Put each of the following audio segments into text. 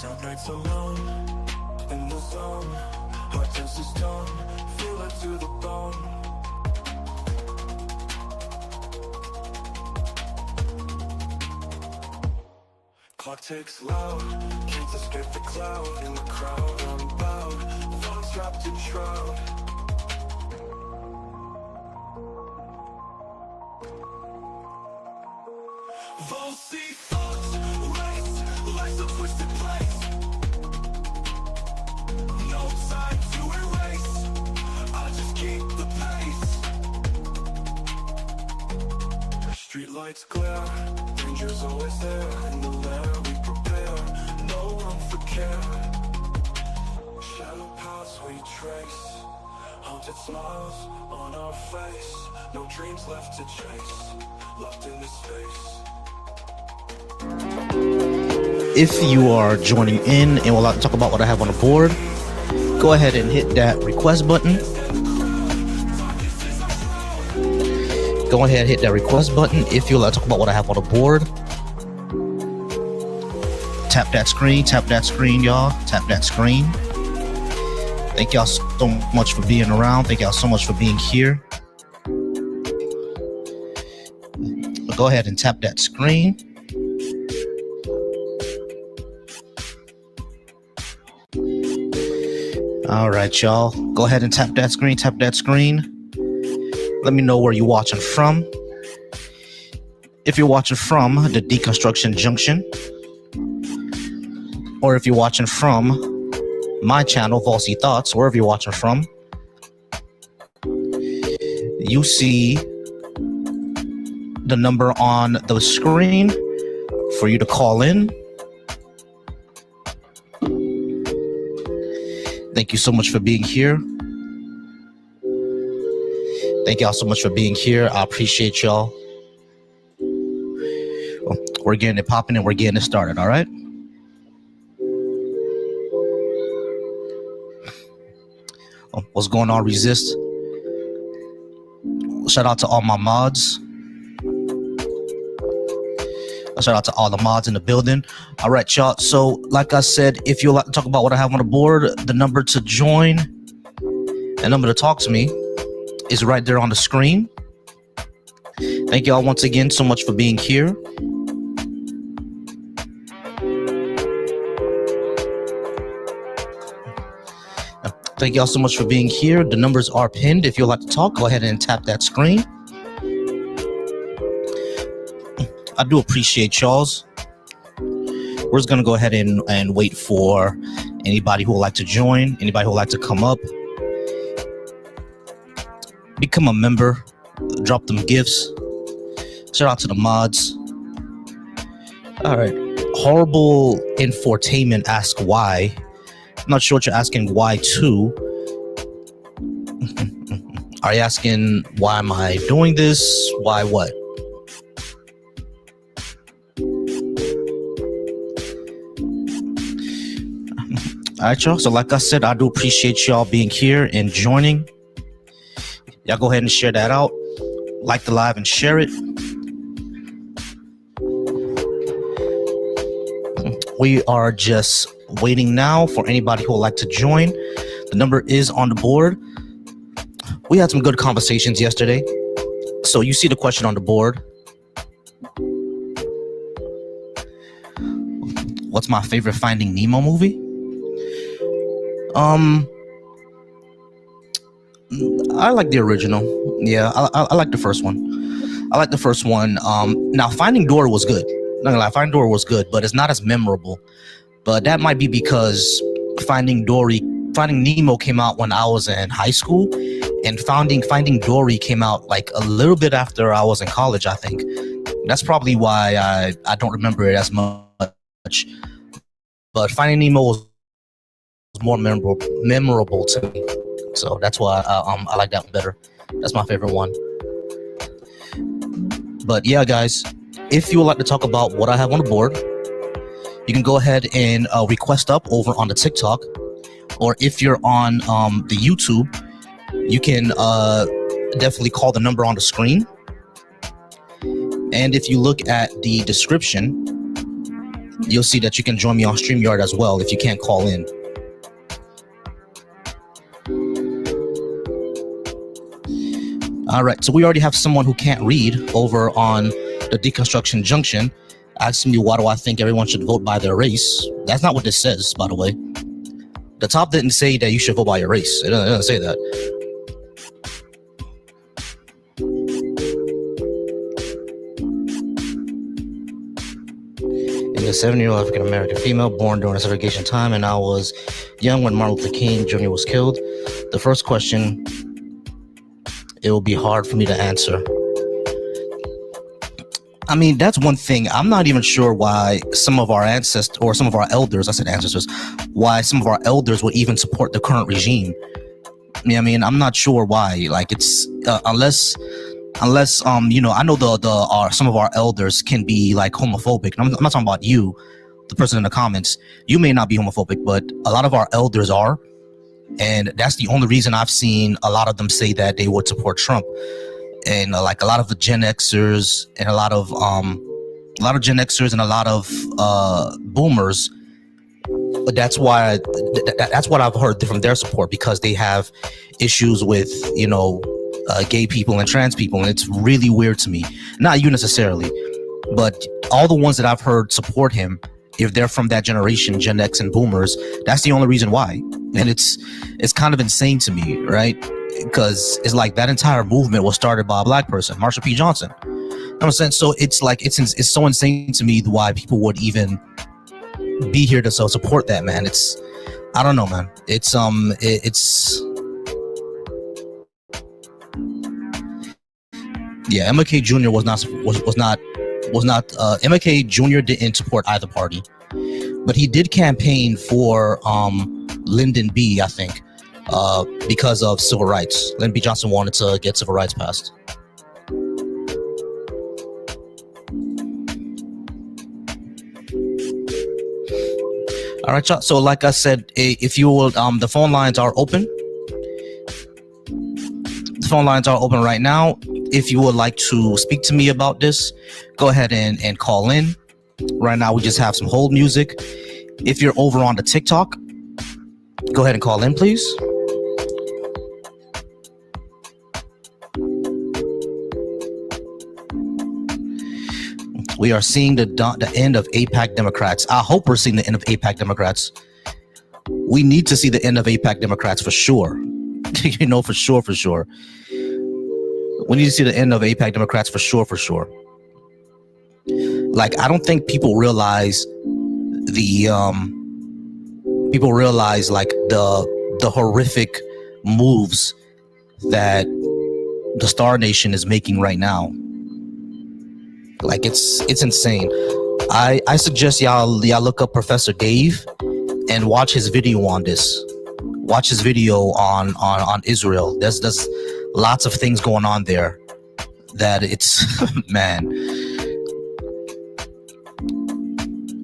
Down nights alone, in the zone. Heart turns to stone, feel it to the bone. Clock ticks loud, can't escape the cloud. In the crowd, unbowed, thoughts wrapped in shroud. Falsy thoughts race, life's a twisted place. No time to erase, I just keep the pace. Streetlights glare, danger's always there. In the lair we prepare, no room for care. Shadow paths we trace, haunted smiles on our face. No dreams left to chase, locked in this space. If you are joining in and would like to talk about what I have on the board, go ahead and hit that request button. Go ahead and hit that request button if you would like to talk about what I have on the board. Tap that screen, y'all. Tap that screen. Thank y'all so much for being around. Thank y'all so much for being here. Go ahead and tap that screen. All right, y'all. Go ahead and tap that screen. Tap that screen. Let me know where you're watching from. If you're watching from the Deconstruction Junction, or if you're watching from my channel, Falsy Thoughts, wherever you're watching from, you see the number on the screen for you to call in. Thank you so much for being here. Thank y'all so much for being here. I appreciate y'all. We're getting it popping and we're getting it started, all right? What's going on, Resist? Shout out to all my mods. Shout out to all the mods in the building. All right, y'all. So, like I said, if you'd like to talk about what I have on the board, the number to join, the number to talk to me is right there on the screen. Thank y'all once again so much for being here. Thank y'all so much for being here. The numbers are pinned. If you'd like to talk, go ahead and tap that screen. I do appreciate y'all's. We're just gonna go ahead and wait for anybody who would like to join, anybody who would like to come up, become a member, drop them gifts. Shout out to the mods. All right, Horrible Infotainment asks why. I'm not sure what you're asking why to. Are you asking why am I doing this? Why what? All right, y'all. So like I said, I do appreciate y'all being here and joining. Y'all go ahead and share that out. Like the live and share it. We are just waiting now for anybody who would like to join. The number is on the board. We had some good conversations yesterday. So you see the question on the board. What's my favorite Finding Nemo movie? I like the original. Yeah, I like the first one. I like the first one. Now Finding Dory was good. Not gonna lie, Finding Dory was good, but it's not as memorable. But that might be because Finding Nemo came out when I was in high school, and Finding Dory came out like a little bit after I was in college, I think. That's probably why I don't remember it as much. But Finding Nemo was more memorable to me. So that's why I like that one better. That's my favorite one. But yeah, guys, if you would like to talk about what I have on the board, you can go ahead and request up over on the TikTok, or if you're on the YouTube, you can definitely call the number on the screen. And if you look at the description, you'll see that you can join me on StreamYard as well if you can't call in. All right, so we already have someone who can't read over on the Deconstruction Junction asking me why do I think everyone should vote by their race. That's not what this says, by the way. The top didn't say that you should vote by your race. It doesn't say that. In the 7-year-old African-American female born during a segregation time, and I was young when Martin Luther King Jr. was killed. The first question, it will be hard for me to answer. I mean, that's one thing. I'm not even sure why some of our ancestors, or some of our elders, I said ancestors, why some of our elders would even support the current regime. I mean, I'm not sure why. Like, it's unless you know, I know some of our elders can be like homophobic. I'm not talking about you, the person in the comments. You may not be homophobic, but a lot of our elders are, and that's the only reason I've seen a lot of them say that they would support Trump. And like a lot of the Gen Xers and a lot of Gen Xers and a lot of boomers. That's why that's what I've heard from their support, because they have issues with, you know, gay people and trans people, and it's really weird to me. Not you necessarily, but all the ones that I've heard support him, if they're from that generation, Gen X and boomers, that's the only reason why. And it's kind of insane to me, right? Because it's like that entire movement was started by a black person, Marsha P. Johnson. You know what I'm saying? So it's like it's so insane to me why people would even be here to support that, man. It's, I don't know, man. It's yeah, MLK Jr. was not MLK Jr. didn't support either party, but he did campaign for Lyndon B, I think, because of civil rights. Lyndon B. Johnson wanted to get civil rights passed. All right, y'all. So like I said, if you will, the phone lines are open. The phone lines are open right now. If you would like to speak to me about this, go ahead and call in. Right now, we just have some hold music. If you're over on the TikTok, go ahead and call in, please. We are seeing the end of AIPAC Democrats. I hope we're seeing the end of AIPAC Democrats. We need to see the end of AIPAC Democrats for sure. You know, for sure. We need to see the end of AIPAC Democrats for sure. Like, I don't think people realize like the horrific moves that the Star Nation is making right now. Like, it's insane. I suggest y'all look up Professor Dave and watch his video on this. Watch his video on Israel. There's lots of things going on there that it's man.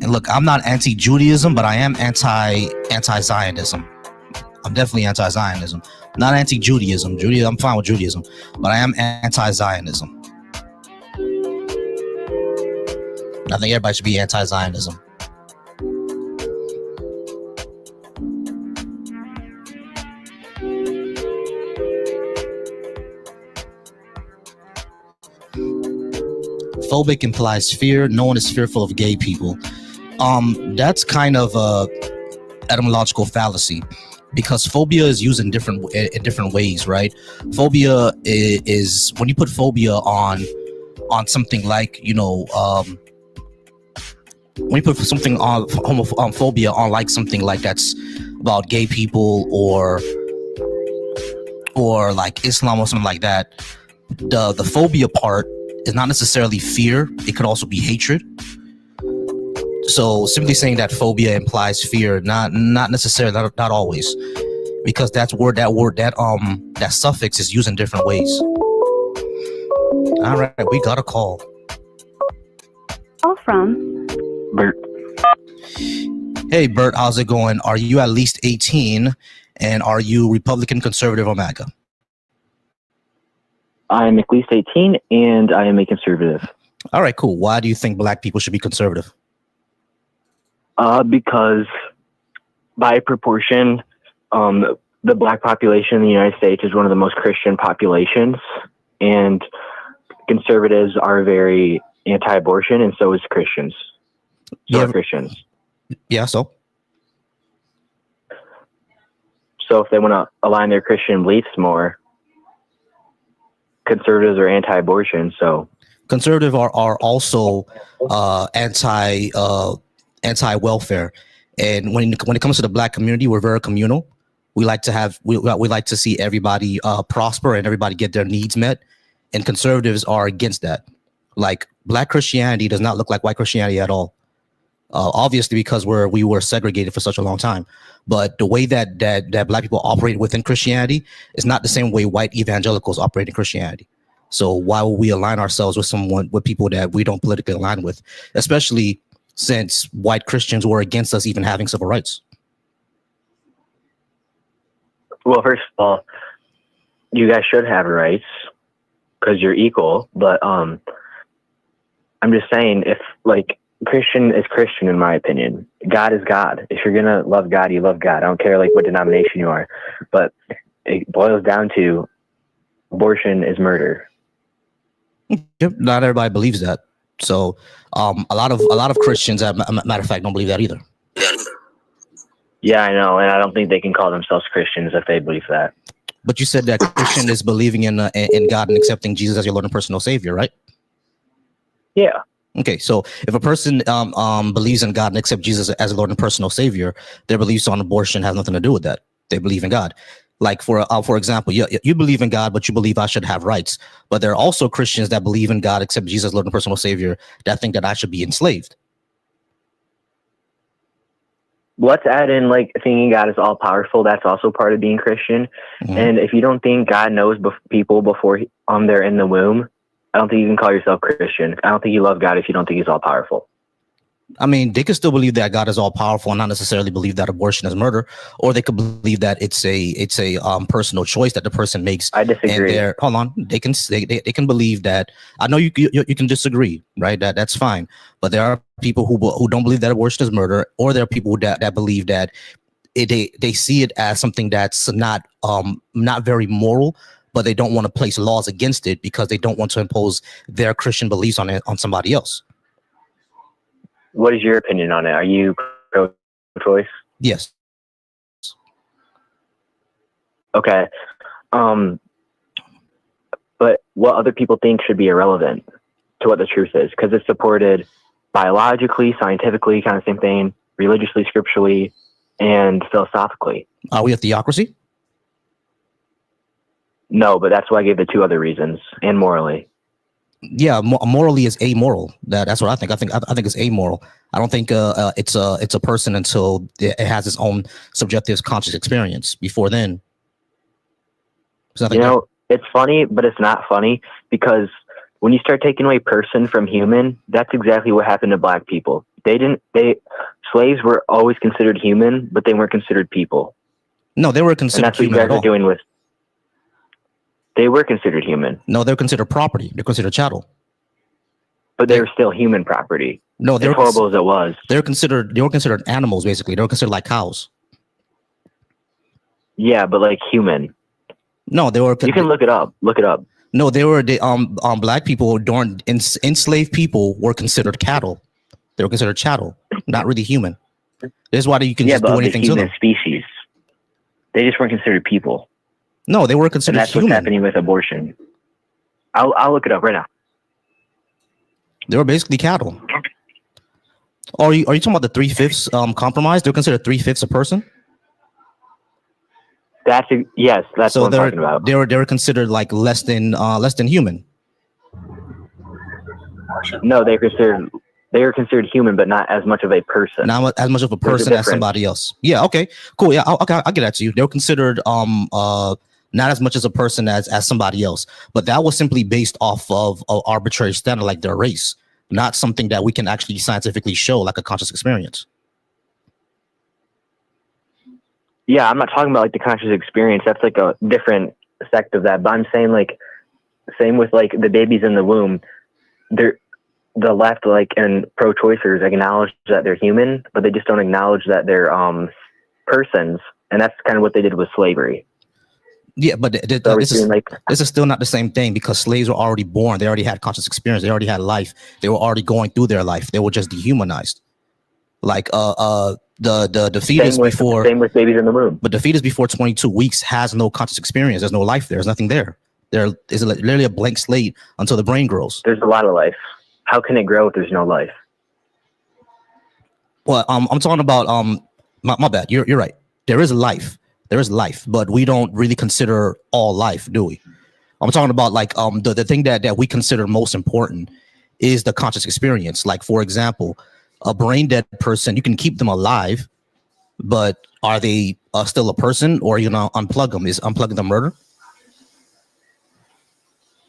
And look, I'm not anti-Judaism, but I am anti-Zionism. I'm definitely anti-Zionism. Not anti-Judaism. I'm fine with Judaism, but I am anti-Zionism. I think everybody should be anti-Zionism. Phobic implies fear. No one is fearful of gay people. That's kind of a etymological fallacy, because phobia is used in different ways, right? Phobia is when you put phobia on something like, you know, when you put something on phobia on like something like that's about gay people or like Islam or something like that, the phobia part is not necessarily fear. It could also be hatred. So simply saying that phobia implies fear, not necessarily, not always, because that suffix is used in different ways. All right, we got a call. Call from Bert. Hey Bert, how's it going? Are you at least 18, and are you Republican, conservative, or MAGA? I'm at least 18, and I am a conservative. All right, cool. Why do you think black people should be conservative? Because by proportion, the black population in the United States is one of the most Christian populations, and conservatives are very anti-abortion, and so is Christians. So are Christians. Yeah, so if they want to align their Christian beliefs more, conservatives are anti-abortion. So conservative are also anti-welfare, and when it comes to the black community, we're very communal. We like to see everybody prosper and everybody get their needs met, and conservatives are against that. Like, black Christianity does not look like white Christianity at all. Obviously, because we were segregated for such a long time, but the way that black people operate within Christianity is not the same way white evangelicals operate in Christianity. So why would we align ourselves with people that we don't politically align with, especially since white Christians were against us even having civil rights? Well, first of all, you guys should have rights because you're equal. But I'm just saying, if like Christian is Christian, in my opinion, God is God. If you're gonna love God, you love God. I don't care like what denomination you are, but it boils down to abortion is murder. Yep, not everybody believes that. So a lot of Christians, as a matter of fact, don't believe that either. Yeah, I know, and I don't think they can call themselves Christians if they believe that. But you said that Christian is believing in God and accepting Jesus as your Lord and personal Savior, right? Yeah. Okay, so if a person believes in God and accepts Jesus as a Lord and personal Savior, their beliefs on abortion has nothing to do with that. They believe in God. Like, for example, you believe in God, but you believe I should have rights. But there are also Christians that believe in God, accept Jesus as Lord and personal Savior, that think that I should be enslaved. Let's add in like thinking God is all powerful. That's also part of being Christian. Mm-hmm. And if you don't think God knows people before they're in the womb, I don't think you can call yourself Christian. I don't think you love God if you don't think he's all powerful. I mean, they could still believe that God is all powerful and not necessarily believe that abortion is murder, or they could believe that it's a personal choice that the person makes. I disagree. And hold on, they can believe that. I know you can disagree, right? That's fine. But there are people who don't believe that abortion is murder, or there are people that believe that they see it as something that's not very moral, but they don't want to place laws against it because they don't want to impose their Christian beliefs on somebody else. What is your opinion on it? Are you pro-choice? Yes. Okay. But what other people think should be irrelevant to what the truth is, because it's supported biologically, scientifically, kind of same thing, religiously, scripturally, and philosophically. Are we a theocracy? No, but that's why I gave the two other reasons, and morally. Yeah, morally is amoral. That's what I think. I think it's amoral. I don't think it's a person until it has its own subjective conscious experience. Before then, it's funny, but it's not funny, because when you start taking away person from human, that's exactly what happened to black people. Slaves were always considered human, but they weren't considered people. No, they were considered. And that's what you guys are doing with. They were considered human. No, they're considered property. They're considered chattel. But they were still human property. No, they're horrible as it was. They were considered animals, basically. They were considered like cows. Yeah, but like human. No, they were. You can look it up. Look it up. No, they were black people during enslaved people were considered cattle. They were considered chattel, not really human. That's why you can just do anything to them. Species. They just weren't considered people. No, they were considered and that's human. What's happening with abortion. I'll look it up right now. They were basically cattle. Are you talking about the 3/5 compromise? They're considered 3/5 a person. Yes, that's so what I'm talking about. They were considered like less than human. No, they were considered human, but not as much of a person. Not as much of a person as somebody else. Yeah. Okay. Cool. Yeah. I'll get that to you. They were considered not as much as a person as somebody else, but that was simply based off of an arbitrary standard like their race, not something that we can actually scientifically show like a conscious experience. Yeah, I'm not talking about like the conscious experience. That's like a different sect of that. But I'm saying like, same with like the babies in the womb. the left, like, and pro-choicers acknowledge that they're human, but they just don't acknowledge that they're persons, and that's kind of what they did with slavery. Yeah, but this is still not the same thing, because slaves were already born. They already had conscious experience. They already had life. They were already going through their life. They were just dehumanized. Like the fetus before, same with babies in the womb. But the fetus before 22 weeks has no conscious experience. There's no life there. There's nothing there. There is literally a blank slate until the brain grows. There's a lot of life. How can it grow if there's no life? Well, I'm talking about my bad. You're right. There is life. There is life, but we don't really consider all life, do we? I'm talking about like the thing that we consider most important is the conscious experience. Like, for example, a brain dead person, you can keep them alive, but are they still a person, or you know, unplug them? Is unplugging them murder?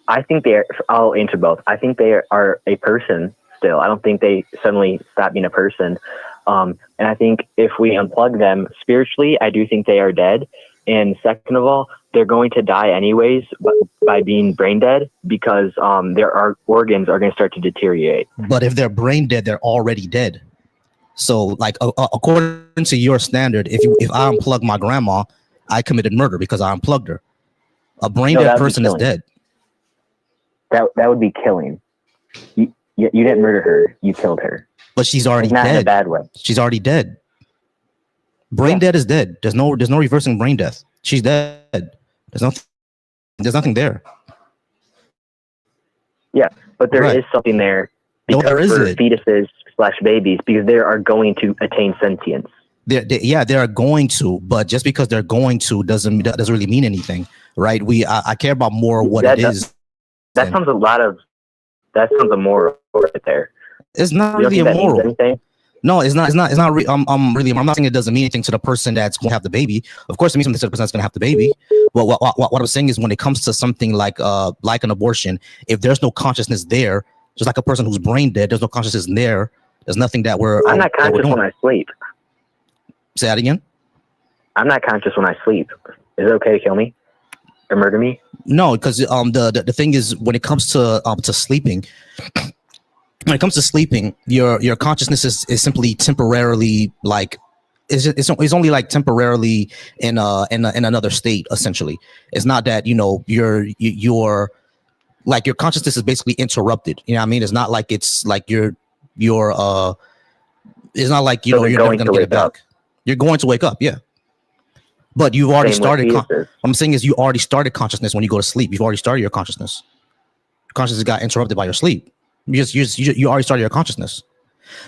I think I'll answer both. I think they are a person still. I don't think they suddenly stop being a person. And I think if we unplug them spiritually, I do think they are dead. And second of all, they're going to die anyways by being brain dead, because their organs are going to start to deteriorate. But if they're brain dead, they're already dead. So, like, according to your standard, if I unplug my grandma, I committed murder because I unplugged her. A brain dead person is dead. That would be killing. You didn't murder her. You killed her. But she's already not dead. In a bad way. She's already dead. Brain dead is dead. There's no reversing brain death. She's dead. There's nothing there. Yeah, but there is something there. Because there is for fetuses / babies, because they are going to attain sentience. They are going to, but just because they're going to doesn't really mean anything, right? I care about more what it is. That sounds a moral right there. It's not really a moral. No, it's not. Really. I'm not saying it doesn't mean anything to the person that's going to have the baby. Of course, it means something to the person that's going to have the baby. But what I'm saying is, when it comes to something like an abortion, if there's no consciousness there, just like a person who's brain dead, there's no consciousness there. There's nothing that I'm not conscious when I sleep. Say that again. I'm not conscious when I sleep. Is it okay to kill me or murder me? No, because the thing is, when it comes to sleeping, your consciousness is simply temporarily, like it's only like temporarily in another state. Essentially, it's not that, you know, your like your consciousness is basically interrupted. You know what I mean? It's not like it's like it's not like, you know, you're never gonna get it back. You're going to wake up, yeah. But you've already started. I'm saying is, you already started consciousness when you go to sleep. You've already started your consciousness. Consciousness got interrupted by your sleep. You already started your consciousness.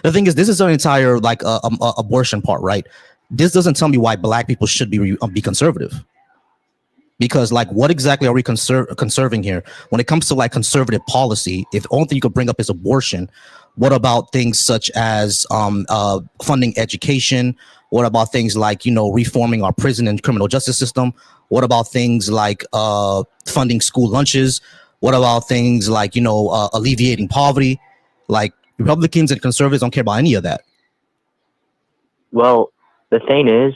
The thing is, this is an entire like abortion part, right? This doesn't tell me why black people should be conservative. Because, like, what exactly are we conserving here? When it comes to like conservative policy, if the only thing you could bring up is abortion, what about things such as funding education? What about things like, you know, reforming our prison and criminal justice system? What about things like funding school lunches? What about things like, you know, alleviating poverty? Like, Republicans and conservatives don't care about any of that. Well, the thing is,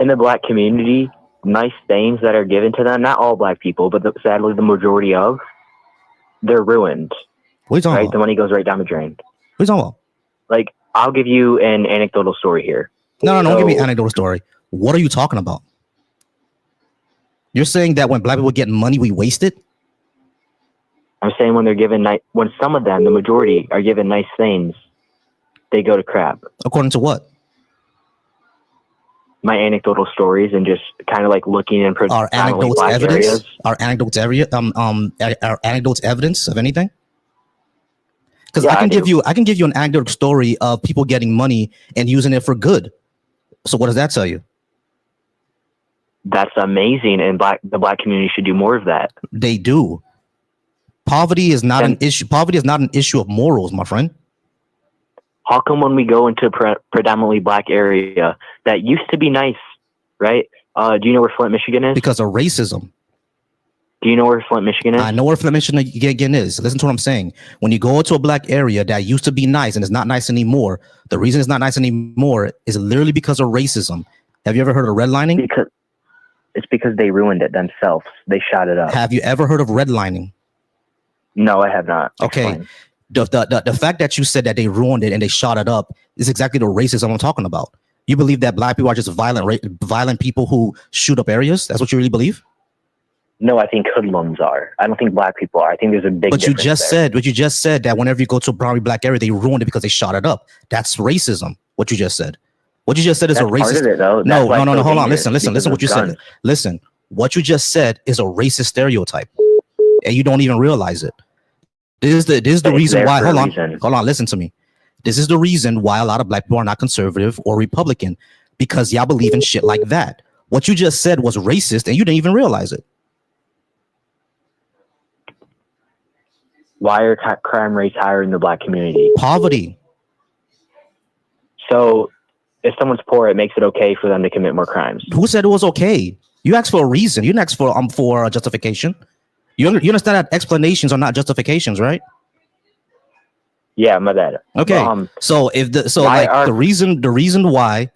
in the black community, nice things that are given to them, not all black people, but sadly the majority of, they're ruined. What are you talking about? The money goes right down the drain. What are you talking about? Like, I'll give you an anecdotal story here. No, don't give me an anecdotal story. What are you talking about? You're saying that when black people get money, we waste it? I'm saying when they're given when some of them, the majority, are given nice things, they go to crap. According to what? My anecdotal stories, and just kind of like looking in are anecdotes evidence areas. Are anecdotes evidence of anything? Because I can give you an anecdotal story of people getting money and using it for good. So what does that tell you? That's amazing, and the black community should do more of that. They do. Poverty is not an issue. Poverty is not an issue of morals, my friend. How come when we go into a predominantly black area that used to be nice, right? Do you know where Flint, Michigan is? Because of racism. Do you know where Flint, Michigan is? I know where Flint, Michigan is. Listen to what I'm saying. When you go to a black area that used to be nice and is not nice anymore, the reason it's not nice anymore is literally because of racism. Have you ever heard of redlining? Because they ruined it themselves. They shot it up. Have you ever heard of redlining? No, I have not. Okay. Explain. The fact that you said that they ruined it and they shot it up is exactly the racism I'm talking about. You believe that black people are just violent people who shoot up areas? That's what you really believe? No, I think hoodlums are. I don't think black people are. I think there's a big. But you just said that whenever you go to a brown black area, they ruined it because they shot it up. That's racism. What you just said. What you just said is a racist. Part of it, though. No. Hold on. Listen. What you said. Listen. What you just said is a racist stereotype, and you don't even realize it. This is the reason why. Hold on. Listen to me. This is the reason why a lot of black people are not conservative or Republican, because y'all believe in shit like that. What you just said was racist, and you didn't even realize it. Why are crime rates higher in the black community? Poverty. So, if someone's poor, it makes it okay for them to commit more crimes. Who said it was okay? You asked for a reason. You didn't ask for a justification. You understand that explanations are not justifications, right? Yeah, my bad. Okay. So the reason why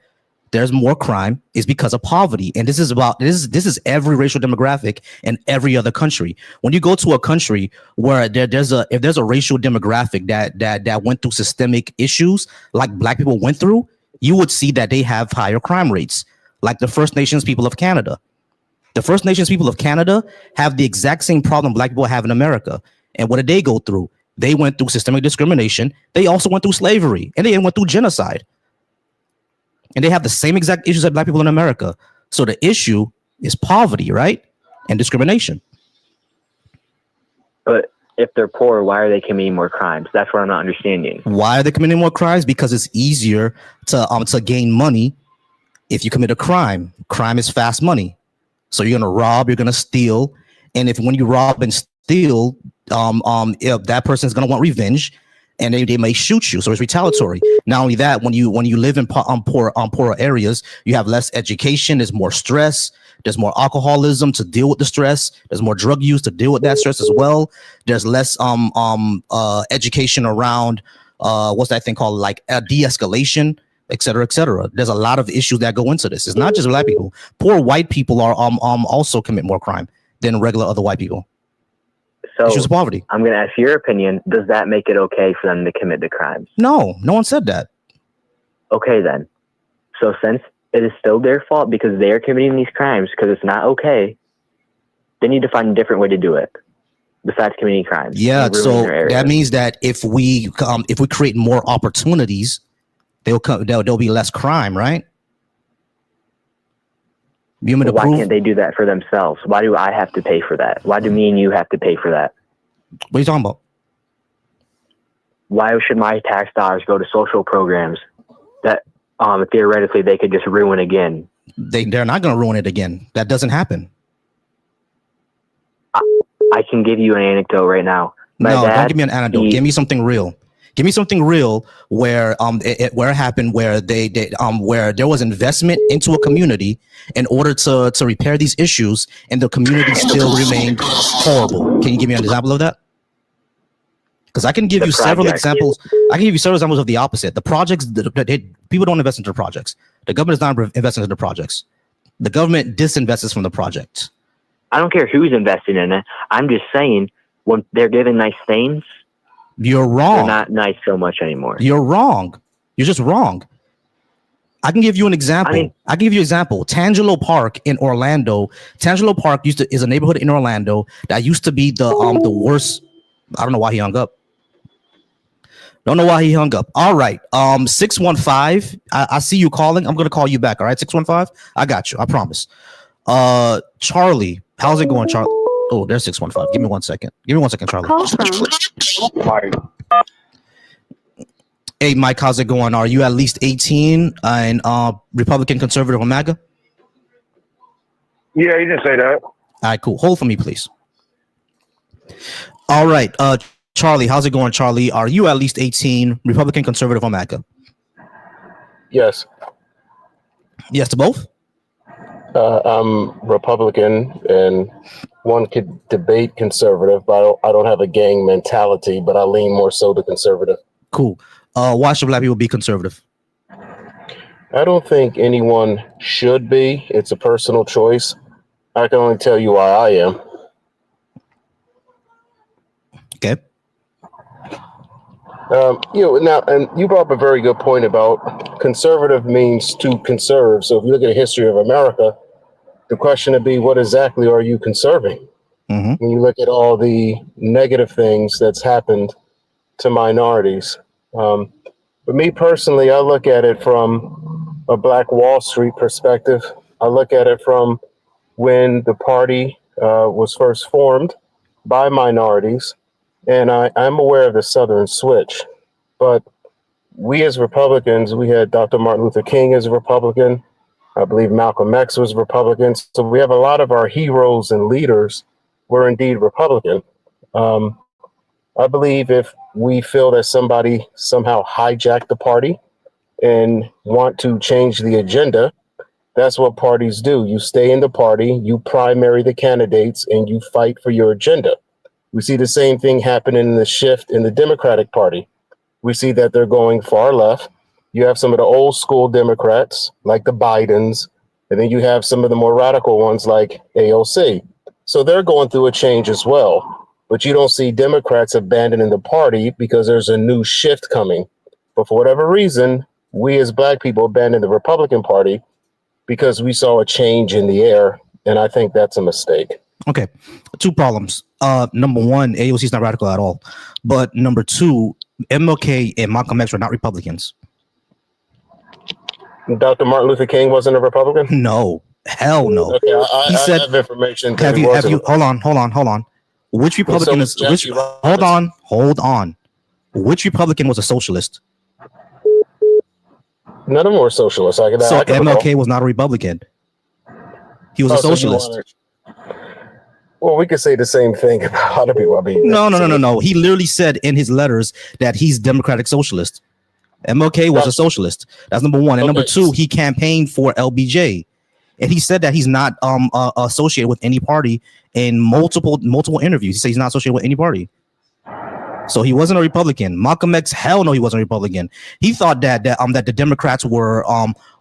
there's more crime is because of poverty, and this is every racial demographic in every other country. When you go to a country where there's a racial demographic that went through systemic issues like black people went through, you would see that they have higher crime rates, like the First Nations people of Canada. The First Nations people of Canada have the exact same problem black people have in America. And what did they go through? They went through systemic discrimination. They also went through slavery, and they went through genocide. And they have the same exact issues that black people in America. So the issue is poverty, right? And discrimination. But if they're poor, why are they committing more crimes? That's what I'm not understanding. Why are they committing more crimes? Because it's easier to gain money if you commit a crime. Crime is fast money. So you're gonna rob, you're gonna steal, and when you rob and steal, if that person is gonna want revenge, and they may shoot you. So it's retaliatory. Not only that, when you live in poorer areas, you have less education. There's more stress. There's more alcoholism to deal with the stress. There's more drug use to deal with that stress as well. There's less education around what's that thing called, like de-escalation, et cetera, et cetera. There's a lot of issues that go into this. It's not just black people. Poor white people are also commit more crime than regular other white people. So issues of poverty. I'm going to ask your opinion. Does that make it okay for them to commit the crimes? No one said that. Okay, then. So since it is still their fault because they are committing these crimes, because it's not okay, they need to find a different way to do it besides committing crimes. Yeah, so that means that if we create more opportunities, there'll be less crime, right? Why can't they do that for themselves? Why do I have to pay for that? Why do me and you have to pay for that? What are you talking about? Why should my tax dollars go to social programs that theoretically they could just ruin again? They're not going to ruin it again. That doesn't happen. I can give you an anecdote right now. Don't give me an anecdote. Give me something real. Give me something real where it happened, where where there was investment into a community in order to repair these issues, and the community still remained horrible. Can you give me an example of that? Because I can give you several examples. I can give you several examples of the opposite. The projects, people don't invest into projects. The government is not investing into the projects. The government disinvests from the project. I don't care who's investing in it. I'm just saying, when they're given nice things, you're wrong. They're not nice so much anymore. You're wrong. You're just wrong. I can give you an example. I can give you an example. Tangelo Park in Orlando. Tangelo Park is a neighborhood in Orlando that used to be the worst. I don't know why he hung up. Don't know why he hung up. All right. 615. I see you calling. I'm gonna call you back. All right, 615. I got you. I promise. Charlie, how's it going, Charlie? Oh, there's 615. Give me 1 second. Give me 1 second, Charlie. Hey, Mike, how's it going? Are you at least 18 and Republican, conservative, or MAGA? Yeah, you didn't say that. All right, cool. Hold for me, please. All right. Charlie, how's it going, Charlie? Are you at least 18, Republican, conservative, or MAGA? Yes. Yes to both? I'm Republican, and one could debate conservative, but I don't have a gang mentality, but I lean more so to conservative. Cool. Why should black people be conservative? I don't think anyone should be. It's a personal choice. I can only tell you why I am. Okay. Now, and you brought up a very good point about conservative means to conserve. So if you look at the history of America, the question would be, what exactly are you conserving? Mm-hmm. When you look at all the negative things that's happened to minorities. But me personally, I look at it from a Black Wall Street perspective. I look at it from when the party was first formed by minorities. And I'm aware of the Southern switch. But we as Republicans, we had Dr. Martin Luther King as a Republican. I believe Malcolm X was Republican. So we have a lot of our heroes and leaders were indeed Republican. I believe if we feel that somebody somehow hijacked the party and want to change the agenda, that's what parties do. You stay in the party, you primary the candidates, and you fight for your agenda. We see the same thing happening in the shift in the Democratic Party. We see that they're going far left. You have some of the old school Democrats like the Bidens, and then you have some of the more radical ones like AOC. So they're going through a change as well. But you don't see Democrats abandoning the party because there's a new shift coming. But for whatever reason, we as Black people abandoned the Republican Party because we saw a change in the air. And I think that's a mistake. Okay, two problems. Number one, AOC is not radical at all. But number two, MLK and Malcolm X were not Republicans. Dr. Martin Luther King wasn't a Republican? No, hell no. Okay, He said, I have information. have you, hold on. Which Republican is, hold on. Which Republican was a socialist? None of them were socialists. So MLK was not a Republican. He was a socialist. Well, we could say the same thing about other people. I mean, no. He literally said in his letters that he's Democratic Socialist. MLK was a socialist. That's number one. And number two, he campaigned for LBJ. And he said that he's not associated with any party in multiple interviews. He said he's not associated with any party. So he wasn't a Republican. Malcolm X, hell no, he wasn't a Republican. He thought that the Democrats were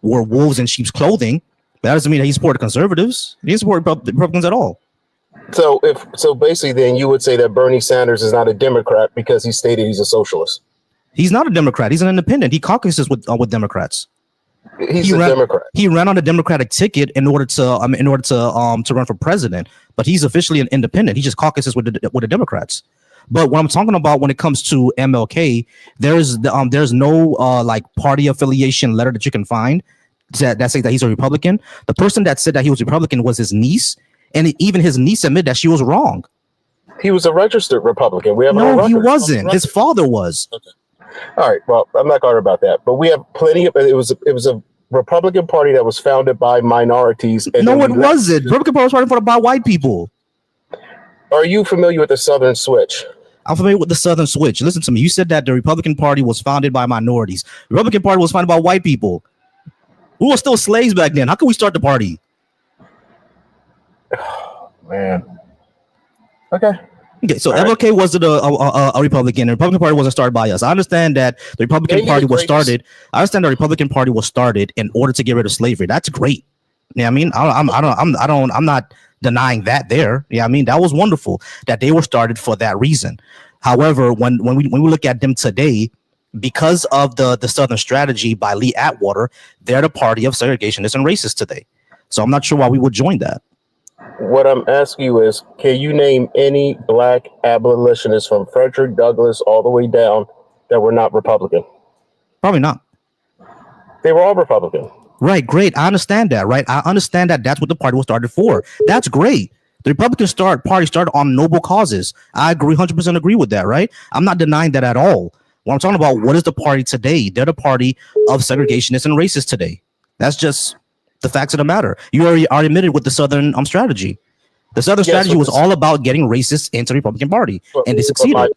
wolves in sheep's clothing. But that doesn't mean that he supported conservatives. He didn't support Republicans at all. So basically, then you would say that Bernie Sanders is not a Democrat because he stated he's a socialist. He's not a Democrat. He's an independent. He caucuses with Democrats. He's a Democrat. He ran on a Democratic ticket in order to run for president, but he's officially an independent. He just caucuses with the Democrats. But what I'm talking about when it comes to MLK, there's no like party affiliation letter that you can find that says that he's a Republican. The person that said that he was Republican was his niece, and even his niece admitted that she was wrong. He was a registered Republican. He wasn't. His father was. Okay. All right. Well, I'm not going about that, but we have plenty of. It was a Republican Party that was founded by minorities. And no, it wasn't. Republican Party was founded by white people. Are you familiar with the Southern Switch? I'm familiar with the Southern Switch. Listen to me. You said that the Republican Party was founded by minorities. The Republican Party was founded by white people. We were still slaves back then. How can we start the party? Oh, man. Okay. So MLK wasn't a Republican. The Republican Party wasn't started by us. I understand that the Republican Party was started. I understand the Republican Party was started in order to get rid of slavery. That's great. Yeah, I mean, I'm not denying that there. Yeah, I mean, that was wonderful that they were started for that reason. However, when we look at them today, because of the Southern strategy by Lee Atwater, they're the party of segregationists and racists today. So I'm not sure why we would join that. What I'm asking you is, can you name any black abolitionists from Frederick Douglass all the way down that were not Republican? Probably not. They were all Republican. Right, great. I understand that, right? I understand that that's what the party was started for. That's great. The Republican Party started on noble causes. I agree, 100% agree with that, right? I'm not denying that at all. What I'm talking about, what is the party today? They're the party of segregationists and racists today. That's just the facts of the matter. You already admitted with the Southern strategy. The Southern strategy was all about getting racists into the Republican Party, and they succeeded.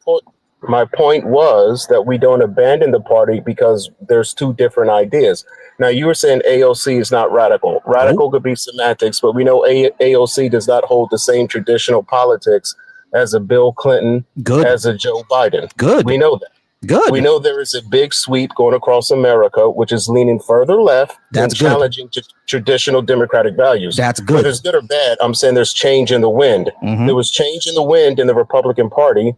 My point was that we don't abandon the party because there's two different ideas. Now, you were saying AOC is not radical. Radical could be semantics, but we know AOC does not hold the same traditional politics as a Bill Clinton, as a Joe Biden. Good. We know that. Good. We know there is a big sweep going across America, which is leaning further left and challenging traditional democratic values. That's good. Whether it's good or bad, I'm saying there's change in the wind. Mm-hmm. There was change in the wind in the Republican Party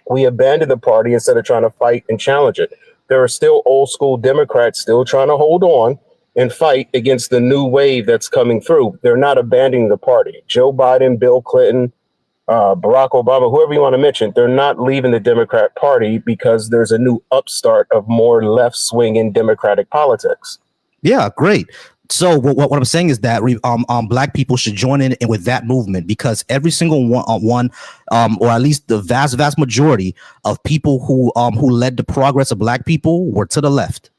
We abandoned the party instead of trying to fight and challenge it. There are still old school Democrats still trying to hold on and fight against the new wave that's coming through. They're not abandoning the party. Joe Biden, Bill Clinton, Barack Obama, whoever you want to mention, they're not leaving the Democrat Party because there's a new upstart of more left swinging Democratic politics. Yeah, great. So what I'm saying is that black people should join in with that movement, because every single one, or at least the vast majority of people who led the progress of black people were to the left.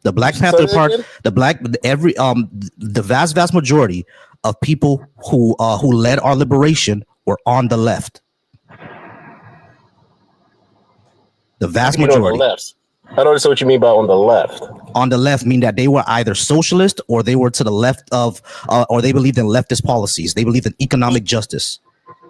The Black Panther Party, the vast majority of people who led our liberation were on the left. The vast majority. I don't understand what you mean by on the left. On the left mean that they were either socialist or they were to the left of, or they believed in leftist policies. They believed in economic justice.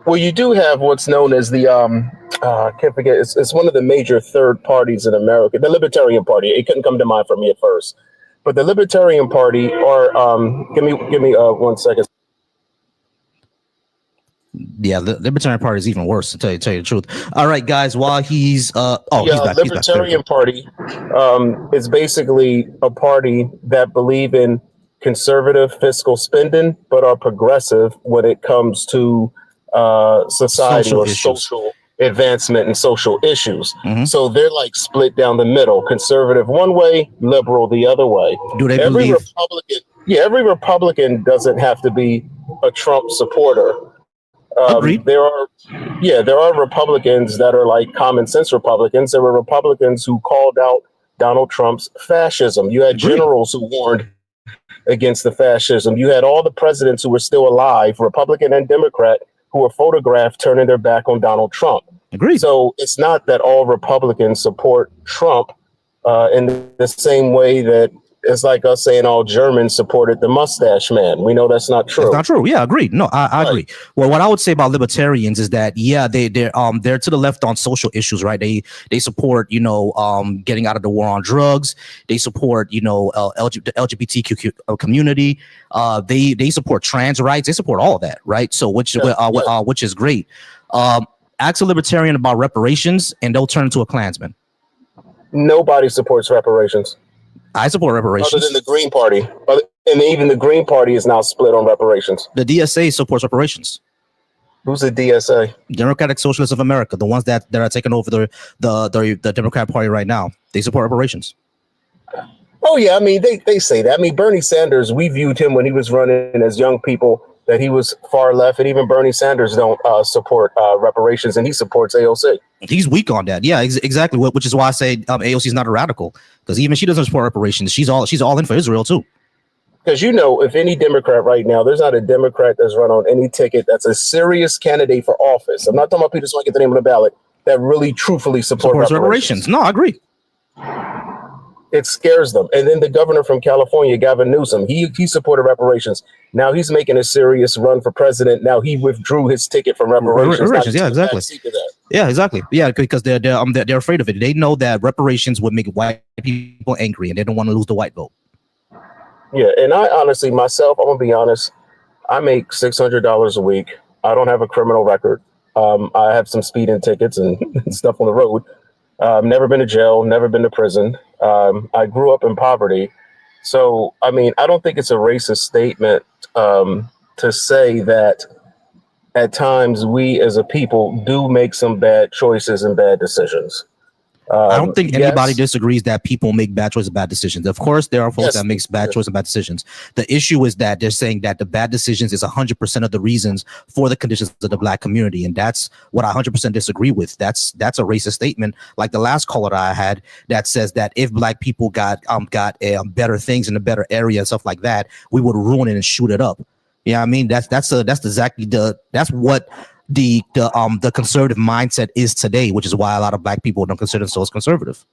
Well, you do have what's known as the, I can't forget, it's one of the major third parties in America, the Libertarian Party. It couldn't come to mind for me at first. But the Libertarian Party are, give me 1 second. Yeah, the Libertarian Party is even worse, to tell you the truth. All right, guys, while he's he's back. Libertarian Party is basically a party that believe in conservative fiscal spending, but are progressive when it comes to society or social advancement and social issues. Mm-hmm. So they're like split down the middle, conservative one way, liberal the other way. Do they believe? Every Republican doesn't have to be a Trump supporter. Agreed. There are Republicans that are like common sense Republicans. There were Republicans who called out Donald Trump's fascism. You had generals who warned against the fascism. You had all the presidents who were still alive, Republican and Democrat, who were photographed turning their back on Donald Trump. Agreed. So it's not that all Republicans support Trump in the same way that it's like us saying all Germans supported the mustache man. We know that's not true. That's not true. Yeah, agreed. No, I agree. Well, what I would say about libertarians is that, yeah, they're to the left on social issues, right? They support, getting out of the war on drugs. They support, the LGBTQ community. They support trans rights. They support all of that, right? So which is great. Ask a libertarian about reparations, and they'll turn into a Klansman. Nobody supports reparations. I support reparations. Other than the Green Party. And even the Green Party is now split on reparations. The DSA supports reparations. Who's the DSA? Democratic Socialists of America, the ones that are taking over the Democrat Party right now. They support reparations. Oh, yeah. I mean, they say that. I mean, Bernie Sanders, we viewed him when he was running as young people that he was far left, and even Bernie Sanders don't support reparations, and he supports AOC. He's weak on that. Yeah, exactly. Which is why I say AOC is not a radical, because even she doesn't support reparations. She's all in for Israel too. Because if any Democrat right now, there's not a Democrat that's run on any ticket that's a serious candidate for office. I'm not talking about people just want to get the name on the ballot that really truthfully supports reparations. No, I agree. It scares them. And then the governor from California, Gavin Newsom, he supported reparations. Now he's making a serious run for president. Now he withdrew his ticket from reparations. Yeah, exactly. Yeah, exactly. Yeah, because they're afraid of it. They know that reparations would make white people angry, and they don't want to lose the white vote. Yeah, and I honestly, myself, I'm gonna be honest. I make $600 a week. I don't have a criminal record. I have some speeding tickets and stuff on the road. Never been to jail, never been to prison. I grew up in poverty. So, I mean, I don't think it's a racist statement to say that at times we as a people do make some bad choices and bad decisions. I don't think anybody disagrees that people make bad choices and bad decisions. Of course, there are folks that makes bad choices and bad decisions. The issue is that they're saying that the bad decisions is 100% of the reasons for the conditions of the black community. And that's what I 100% disagree with. That's a racist statement. Like the last caller that I had that says that if black people got better things in a better area and stuff like that, we would ruin it and shoot it up. Yeah, I mean, that's exactly that's what the conservative mindset is today, which is why a lot of black people don't consider themselves conservative.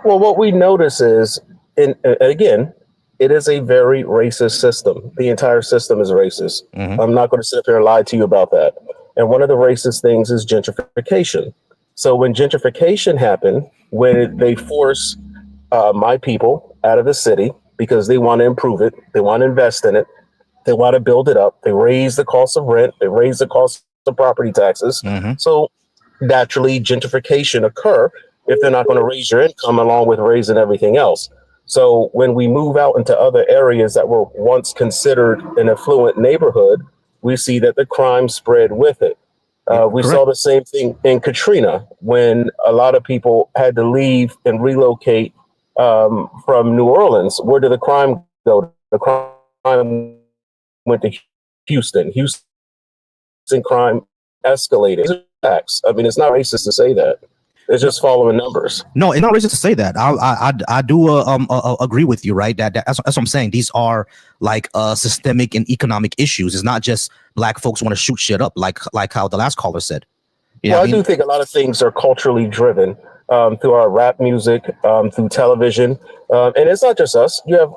Well, what we notice is, again, it is a very racist system. The entire system is racist. Mm-hmm. I'm not going to sit up here and lie to you about that. And one of the racist things is gentrification. So when gentrification happened, when they force my people out of the city because they want to improve it, they want to invest in it, they want to build it up, they raise the cost of rent, they raise the cost the property taxes. So naturally, gentrification occur if they're not going to raise your income along with raising everything else. So when we move out into other areas that were once considered an affluent neighborhood, we see that the crime spread with it. We saw the same thing in Katrina when a lot of people had to leave and relocate from New Orleans. Where did the crime go? The crime went to Houston. Houston crime escalated. I mean, it's not racist to say that. It's just following numbers. No, it's not racist to say that. I do agree with you, right? That's what I'm saying. These are like systemic and economic issues. It's not just black folks want to shoot shit up, like how the last caller said. Well, I do think a lot of things are culturally driven through our rap music, through television, and it's not just us. You have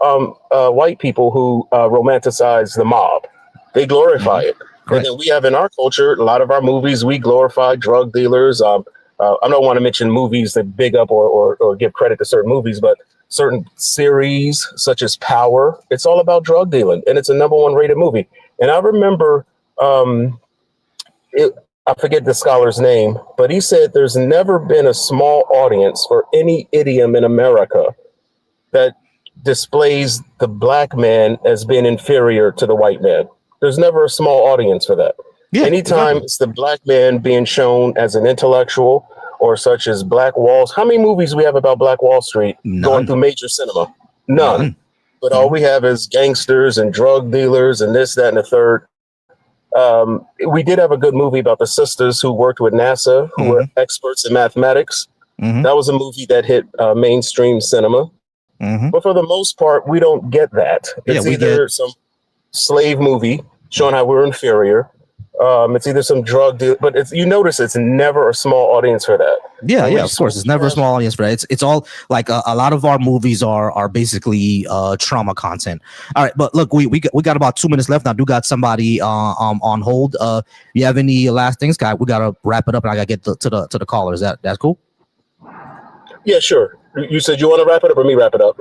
white people who romanticize the mob; they glorify it. And then we have in our culture, a lot of our movies, we glorify drug dealers. I don't want to mention movies that big up or give credit to certain movies, but certain series such as Power, it's all about drug dealing, and it's a #1 rated movie. And I remember, I forget the scholar's name, but he said there's never been a small audience for any idiom in America that displays the black man as being inferior to the white man. There's never a small audience for that. Yeah, anytime it's the black man being shown as an intellectual or such as Black Walls. How many movies we have about Black Wall Street going through major cinema? None. But all we have is gangsters and drug dealers and this, that, and the third. We did have a good movie about the sisters who worked with NASA, who were experts in mathematics. That was a movie that hit mainstream cinema. But for the most part, we don't get that. It's either some slave movie showing how we're inferior. It's either some drug deal, but you notice it's never a small audience for that. Yeah, of course, it's never a small audience for that. It's all like a lot of our movies are basically trauma content. All right, but look, we got about 2 minutes left. I do got somebody on hold. You have any last things, guy? We gotta wrap it up, and I gotta get to the callers. That's cool. Yeah, sure. You said you want to wrap it up, or me wrap it up?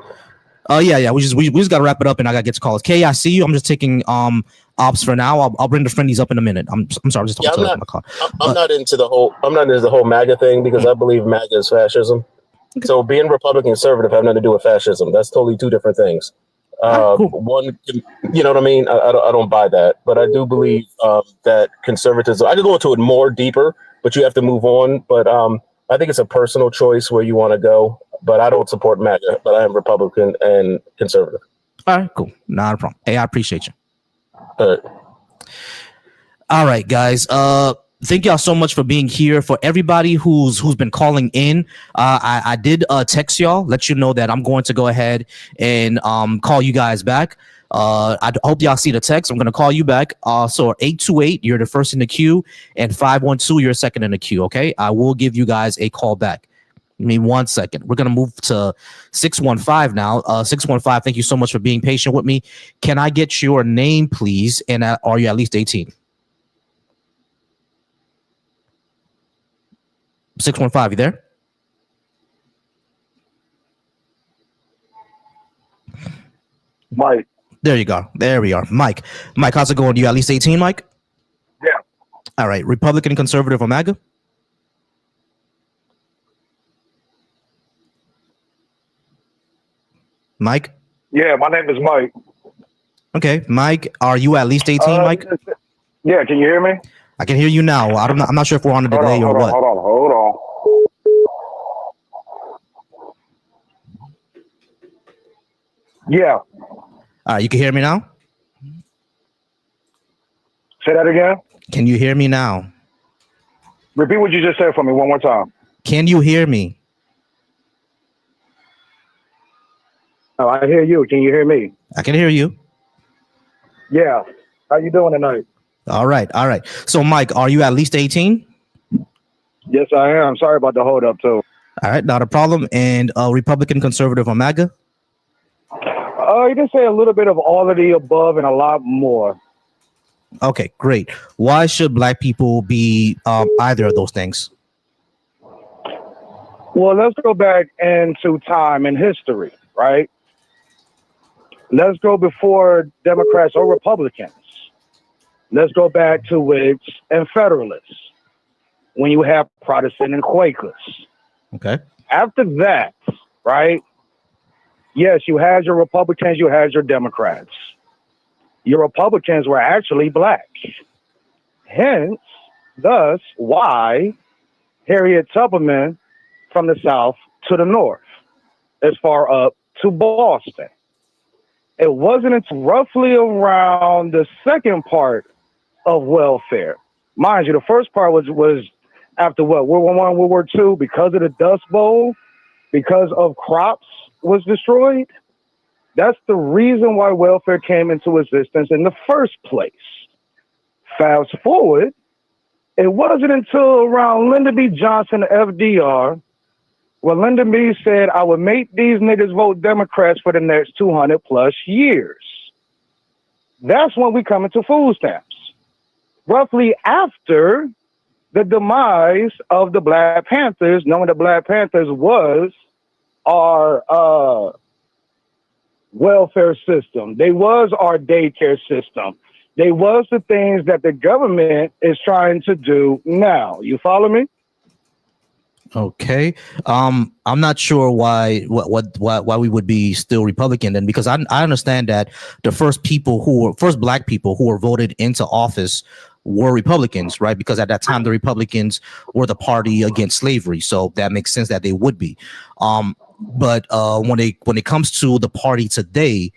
Yeah. We just gotta wrap it up, and I gotta get to callers. Kay, I see you. I'm just taking ops for now. I'll bring the friendies up in a minute. I'm sorry, I'm just talking to my car. I'm not into the whole MAGA thing because I believe MAGA is fascism. Okay. So being Republican conservative have nothing to do with fascism. That's totally two different things. Cool. One, you know what I mean? I don't buy that, but I do believe that conservatism. I could go into it more deeper, but you have to move on. But I think it's a personal choice where you want to go. But I don't support MAGA, but I am Republican and conservative. All right, cool. Not a problem. Hey, I appreciate you. All right, guys. Thank y'all so much for being here. For everybody who's been calling in, I did text y'all, let you know that I'm going to go ahead and call you guys back. I hope y'all see the text. I'm going to call you back. So 828, you're the first in the queue, and 512, you're second in the queue. Okay, I will give you guys a call back. Give me 1 second. We're going to move to 615 now. 615, thank you so much for being patient with me. Can I get your name, please? And are you at least 18? 615, you there? Mike. There you go. There we are. Mike, how's it going? You at least 18, Mike? Yeah. All right. Republican, conservative, or MAGA? Mike? Yeah, my name is Mike. Okay, Mike, are you at least 18, Mike? Yeah, can you hear me? I can hear you now. I'm not sure if we're on a delay or what. Hold on. Yeah. All right, you can hear me now? Say that again? Can you hear me now? Repeat what you just said for me one more time. Can you hear me? Oh, I hear you. Can you hear me? I can hear you. Yeah. How you doing tonight? All right. So, Mike, are you at least 18? Yes, I am. Sorry about the hold up, too. All right, not a problem. And Republican, conservative, or MAGA? You can say a little bit of all of the above and a lot more. Okay, great. Why should black people be either of those things? Well, let's go back into time and history, right? Let's go before Democrats or Republicans. Let's go back to Whigs and Federalists when you have Protestant and Quakers. Okay. After that, right? Yes, you had your Republicans, you had your Democrats. Your Republicans were actually black. Hence, thus, why Harriet Tubman from the South to the North, as far up to Boston. It wasn't until roughly around the second part of welfare. Mind you, the first part was after what? World War I, World War II, because of the Dust Bowl, because of crops was destroyed. That's the reason why welfare came into existence in the first place. Fast forward, it wasn't until around Lyndon B. Johnson, FDR, when Lyndon B. said, I would make these niggas vote Democrats for the next 200 plus years. That's when we come into food stamps. Roughly after the demise of the Black Panthers, knowing the Black Panthers was our welfare system. They was our daycare system. They was the things that the government is trying to do now. You follow me? Okay. I'm not sure why we would be still Republican then, because I understand that the first black people who were voted into office were Republicans, right? Because at that time the Republicans were the party against slavery, so that makes sense that they would be. But when it comes to the party today,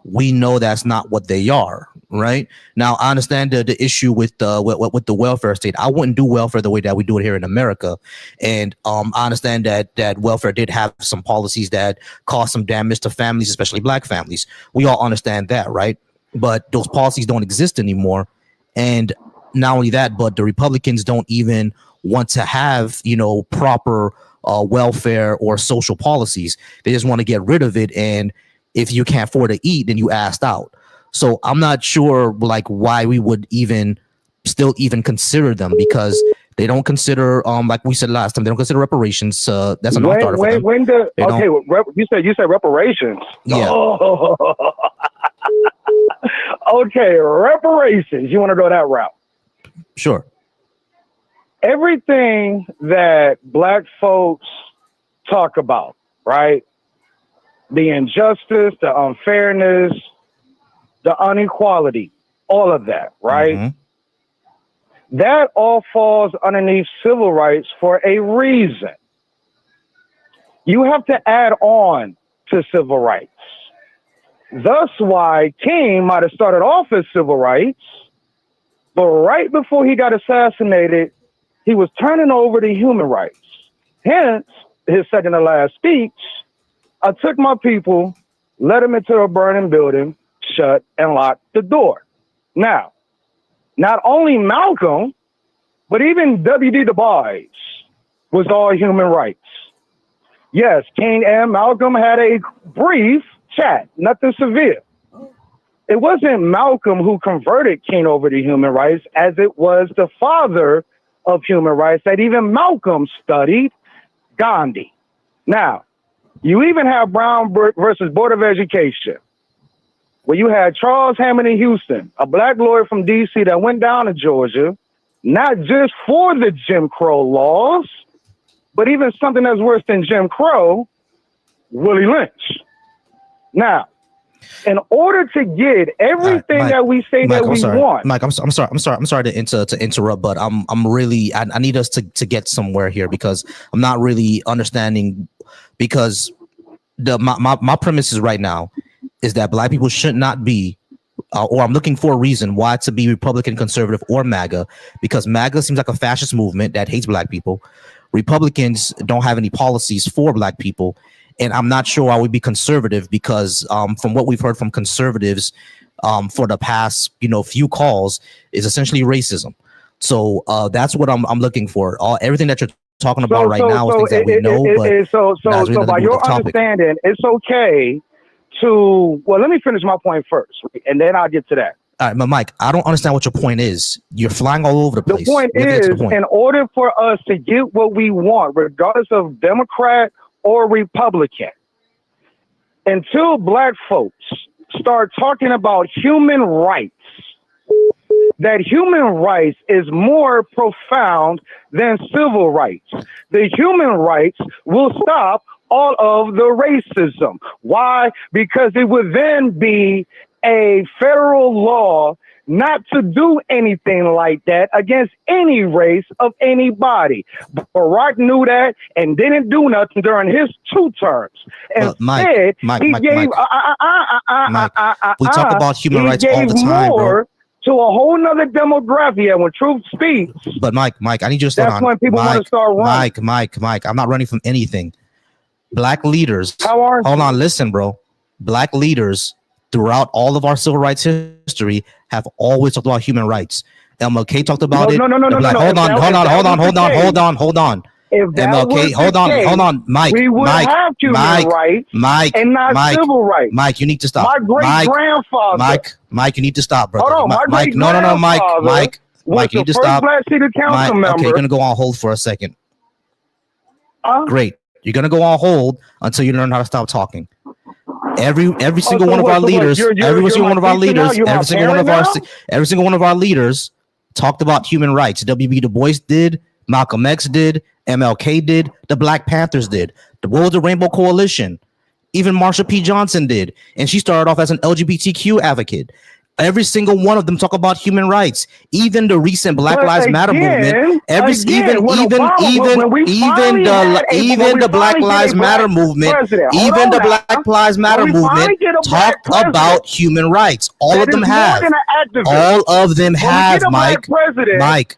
we know that's not what they are, right? Now, I understand the issue with the welfare state. I wouldn't do welfare the way that we do it here in America, and I understand that welfare did have some policies that caused some damage to families, especially black families. We all understand that, right? But those policies don't exist anymore, and not only that, but the Republicans don't even want to have proper welfare or social policies. They just want to get rid of it, and if you can't afford to eat, then you asked out. So I'm not sure like why we would still consider them, because they don't consider like we said last time, they don't consider reparations. That's a non-starter for them. You said reparations. Yeah. Oh. Okay, reparations. You want to go that route? Sure. Everything that black folks talk about, right? The injustice, the unfairness, the inequality, all of that, right? Mm-hmm. That all falls underneath civil rights for a reason. You have to add on to civil rights. Thus why King might have started off as civil rights, but right before he got assassinated, he was turning over to human rights. Hence, his second to last speech, I took my people, led them into a burning building, shut and locked the door. Now, not only Malcolm, but even W.D. Du Bois was all human rights. Yes, King and Malcolm had a brief chat, nothing severe. It wasn't Malcolm who converted King over to human rights, as it was the father of human rights that even Malcolm studied, Gandhi. Now, you even have Brown versus Board of Education, where you had Charles Hammond in Houston, a black lawyer from D.C. that went down to Georgia, not just for the Jim Crow laws, but even something that's worse than Jim Crow, Willie Lynch. Now, in order to get everything Mike, that we say Mike, that we want, Mike, I'm sorry to interrupt, but I'm really I need us to get somewhere here, because I'm not really understanding, because my premise is right now is that black people should not be, or I'm looking for a reason why to be Republican, conservative, or MAGA, because MAGA seems like a fascist movement that hates black people. Republicans don't have any policies for black people. And I'm not sure why we'd be conservative, because from what we've heard from conservatives for the past, few calls is essentially racism. So that's what I'm looking for. Everything that you're talking about now is things that we know. So by your understanding, it's okay to, well, let me finish my point first, and then I'll get to that. All right, but Mike, I don't understand what your point is. You're flying all over the place. The point is, in order for us to get what we want, regardless of Democrat or Republican, until black folks start talking about human rights, that human rights is more profound than civil rights. The human rights will stop all of the racism. Why? Because it would then be a federal law not to do anything like that against any race of anybody. Barack knew that and didn't do nothing during his 2 terms. Instead, he gave we talk about human rights all the time, bro. To a whole nother demographic. When truth speaks, but Mike, I need you to start on. That's when people want to start running. Mike, I'm not running from anything. Black leaders. Hold on, listen, bro. Black leaders throughout all of our civil rights history have always talked about human rights. MLK talked about it. No. Hold on. MLK, hold on, Mike. We would have human rights, and not civil rights. Mike, you need to stop. My great grandfather. Mike, you need to stop, brother. Hold on, Mike, no, Mike, you need to stop. Black City Council member. Okay, you're gonna go on hold for a second. Great. You're gonna go on hold until you learn how to stop talking. Every single one of our leaders, every single one of our leaders talked about human rights. W.B. Du Bois did, Malcolm X did, MLK did, the Black Panthers did. What was the Rainbow Coalition? Even Marsha P. Johnson did, and she started off as an LGBTQ advocate. Every single one of them talk about human rights. Even the recent Black Lives Matter movement. Even the Black Lives Matter movement talked about human rights. All of them have. All of them have, Mike. Mike.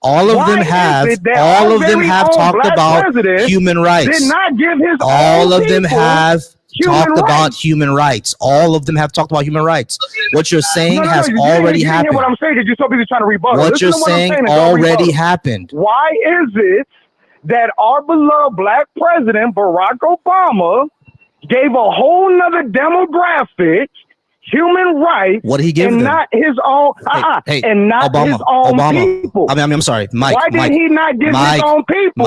All of them have talked about human rights. All of them have talked about human rights. All of them have talked about human rights. What you're saying has already happened. What I'm saying, because you're so busy trying to rebuttal. What you're saying already happened. Why is it that our beloved Black president Barack Obama gave a whole nother demographic human rights? What did he give them? Not his own, and not Obama, his own people. I'm sorry, Mike. Why did he not give his own people?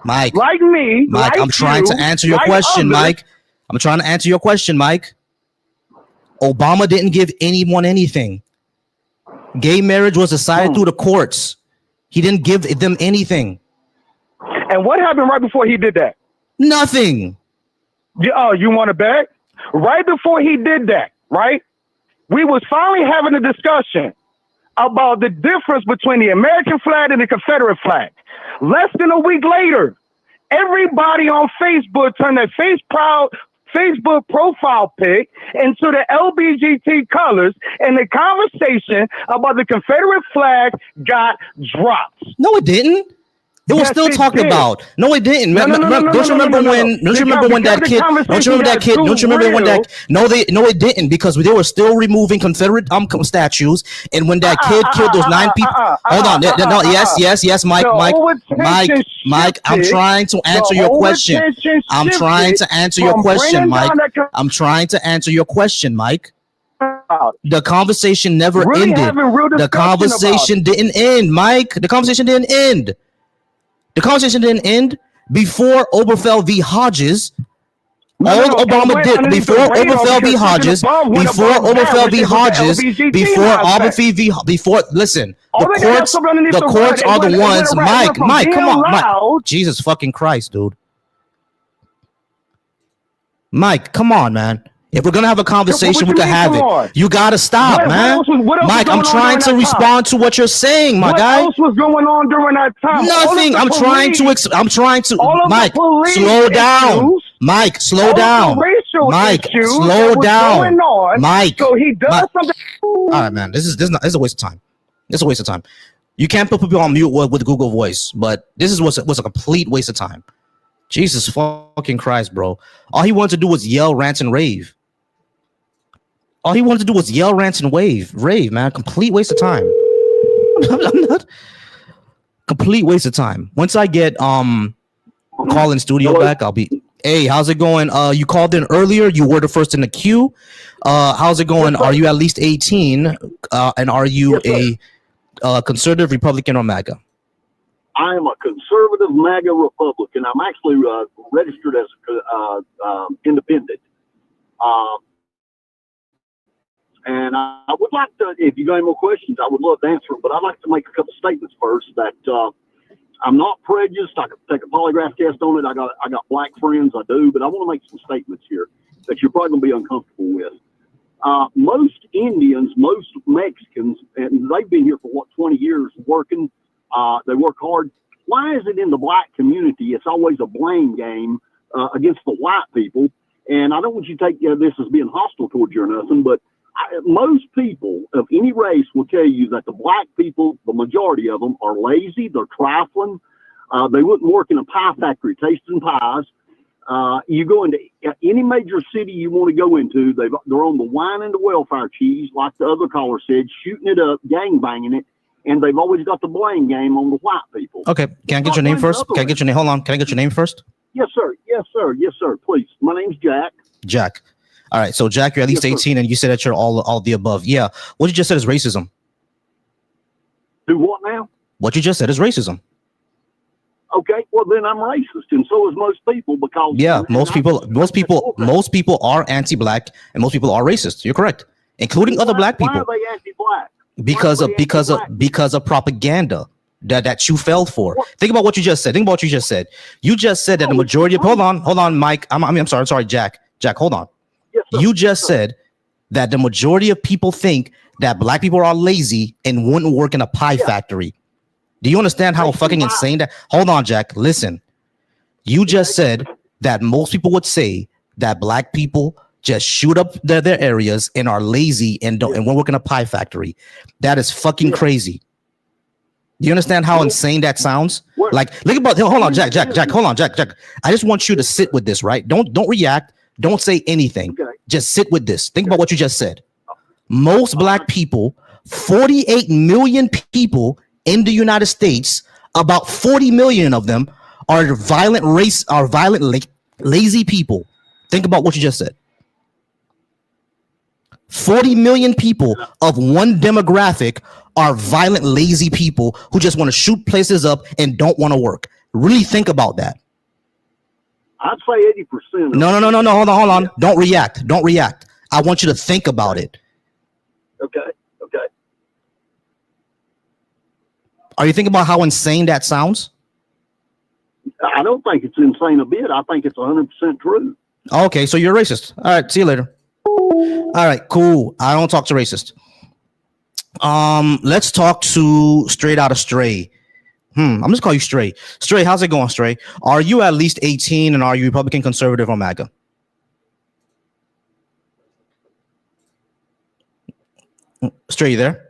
Mike, like me, Mike. I'm trying to answer your question, Mike. I'm trying to answer your question, Mike. Obama didn't give anyone anything. Gay marriage was decided through the courts. He didn't give them anything. And what happened right before he did that? Nothing. You want to bet? Right before he did that, right? We was finally having a discussion about the difference between the American flag and the Confederate flag. Less than a week later, everybody on Facebook turned their Facebook profile pic into the LBGT colors, and the conversation about the Confederate flag got dropped. No, it didn't. It was still talked about. No, it didn't. Don't you remember when that kid? Don't you remember that kid? Don't you remember when that? No, it didn't, because they were still removing Confederate statues. And when that kid killed those 9 people, hold on. No, yes, Mike. I'm trying to answer your question. I'm trying to answer your question, Mike. The conversation never ended. The conversation didn't end, Mike. The conversation didn't end. The conversation didn't end before Oberfeld v. Hodges. Obama did before Oberfeld v. Hodges. Listen, the courts are the ones. Mike, come on, Mike. Jesus fucking Christ, dude. Mike, come on, man. If we're gonna have a conversation, we can have it. You gotta stop, man. Mike, I'm trying to respond to what you're saying, my guy. What else was going on during that time? Nothing. I'm trying to. Mike, slow down. Mike, slow down. Mike, slow down. Mike. So he does something. All right, man. This is a waste of time. It's a waste of time. You can't put people on mute with Google Voice, but this was a complete waste of time. Jesus fucking Christ, bro. All he wanted to do was yell, rant, and rave. Rave, man. Complete waste of time. I'm not. Complete waste of time. Once I get call in studio back, I'll be. Hey, how's it going? You called in earlier. You were the first in the queue. How's it going? Are you at least 18? And are you a conservative, Republican, or MAGA? I am a conservative MAGA Republican. I'm actually registered as independent. And And I would like to, if you got any more questions, I would love to answer them. But I'd like to make a couple statements first that I'm not prejudiced. I could take a polygraph test on it. I got black friends, I do. But I want to make some statements here that you're probably going to be uncomfortable with. Most Indians, most Mexicans, and they've been here for 20 years working. They work hard. Why is it in the black community it's always a blame game against the white people? And I don't want you to take this as being hostile towards you or nothing, but most people of any race will tell you that the black people, the majority of them, are lazy. They're trifling. They wouldn't work in a pie factory tasting pies. You go into any major city you want to go into, they're on the wine and the welfare cheese, like the other caller said, shooting it up, gang banging it. And they've always got the blame game on the white people. Okay, can I get your name first? Can I get your name? Hold on, can I get your name first? Yes, sir. Yes, sir. Yes, sir. Please. My name's Jack. Jack. All right, so Jack, you're at least 18, and you said that you're all the above. Yeah, what you just said is racism. Do what now? What you just said is racism. Okay, well then I'm racist, and so is most people because most people are anti-black, and most people are racist. You're correct, including other black people. Why are they anti-black? Because of propaganda that you fell for. What? Think about what you just said. You just said that the majority of hold on, Mike. I'm sorry, Jack. Jack, hold on. Yes, you just said that the majority of people think that black people are lazy and wouldn't work in a pie factory. Do you understand how fucking insane that? Hold on, Jack. Listen. You just said that most people would say that black people just shoot up their areas and are lazy and won't work in a pie factory. That is fucking crazy. Do you understand how insane that sounds? Like, look about. Hold on, Jack. Hold on, Jack. I just want you to sit with this, right? Don't react. Don't say anything. Okay. Just sit with this. Think about what you just said. Most black people, 48 million people in the United States, about 40 million of them are lazy people. Think about what you just said. 40 million people of one demographic are violent, lazy people who just want to shoot places up and don't want to work. Really think about that. I'd say 80%. No. Hold on. Don't react. I want you to think about it. Okay. Are you thinking about how insane that sounds? I don't think it's insane a bit. I think it's 100% true. Okay, so you're racist. All right, see you later. All right, cool. I don't talk to racist. Let's talk to Straight Outta Stray. I'm just call you Stray. Stray, how's it going, Stray? Are you at least 18 and are you Republican, conservative, or MAGA? Stray, you there?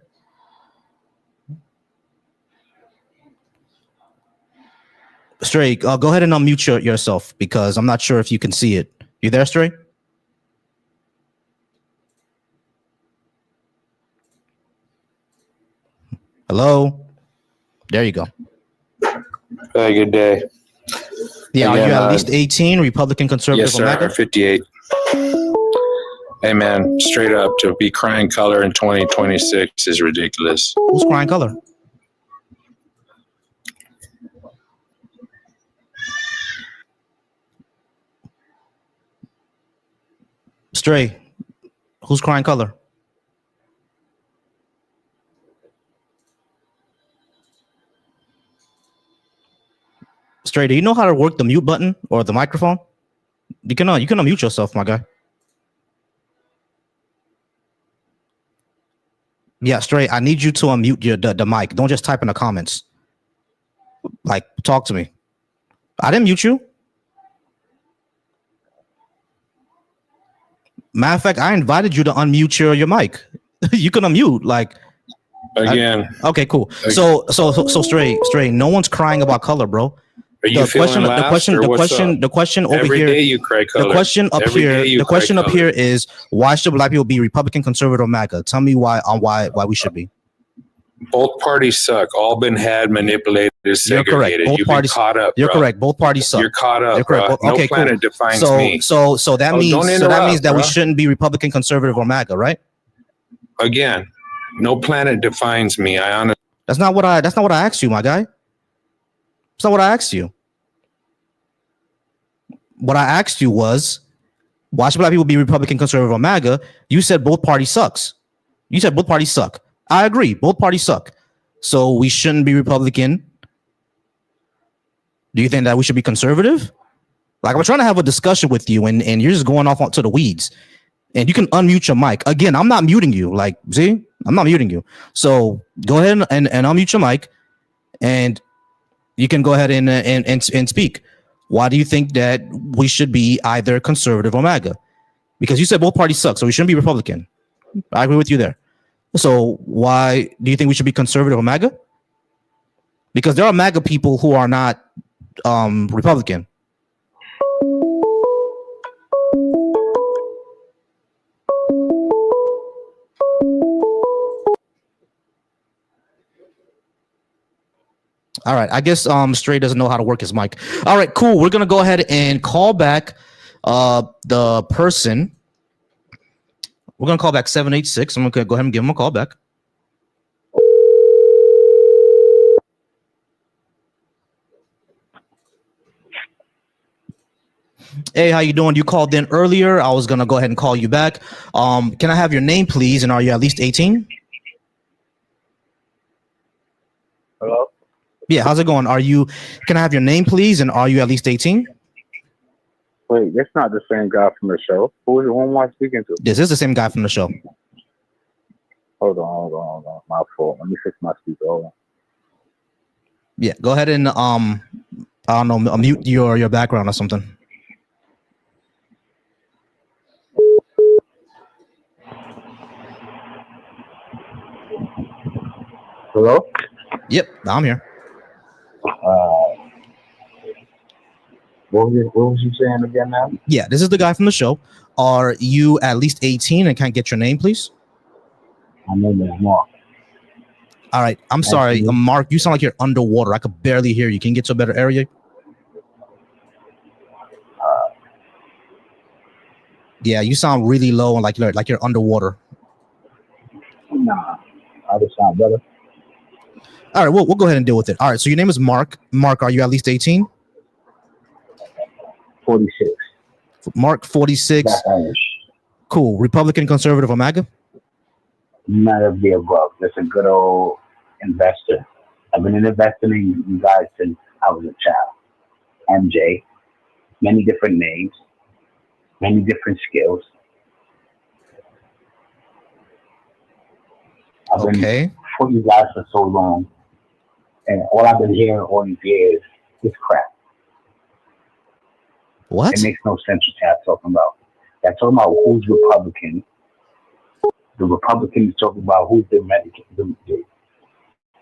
Stray, go ahead and unmute yourself because I'm not sure if you can see it. You there, Stray? Hello? There you go. Hey, good day. Yeah, are you at least 18, Republican, conservative, yes, or sir, MAGA? 58. Hey, man, straight up, to be crying color in 2026 is ridiculous. Who's crying color? Stray, who's crying color? Stray, do you know how to work the mute button or the microphone? You can unmute yourself, my guy. Yeah, Stray, I need you to unmute the mic. Don't just type in the comments. Like, talk to me. I didn't mute you. Matter of fact, I invited you to unmute your mic. You can unmute, like again. Okay, cool. So Stray, no one's crying about color, bro. Are you The question over Every here. day you cry color. The question up here is why should black people be Republican, conservative, or MAGA? Tell me why we should be. Both parties suck. All been manipulated, segregated. Both parties caught up. You're correct. Both parties suck. You're caught up. You're correct. No Okay, planet cool. defines me. So that means that we bro. shouldn't be Republican, conservative, or MAGA, right? Again, no planet defines me. That's not what I asked you, my guy. That's not what I asked you. What I asked you was, why should black people be Republican, conservative, or MAGA? You said both parties sucks. You said both parties suck. I agree. Both parties suck. So we shouldn't be Republican. Do you think that we should be conservative? Like, I'm trying to have a discussion with you, and you're just going off onto the weeds. And you can unmute your mic. Again, I'm not muting you. Like, see, I'm not muting you. So go ahead and unmute your mic, and you can go ahead and speak. Why do you think that we should be either conservative or MAGA? Because you said both parties suck, so we shouldn't be Republican. I agree with you there. So why do you think we should be conservative or MAGA? Because there are MAGA people who are not Republican. All right. I guess Stray doesn't know how to work his mic. All right, cool. We're gonna go ahead and call back the person. We're gonna call back 786. I'm gonna go ahead and give him a call back. Hey, how you doing? You called in earlier. I was gonna go ahead and call you back. Can I have your name, please? And are you at least 18? Hello? Yeah, how's it going? Can I have your name, please? And are you at least 18? Wait, that's not the same guy from the show. Who am I speaking to? This is the same guy from the show. Hold on. My fault. Let me fix my speaker. Hold on. Yeah, go ahead and I don't know, mute your background or something. Hello? Yep, I'm here. What was you saying again now? Yeah, this is the guy from the show. Are you at least 18 and can I get your name, please? My name is Mark. All right, I'm sorry, Mark, you sound like you're underwater. I could barely hear you. Can you get to a better area? Yeah, you sound really low and like you're underwater. Nah, I just sound better. All right, we'll go ahead and deal with it. All right, so your name is Mark. Mark, are you at least 18? 46. Mark, 46. That's Irish. Cool. Republican, conservative, or MAGA? None of the above. That's a good old investor. I've been investing in you guys since I was a child. MJ, many different names, many different skills. I've been for you guys for so long, and all I've been hearing all these years is crap. What? It makes no sense what you're talking about. They're talking about who's Republican. The Republicans talking about who's the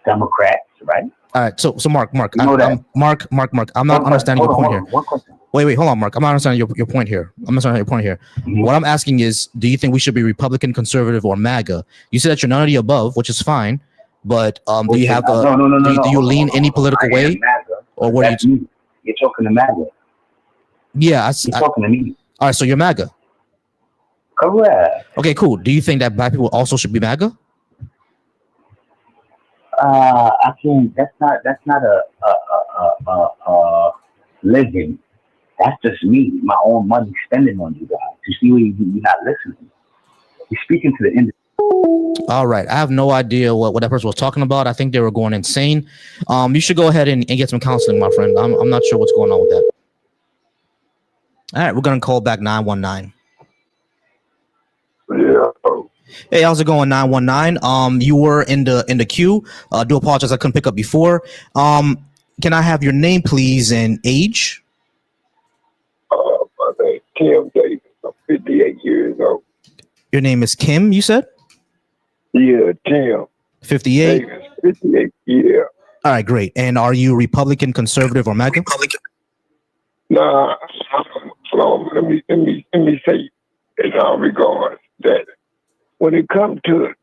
Democrats, right? All right, so Mark, You know Mark, I'm not understanding your point here. One question. Wait, hold on, Mark. I'm not understanding your point here. Mm-hmm. What I'm asking is, do you think we should be Republican, conservative, or MAGA? You said that you're none of the above, which is fine, but do you have a do you lean any political way, or what are you? You're talking to MAGA. Yeah, you're talking to me. All right, so you're MAGA. Correct. Okay, cool. Do you think that black people also should be MAGA? I can't. That's not a living. That's just me, my own money spending on you guys. You see, you're not listening. You're speaking to the industry. All right, I have no idea what that person was talking about. I think they were going insane. You should go ahead and get some counseling, my friend. I'm not sure what's going on with that. All right, we're gonna call back 919. Yeah. Hey, how's it going, 919? You were in the queue. Do apologize, I couldn't pick up before. Can I have your name, please, and age? My name's Tim Davis. I'm 58 years old. Your name is Kim, you said? Yeah, Tim. 58? Davis, 58, yeah. All right, great. And are you Republican, conservative, or MAGA? Nah, let me say in all regards that when it comes to it,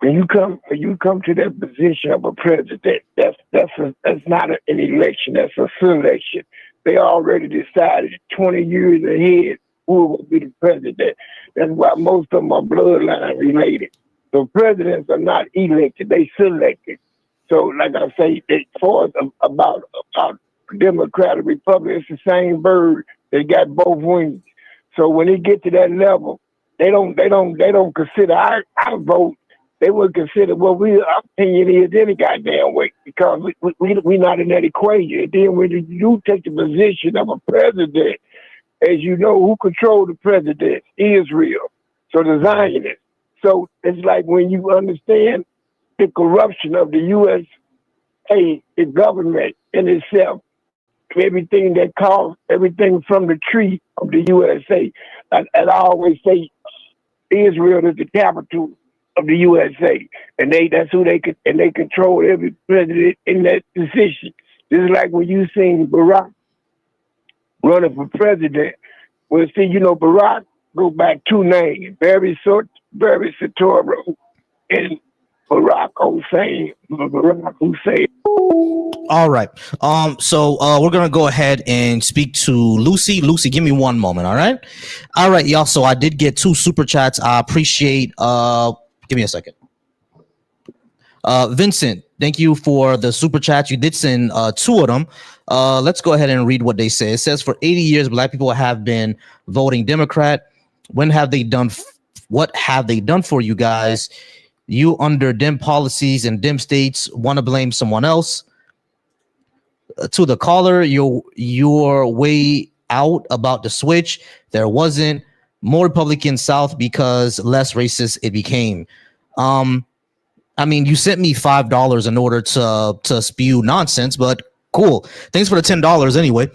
when you come to that position of a president, that's not an election, that's a selection. They already decided 20 years ahead who will be the president. That's why most of them are bloodline related. So presidents are not elected, they selected. So like I say, as far as about Democrat or Republican, it's the same bird. They got both wings. So when it get to that level, they don't consider our vote. They would consider what our opinion is any goddamn way, because we not in that equation. And then when you take the position of a president, as you know, who control the president? Israel. So the Zionists. So it's like when you understand the corruption of the USA, the government in itself, everything that caused everything from the tree of the USA. And I always say Israel is the capital of the USA, and that's who they control every president in that position. Just like when you seen Barack running for president. Well, see, Barack go back two names, Barry Soetoro and Barack Hussein. All right. So we're gonna go ahead and speak to Lucy. Lucy, give me one moment. All right, y'all. So I did get 2 super chats. I appreciate. Give me a second. Vincent, thank you for the super chat. You did send 2 of them. Let's go ahead and read what they say. It says, for 80 years, Black people have been voting Democrat. What have they done for you guys? You under dim policies and dim states want to blame someone else. To the caller, your way out about the switch. There wasn't. More Republican South because less racist it became. I mean, you sent me $5 in order to spew nonsense, but cool. Thanks for the $10 anyway.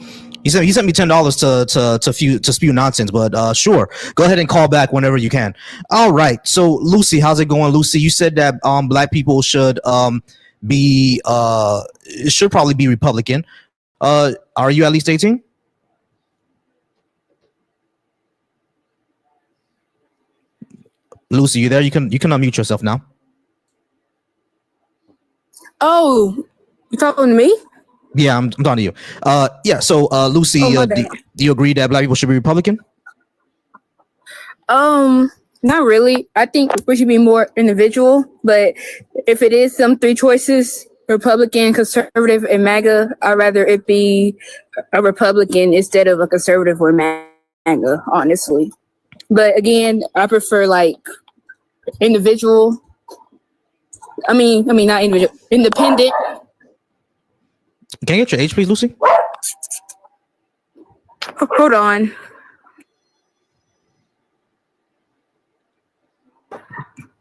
He sent me $10 to spew nonsense, but sure. Go ahead and call back whenever you can. All right. So Lucy, how's it going, Lucy? You said that Black people should should probably be Republican. Are you at least 18? Lucy, you there? You can unmute yourself now. Oh, you talking to me? Yeah, I'm talking to you. Yeah. So, Lucy, do you agree that Black people should be Republican? Not really. I think we should be more individual. But if it is some 3 choices, Republican, conservative, and MAGA, I'd rather it be a Republican instead of a conservative or MAGA, honestly. But again, I prefer like individual. I mean, not individual, independent. Can you get your age, please, Lucy? Hold on.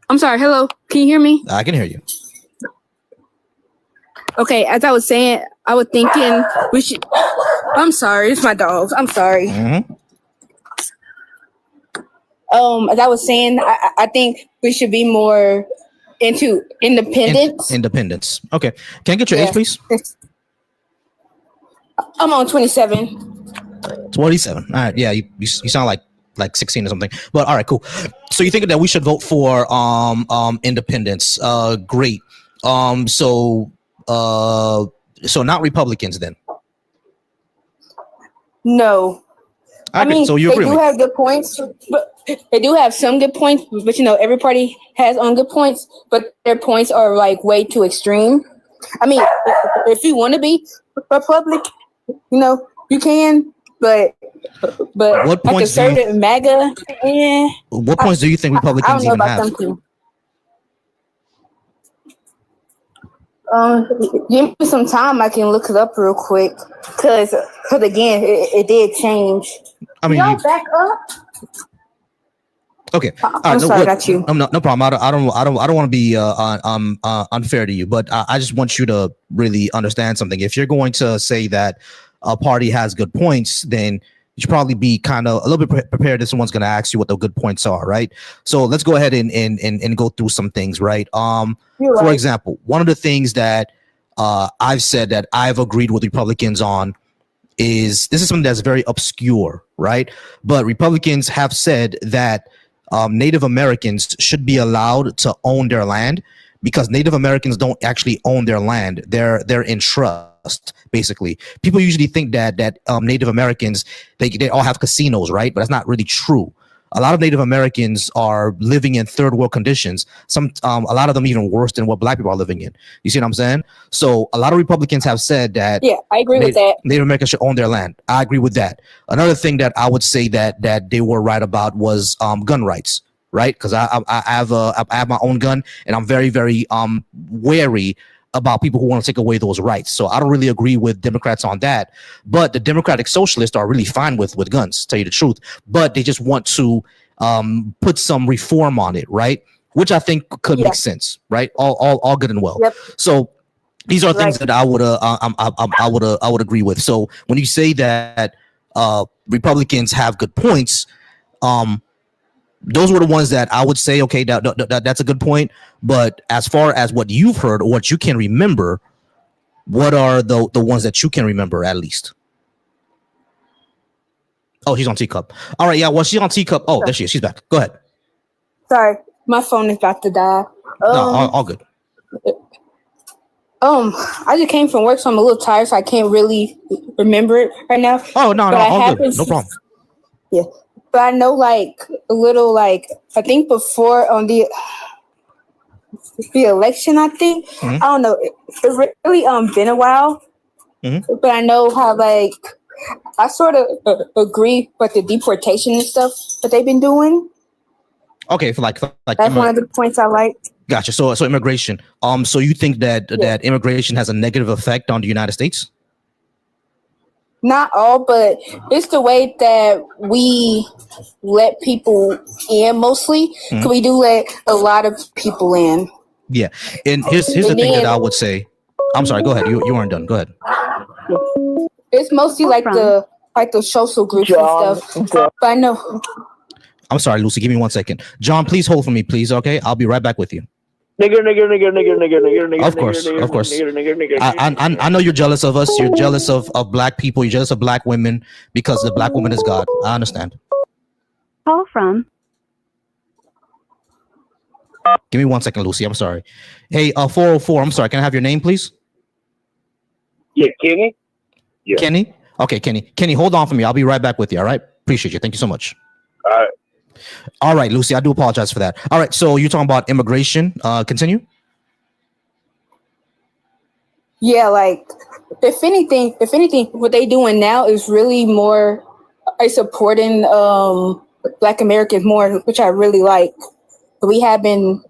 I'm sorry. Hello. Can you hear me? I can hear you. Okay. As I was saying, I was thinking we should. I'm sorry. It's my dogs. I'm sorry. Mm-hmm. As I was saying, I think we should be more into independence. Independence. Okay. Can I get your age, please? I'm on 27. 27. All right. Yeah, you sound like 16 or something. But all right, cool. So you think that we should vote for independence? Great. So not Republicans then? No. I mean, so you they agree do have good points, but they do have some good points. But every party has on good points, but their points are like way too extreme. I mean, if you want to be Republican, you can. But what points conservative MAGA, yeah. What points do you think Republicans even have? Give me some time. I can look it up real quick. Cause again, it did change. I mean, y'all back up. Okay. I'm sorry, I got you. No problem. I don't want to be unfair to you, but I just want you to really understand something. If you're going to say that a party has good points, then you should probably be kind of a little bit prepared that someone's going to ask you what the good points are, right? So let's go ahead and go through some things, right? For example, one of the things that I've said that I've agreed with Republicans on is this is something that's very obscure, right? But Republicans have said that Native Americans should be allowed to own their land because Native Americans don't actually own their land. They're in trust, basically. People usually think that Native Americans, they all have casinos, right? But that's not really true. A lot of Native Americans are living in third world conditions. A lot of them even worse than what black people are living in. You see what I'm saying? So a lot of Republicans have said that. Yeah, I agree with that. Native Americans should own their land. I agree with that. Another thing that I would say that they were right about was gun rights, right? Because I have my own gun, and I'm very, very wary about people who want to take away those rights. So I don't really agree with Democrats on that. But the Democratic Socialists are really fine with guns, to tell you the truth. But they just want to put some reform on it, right? Which I think could make sense, right? All good and well. Yep. So these are things that I would agree with. So when you say that Republicans have good points, those were the ones that I would say, okay, that's a good point. But as far as what you've heard or what you can remember, what are the ones that you can remember at least? Oh, she's on Teacup. All right, yeah, well, she's on Teacup. Oh, there she is. She's back. Go ahead. Sorry, my phone is about to die. No, all good. I just came from work, so I'm a little tired, so I can't really remember it right now. Oh, no, all good. No problem. Yeah. But I know, like, a little, like, I think before on the election, I think, I don't know, it really been a while. But I know how, like, I sort of agree with the deportation and stuff that they've been doing. Okay, for like that's one of the points I like. Gotcha. So immigration. So you think that immigration has a negative effect on the United States? Not all, but it's the way that we let people in mostly. We do let a lot of people in. Yeah. And here's the thing that I would say. I'm sorry, go ahead. You weren't done. Go ahead. It's mostly like the social groups and stuff. But I know. I'm sorry, Lucy. Give me 1 second. John, please hold for me, please. Okay, I'll be right back with you. Nigger. Of course. I know you're jealous of us. You're jealous of black people. You're jealous of black women because the black woman is God. I understand. Call from. Give me 1 second, Lucy. I'm sorry. Hey, 404. I'm sorry. Can I have your name, please? Yeah, Kenny. Yeah. Kenny. Okay, Kenny. Kenny, hold on for me. I'll be right back with you. All right. Appreciate you. Thank you so much. All right. All right, Lucy, I do apologize for that. All right, so you're talking about immigration. Continue. Yeah, like if anything, what they doing now is really more supporting Black Americans more, which I really like. We have been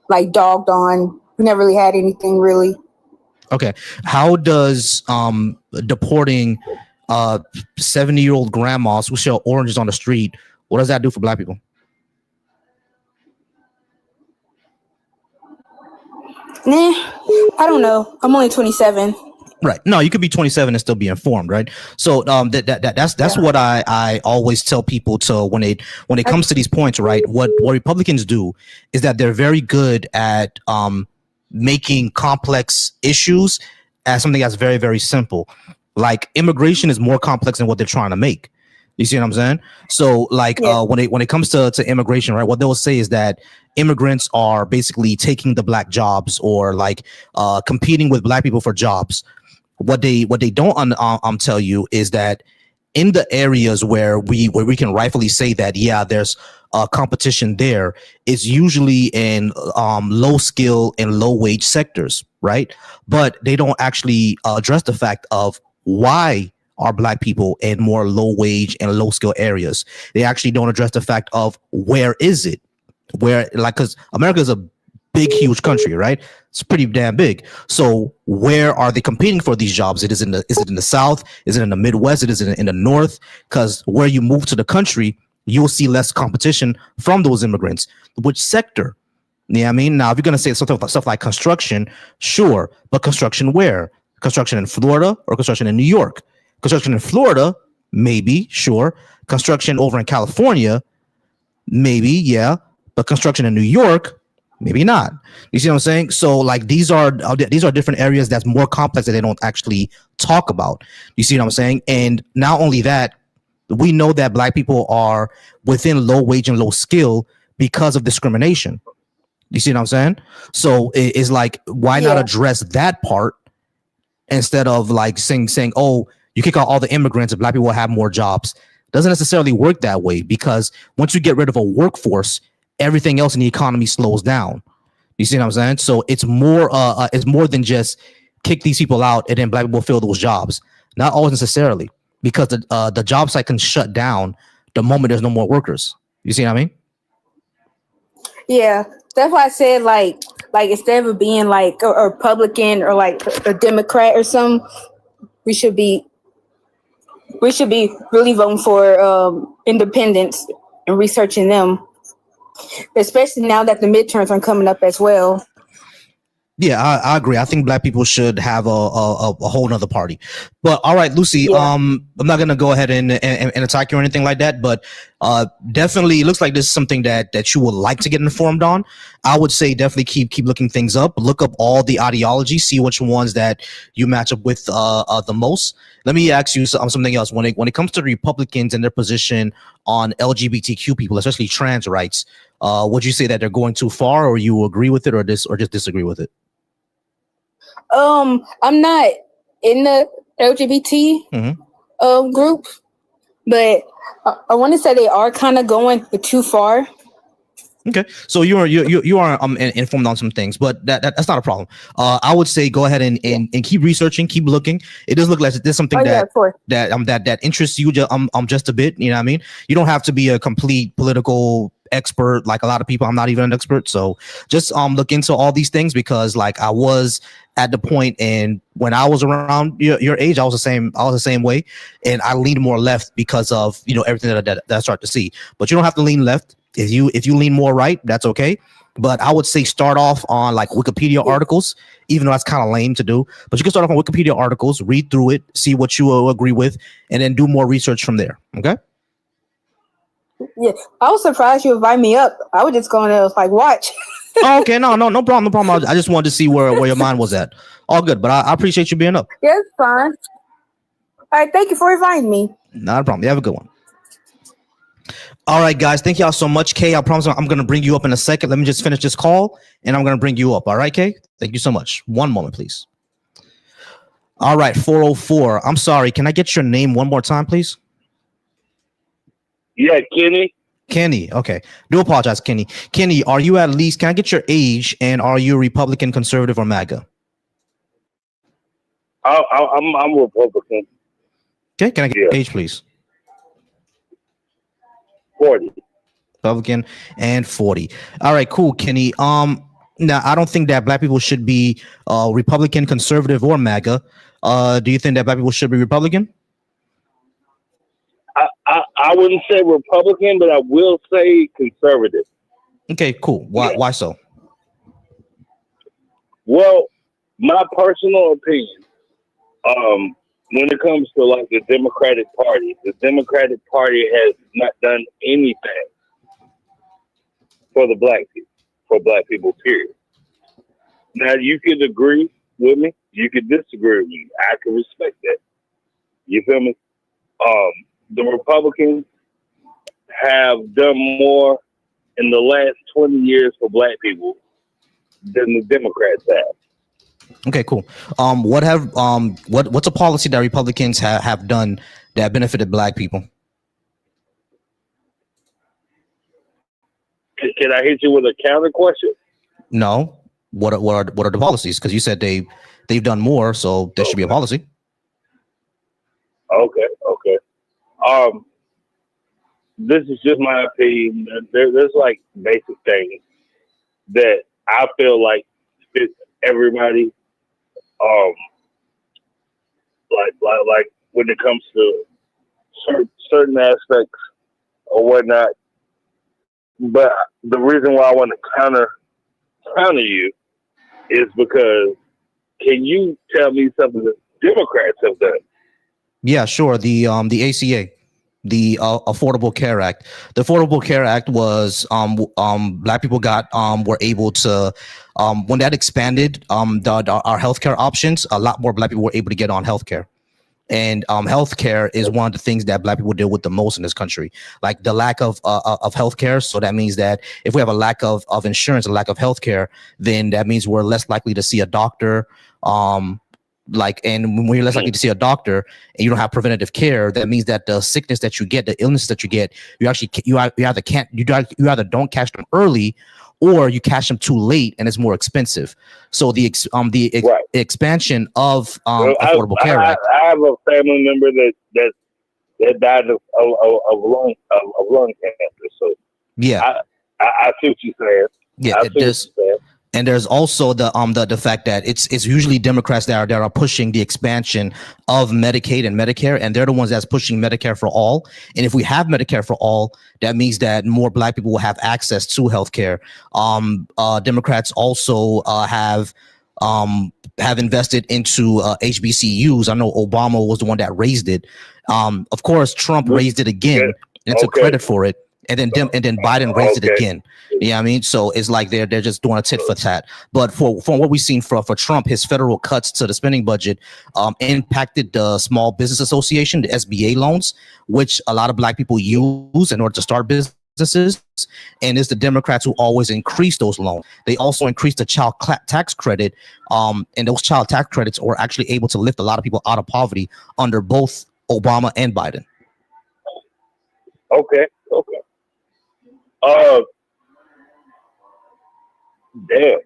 like dogged on. We never really had anything really. Okay, how does deporting 70-year-old grandmas who sell oranges on the street? What does that do for black people? Nah, I don't know. I'm only 27. Right. No, you could be 27 and still be informed, right? So that's what I always tell people to when it comes to these points, right? What Republicans do is that they're very good at making complex issues as something that's very, very simple. Like immigration is more complex than what they're trying to make. You see what I'm saying? So like when it comes to immigration, right, what they'll say is that immigrants are basically taking the black jobs or like competing with black people for jobs. What they don't tell you is that in the areas where we can rightfully say that, yeah, there's competition there, is usually in low skill and low wage sectors, right? But they don't actually address the fact of why are black people in more low wage and low skill areas. They actually don't address the fact of where is it? Where, like, because America is a big, huge country, right? It's pretty damn big. So where are they competing for these jobs? Is it in the South? Is it in the Midwest? Is it in the North? Because where you move to the country, you'll see less competition from those immigrants. Which sector? Yeah, you know what I mean? Now, if you're going to say stuff like construction, sure. But construction where? Construction in Florida or construction in New York? Construction in Florida, maybe, sure. Construction over in California, maybe, yeah. But construction in New York, maybe not. You see what I'm saying? So like these are different areas that's more complex that they don't actually talk about. You see what I'm saying? And not only that, we know that black people are within low wage and low skill because of discrimination. You see what I'm saying? So it's like, why not address that part instead of like saying, oh, you kick out all the immigrants and black people will have more jobs. doesn't necessarily work that way, because once you get rid of a workforce, everything else in the economy slows down. You see what I'm saying? So it's more than just kick these people out and then black people fill those jobs. Not always necessarily, because the job site can shut down the moment there's no more workers. You see what I mean? Yeah, that's why I said like instead of being like a Republican or like a Democrat or something, we should be really voting for independents and researching them, especially now that the midterms are coming up as well. Yeah, I agree. I think black people should have a whole nother party. But all right, Lucy, I'm not gonna go ahead and attack you or anything like that, but definitely it looks like this is something that you would like to get informed on. I would say definitely keep looking things up. Look up all the ideologies, see which ones that you match up with the most. Let me ask you something else. When it comes to Republicans and their position on LGBTQ people, especially trans rights, would you say that they're going too far, or you agree with it, or just disagree with it? I'm not in the LGBT group, but I want to say they are kind of going too far. Okay, so you are informed on some things, but that's not a problem. I would say go ahead and keep researching, keep looking. It does look like there's something that interests you just a bit. You know what I mean? You don't have to be a complete political expert like a lot of people. I'm not even an expert, so just look into all these things, because like I was at the point, and when I was around your age, I was the same way, and I leaned more left because of everything that I start to see. But you don't have to lean left. If you lean more right, that's okay. But I would say start off on like Wikipedia articles, even though that's kind of lame to do. But you can start off on Wikipedia articles, read through it, see what you agree with, and then do more research from there. Okay. Yeah, I was surprised you invited me up. I was just going to like watch. Oh, okay, no problem. I just wanted to see where your mind was at. All good, but I appreciate you being up. Yeah, it's fine. All right, thank you for inviting me. Not a problem. You have a good one. All right, guys, thank y'all so much. Kay, I promise I'm going to bring you up in a second. Let me just finish this call, and I'm going to bring you up. All right, Kay? Thank you so much. One moment, please. All right, 404. I'm sorry. Can I get your name one more time, please? Yeah, Kenny. Kenny, okay. Do apologize, Kenny. Kenny, are you at least, can I get your age, and are you Republican, conservative, or MAGA? I'm Republican. Okay, can I get your age, please? 40. Republican and 40. All right, cool, Kenny. Now I don't think that black people should be Republican, conservative, or MAGA. Do you think that black people should be Republican? I wouldn't say Republican, but I will say conservative. Okay, cool. Why so? Well, my personal opinion, when it comes to like the Democratic Party has not done anything for the black people, period. Now you could agree with me, you could disagree with me. I can respect that. You feel me? The Republicans have done more in the last 20 years for black people than the Democrats have. Okay, cool. What's a policy that Republicans have done that benefited black people? Can I hit you with a counter question? No. What are the policies? Because you said they've done more, so there should be a policy. Okay. This is just my opinion. There's like basic things that I feel like fit everybody. Like when it comes to certain aspects or whatnot. But the reason why I want to counter you is because can you tell me something that Democrats have done? Yeah, sure. The ACA, the Affordable Care Act. The Affordable Care Act was black people were able to when that expanded our healthcare options. A lot more black people were able to get on healthcare. And healthcare is one of the things that black people deal with the most in this country, like the lack of healthcare. So that means that if we have a lack of insurance, a lack of healthcare, then that means we're less likely to see a doctor. Like, and when you're less likely to see a doctor and you don't have preventative care, that means that the sickness that you get, the illnesses that you get, you either don't catch them early, or you catch them too late and it's more expensive. So the expansion of Affordable Care Act. I have a family member that died of lung cancer. So yeah, I see what you're saying. Yeah, and there's also the fact that it's usually Democrats that are pushing the expansion of Medicaid and Medicare, and they're the ones that's pushing Medicare for all. And if we have Medicare for all, that means that more Black people will have access to healthcare. Democrats also have invested into HBCUs. I know Obama was the one that raised it. Of course, Trump raised it again and took credit for it. And then Biden raised it again. You know what I mean? So it's like they're just doing a tit for tat. But from what we've seen for Trump, his federal cuts to the spending budget impacted the Small Business Association, the SBA loans, which a lot of Black people use in order to start businesses. And it's the Democrats who always increase those loans. They also increased the child tax credit. And those child tax credits are actually able to lift a lot of people out of poverty under both Obama and Biden. Okay. Damn,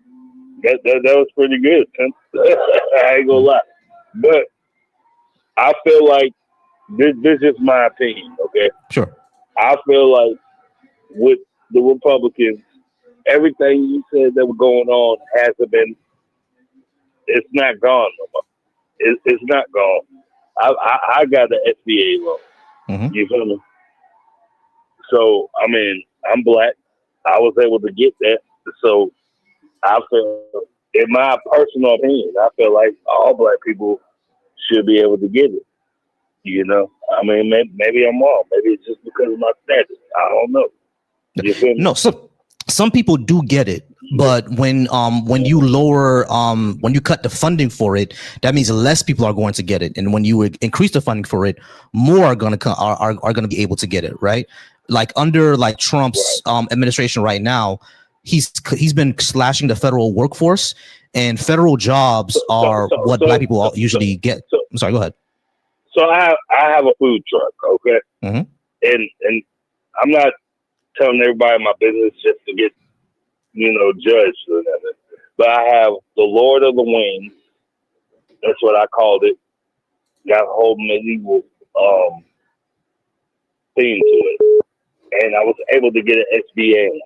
that was pretty good. I ain't gonna lie, but I feel like this is my opinion. Okay, sure. I feel like with the Republicans, everything you said that was going on hasn't been. It's not gone no more. It's not gone. I got the SBA loan. Mm-hmm. You feel me? So I mean, I'm Black. I was able to get that. So I feel, in my personal opinion, I feel like all Black people should be able to get it. You know, I mean, maybe I'm wrong. Maybe it's just because of my status. I don't know. You feel me? No, some people do get it, but when you lower when you cut the funding for it, that means less people are going to get it, and when you increase the funding for it, more are going to be able to get it, right? Like under Trump's administration right now, he's been slashing the federal workforce, and federal jobs are what Black people usually get. I'm sorry, go ahead. So I have a food truck, okay, mm-hmm. and I'm not telling everybody my business just to get judged or nothing, but I have the Lord of the Wings. That's what I called it. Got a whole medieval theme to it. And I was able to get an SBA loan.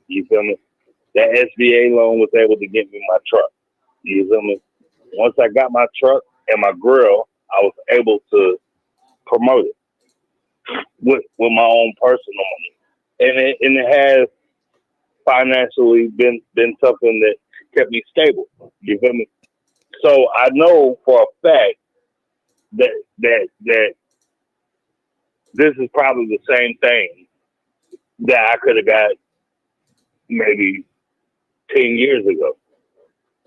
You feel me? That SBA loan was able to get me my truck. You feel me? Once I got my truck and my grill, I was able to promote it with my own personal money. And it has financially been something that kept me stable. You feel me? So I know for a fact that this is probably the same thing that I could have got maybe 10 years ago.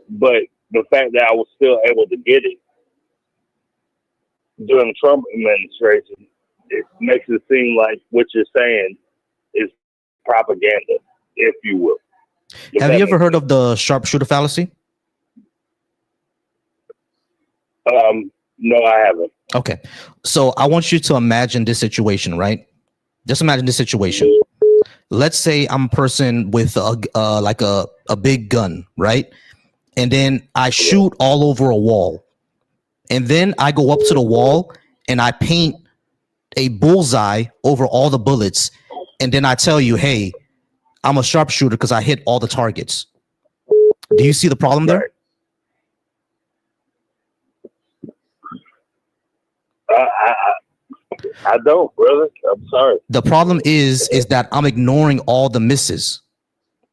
But the fact that I was still able to get it during the Trump administration, it makes it seem like what you're saying is propaganda, if you will. Have you ever heard of the sharpshooter fallacy? No, I haven't. Okay. So I want you to imagine this situation, right? Just imagine this situation. Let's say I'm a person with a big gun, right? And then I shoot all over a wall. And then I go up to the wall and I paint a bullseye over all the bullets. And then I tell you, hey, I'm a sharpshooter because I hit all the targets. Do you see the problem there? I don't, brother. I'm sorry. The problem is that I'm ignoring all the misses.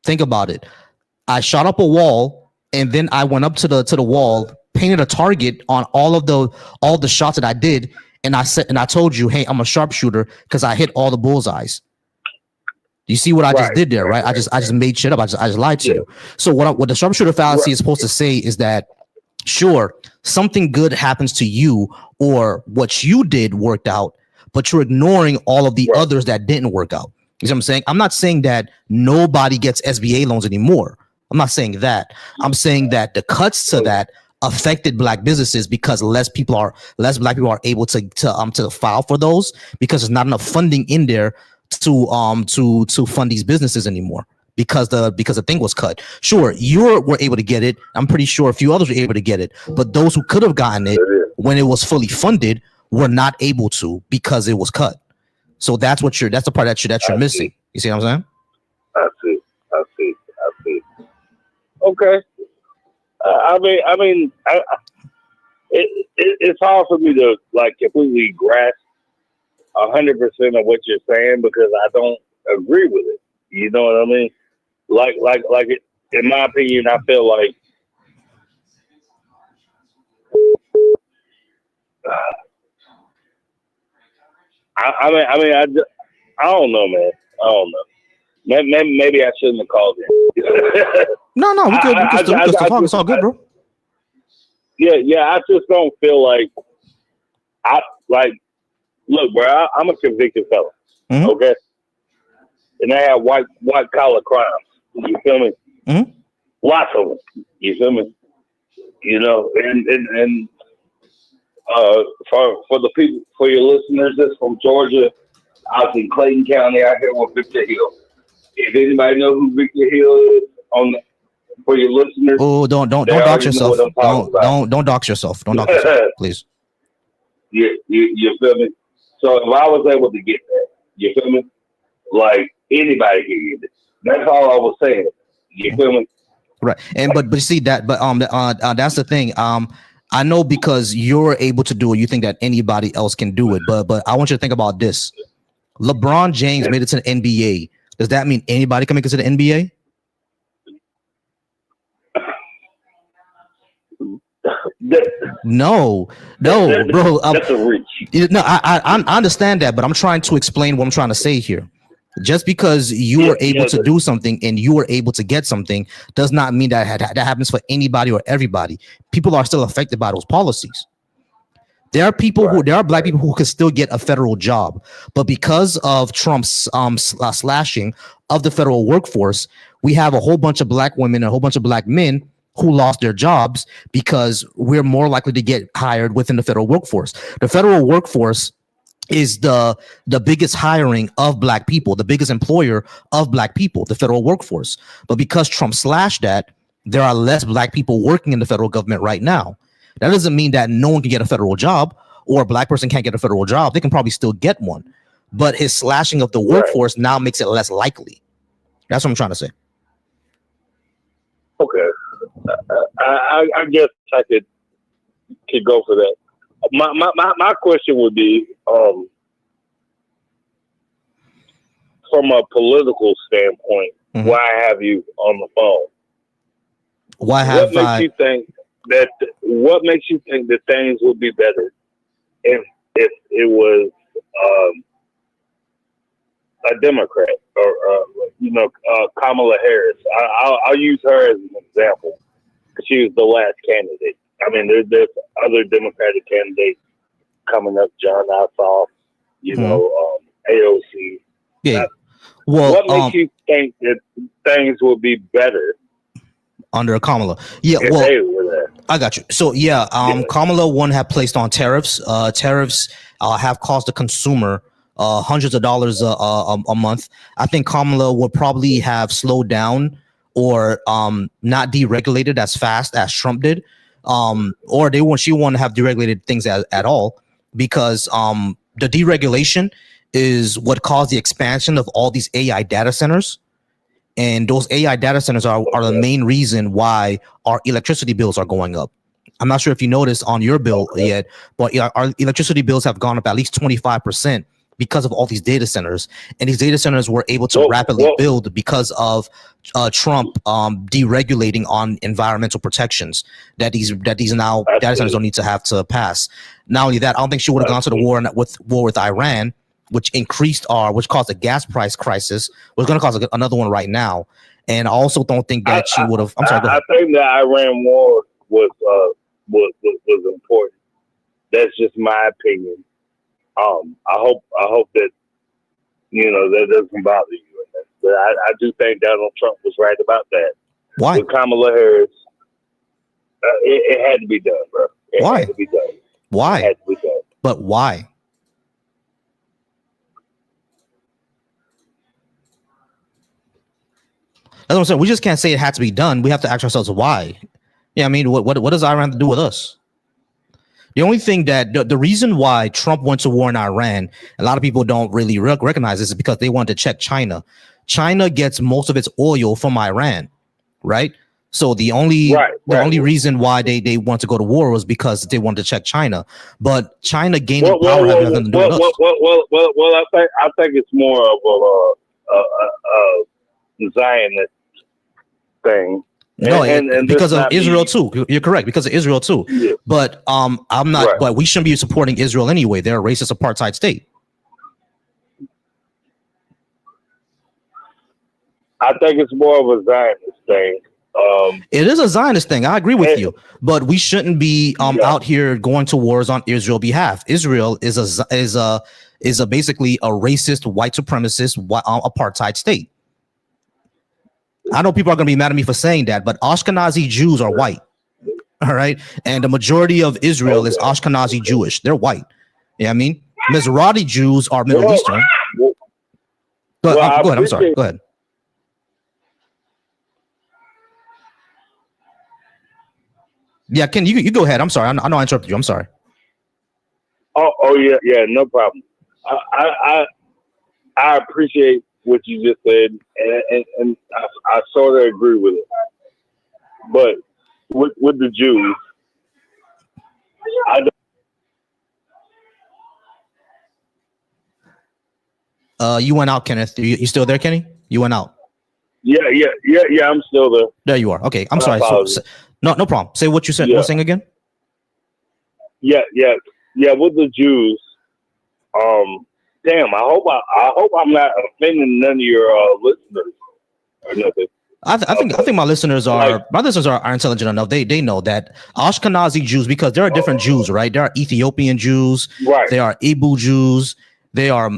Think about it. I shot up a wall, and then I went up to the wall, painted a target on all the shots that I did, and I told you, hey, I'm a sharpshooter because I hit all the bullseyes. You see what I just did there, right? I just made shit up. I just lied to you. So what the sharpshooter fallacy is supposed to say is that, sure, something good happens to you or what you did worked out, but you're ignoring all of the others that didn't work out. You see what I'm saying? I'm not saying that nobody gets SBA loans anymore. I'm not saying that. I'm saying that the cuts to that affected black businesses because less black people are able to file for those because there's not enough funding in there to fund these businesses anymore because the thing was cut. Sure, you were able to get it. I'm pretty sure a few others were able to get it, but those who could have gotten it when it was fully funded were not able to because it was cut. So that's the part that you're missing. You see what I'm saying? I see. Okay. It's hard for me to like completely grasp 100% of what you're saying because I don't agree with it. You know what I mean? Like it, in my opinion, I feel like I don't know, man. I don't know. Maybe I shouldn't have called him. No, we could still talk. It's all good, bro. Yeah. I just don't feel like look, bro. I'm a convicted felon, okay, and I have white collar crimes. You feel me? Mm-hmm. Lots of them. You feel me? You know, and for the people, for your listeners that's from Georgia, I was in Clayton County out here with Victor Hill. If anybody know who Victor Hill is, for your listeners, don't dox yourself. Don't dox yourself. Don't dox yourself, please. You feel me? So if I was able to get that, you feel me? Like anybody can get it. That's all I was saying. You feel me? Right. And but you see that, that's the thing. I know because you're able to do it, you think that anybody else can do it. But I want you to think about this. LeBron James made it to the NBA. Does that mean anybody can make it to the NBA? No, bro. That's a reach. No, I understand that, but I'm trying to explain what I'm trying to say here. Just because you were able to do something and you were able to get something does not mean that happens for anybody or everybody. People are still affected by those policies. There are black people who could still get a federal job, but because of Trump's slashing of the federal workforce, we have a whole bunch of black women and a whole bunch of black men who lost their jobs because we're more likely to get hired within the federal workforce. The federal workforce is the biggest hiring of black people, the biggest employer of black people, the federal workforce. But because Trump slashed that, there are less black people working in the federal government right now. That doesn't mean that no one can get a federal job or a black person can't get a federal job. They can probably still get one. But his slashing of the workforce now makes it less likely. That's what I'm trying to say. Okay. I guess I could go for that. My question would be, from a political standpoint, why have you on the phone? What makes you think that things would be better if it was a Democrat or Kamala Harris? I'll use her as an example because she was the last candidate. I mean, there's other Democratic candidates coming up, John Ossoff, AOC. Yeah. What makes you think that things will be better under Kamala? Yeah, I got you. So Kamala one had placed on tariffs. Tariffs have cost the consumer hundreds of dollars a month. I think Kamala would probably have slowed down or not deregulated as fast as Trump did. Or she wouldn't have deregulated things at all because the deregulation is what caused the expansion of all these AI data centers. And those AI data centers are the main reason why our electricity bills are going up. I'm not sure if you noticed on your bill yet, but our electricity bills have gone up at least 25% because of all these data centers. And these data centers were able to rapidly build because of Trump deregulating on environmental protections that these now data centers don't need to have to pass. Not only that, I don't think she would have gone to the war with Iran, which caused a gas price crisis. Was going to cause another one right now. And I also don't think that she would have. I'm sorry. I think the Iran war was important. That's just my opinion. I hope that that doesn't bother you. But I do think Donald Trump was right about that. Why? With Kamala Harris, It had to be done, bro. Why? Had to be done. Why? It had to be done. But why? That's what I'm saying. We just can't say it had to be done. We have to ask ourselves why. Yeah, I mean, what does Iran have to do with us? The only thing that the reason why Trump went to war in Iran, a lot of people don't really recognize this, is because they wanted to check China. China gets most of its oil from Iran, right? So the only reason why they want to go to war was because they wanted to check China. But China gaining power has nothing to do with us. Well, I think it's more of a Zionist thing. No, and because of Israel too. You're correct, because of Israel too. Yeah. But I'm not. Right. But we shouldn't be supporting Israel anyway. They're a racist apartheid state. I think it's more of a Zionist thing. It is a Zionist thing. I agree with you, but we shouldn't be out here going to wars on Israel's behalf. Israel is a basically a racist, white supremacist, apartheid state. I know people are going to be mad at me for saying that, but Ashkenazi Jews are white. All right. And the majority of Israel is Ashkenazi Jewish. They're white. Yeah, I mean, Mizrahi Jews are Middle Eastern. Go ahead. I'm sorry. Go ahead. Yeah, Ken, you go ahead. I'm sorry. I know I interrupted you. I'm sorry. Oh yeah, no problem. I appreciate what you just said, and I sort of agree with it. But with the Jews, I don't. You went out, Kenneth. You still there, Kenny? You went out. Yeah. I'm still there. There you are. Okay, I'm sorry. So, no problem. Say what you said. Yeah. What saying again? Yeah. With the Jews, damn. I hope I'm not offending none of your listeners or nothing. I think my listeners are intelligent enough. They know that Ashkenazi Jews, because there are different Jews, right? There are Ethiopian Jews, right? There are Ibu Jews, there are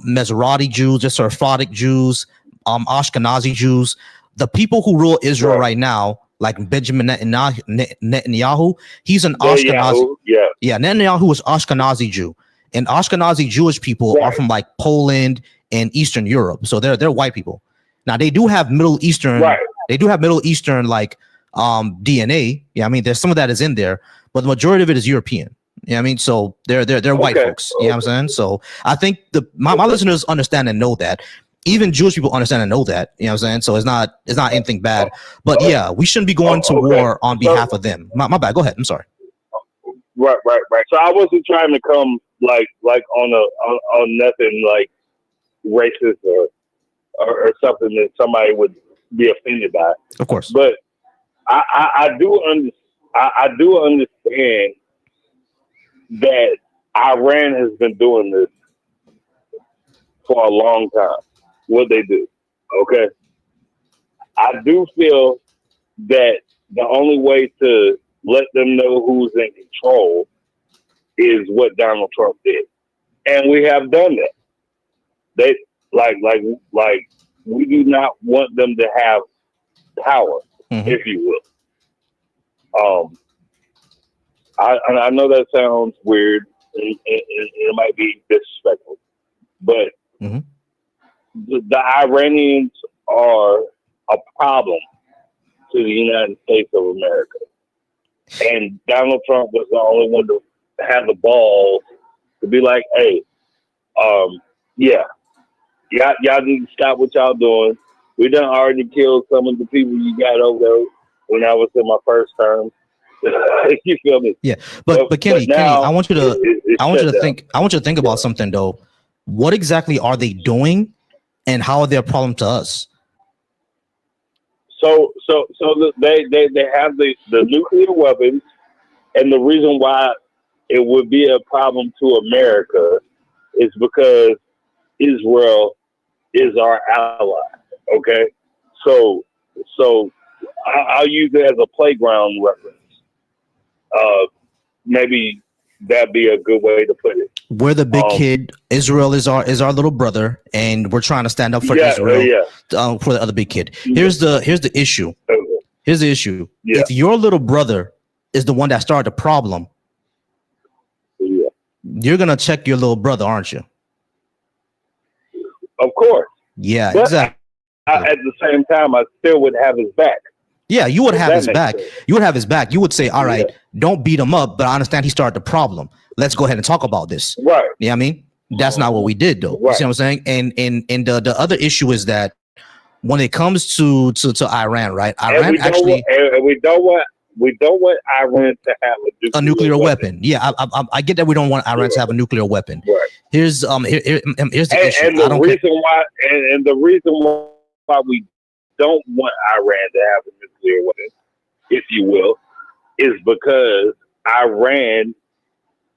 Mizrahi Jews, there's Sephardic Jews, Ashkenazi Jews. The people who rule Israel right now, like Benjamin Netanyahu, he's an Ashkenazi. Yeah, Netanyahu is Ashkenazi Jew, and Ashkenazi Jewish people are from like Poland and Eastern Europe, so they're white people. Now they do have Middle Eastern, They do have Middle Eastern like DNA. Yeah, I mean, there's some of that is in there, but the majority of it is European. Yeah, I mean, so they're white folks. You know what I'm saying? So I think my listeners understand and know that. Even Jewish people understand and know that. You know what I'm saying? So it's not anything bad. But yeah, we shouldn't be going to war on behalf of them. My bad. Go ahead. I'm sorry. Right. So I wasn't trying to come like on nothing like racist or something that somebody would be offended by. Of course. But I do understand that Iran has been doing this for a long time. What they do. Okay. I do feel that the only way to let them know who's in control is what Donald Trump did. And we have done that. They like we do not want them to have power, if you will. I know that sounds weird and it might be disrespectful, but the Iranians are a problem to the United States of America. And Donald Trump was the only one to have the balls to be like, hey, y'all need to stop what y'all doing. We done already killed some of the people you got over there when I was in my first term. You feel me? Yeah, but Kenny, I want you to think about something though. What exactly are they doing, and how are they a problem to us? So they have the nuclear weapons, and the reason why it would be a problem to America is because Israel is our ally. Okay, so I'll use it as a playground reference. Maybe that'd be a good way to put it. We're the big kid. Israel is our little brother, and we're trying to stand up for Israel for the other big kid. Here's the issue. Here's the issue. If your little brother is the one that started the problem, Yeah. you're gonna check your little brother, aren't you? Of course. Yeah, But exactly. at the same time, I still would have his back. Yeah, you would have That his makes back. sense. You would have his back. You would say, all right, don't beat him up, but I understand he started the problem. Let's go ahead and talk about this. Right. You know what I mean? That's not what we did, though. You Right. see what I'm saying? And the other issue is that when it comes to Iran, right? Iran actually we don't want Iran to have a nuclear weapon. Yeah, I get that we don't want Iran to have a nuclear weapon. Right. Here's here's the issue. And the reason why we don't want Iran to have a nuclear weapon, if you will, is because Iran,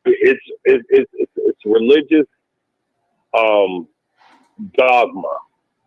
it's religious dogma,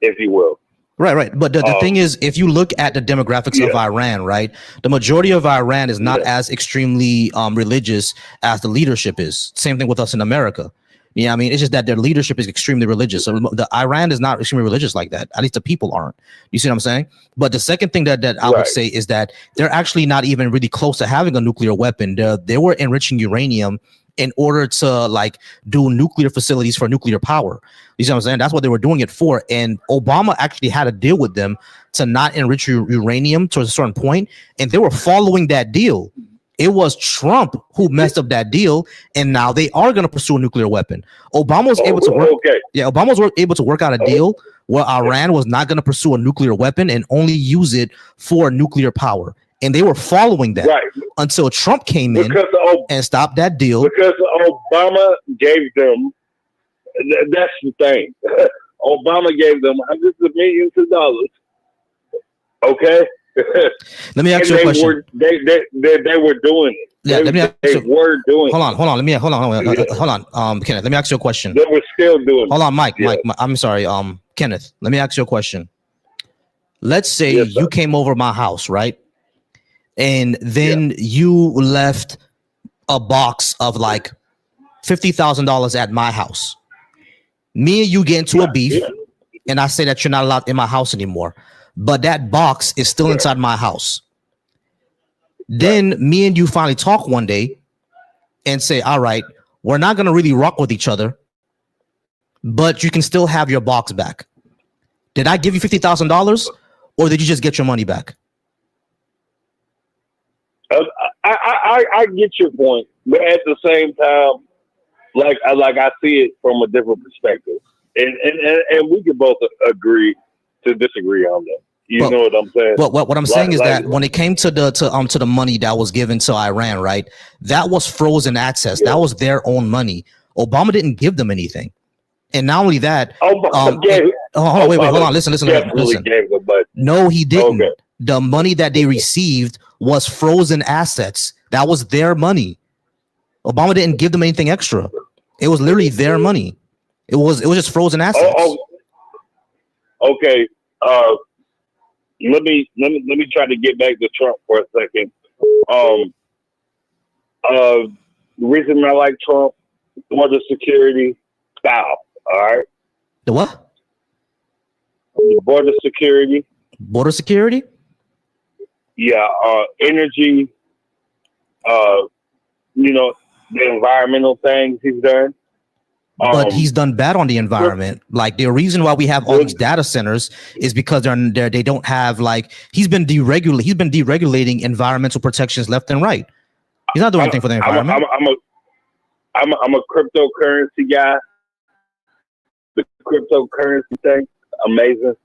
if you will. Right. But the thing is, if you look at the demographics of Iran, right, the majority of Iran is not as extremely religious as the leadership is. Same thing with us in America. You know what I mean? It's just that their leadership is extremely religious. So the Iran is not extremely religious like that. At least the people aren't. You see what I'm saying? But the second thing that I would say is that they're actually not even really close to having a nuclear weapon. They were enriching uranium in order to like do nuclear facilities for nuclear power. You see what I'm saying? That's what they were doing it for. And Obama actually had a deal with them to not enrich uranium to a certain point, and they were following that deal. It was Trump who messed up that deal, and now they are going to pursue a nuclear weapon. Obama was able to work. Yeah, Obama was able to work out a deal where Iran was not going to pursue a nuclear weapon and only use it for nuclear power. And they were following that until Trump came in and stopped that deal. Because Obama gave them, that's the thing. Obama gave them hundreds of millions of dollars. Okay? Let me ask you a question. They were doing it. Yeah, let me ask you. Were doing. Hold on. Hold on. Kenneth, let me ask you a question. They were still doing. Hold on, Mike. I'm sorry. Kenneth, let me ask you a question. Let's say you came over my house, right? And then you left a box of like $50,000 at my house. Me and you get into a beef, and I say that you're not allowed in my house anymore. But that box is still inside my house. Then me and you finally talk one day and say, all right, we're not going to really rock with each other, but you can still have your box back. Did I give you $50,000 or did you just get your money back? I get your point, but at the same time, like I see it from a different perspective, and we can both agree to disagree on that. You know what I'm saying? But what I'm saying is that when it came to the money that was given to Iran, right? That was frozen access. That was their own money. Obama didn't give them anything. And not only that, hold on, listen. No, he didn't. Okay. The money that they received was frozen assets. That was their money. Obama didn't give them anything extra. It was literally their money. It was just frozen assets. Okay. Let me try to get back to Trump for a second. The reason I like Trump, border security, style. All right. The what? The border security. Border security? Yeah. Energy. The environmental things he's done. But he's done bad on the environment. Like the reason why we have all these data centers is because they don't have he's been deregulating environmental protections left and right. He's not doing anything for the environment. I'm a cryptocurrency guy. The cryptocurrency thing, amazing.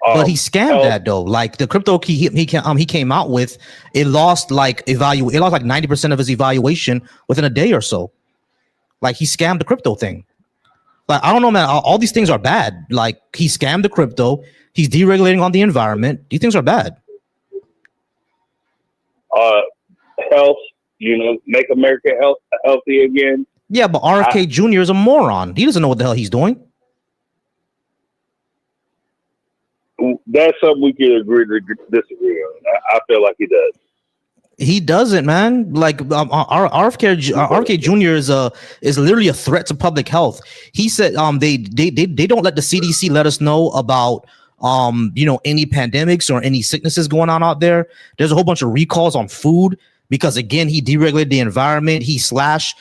But he scammed that though. Like the crypto he came out with, it lost like 90% of his evaluation within a day or so. Like he scammed the crypto thing. Like I don't know, man. All these things are bad. Like he scammed the crypto. He's deregulating on the environment. These things are bad. Health, make America healthy again. Yeah, but RFK Jr. is a moron. He doesn't know what the hell he's doing. That's something we can agree to disagree on. I feel like he does. He doesn't, man. Like RFK Jr. is literally a threat to public health. He said they don't let the CDC let us know about any pandemics or any sicknesses going on out there. There's a whole bunch of recalls on food because again, he deregulated the environment. He slashed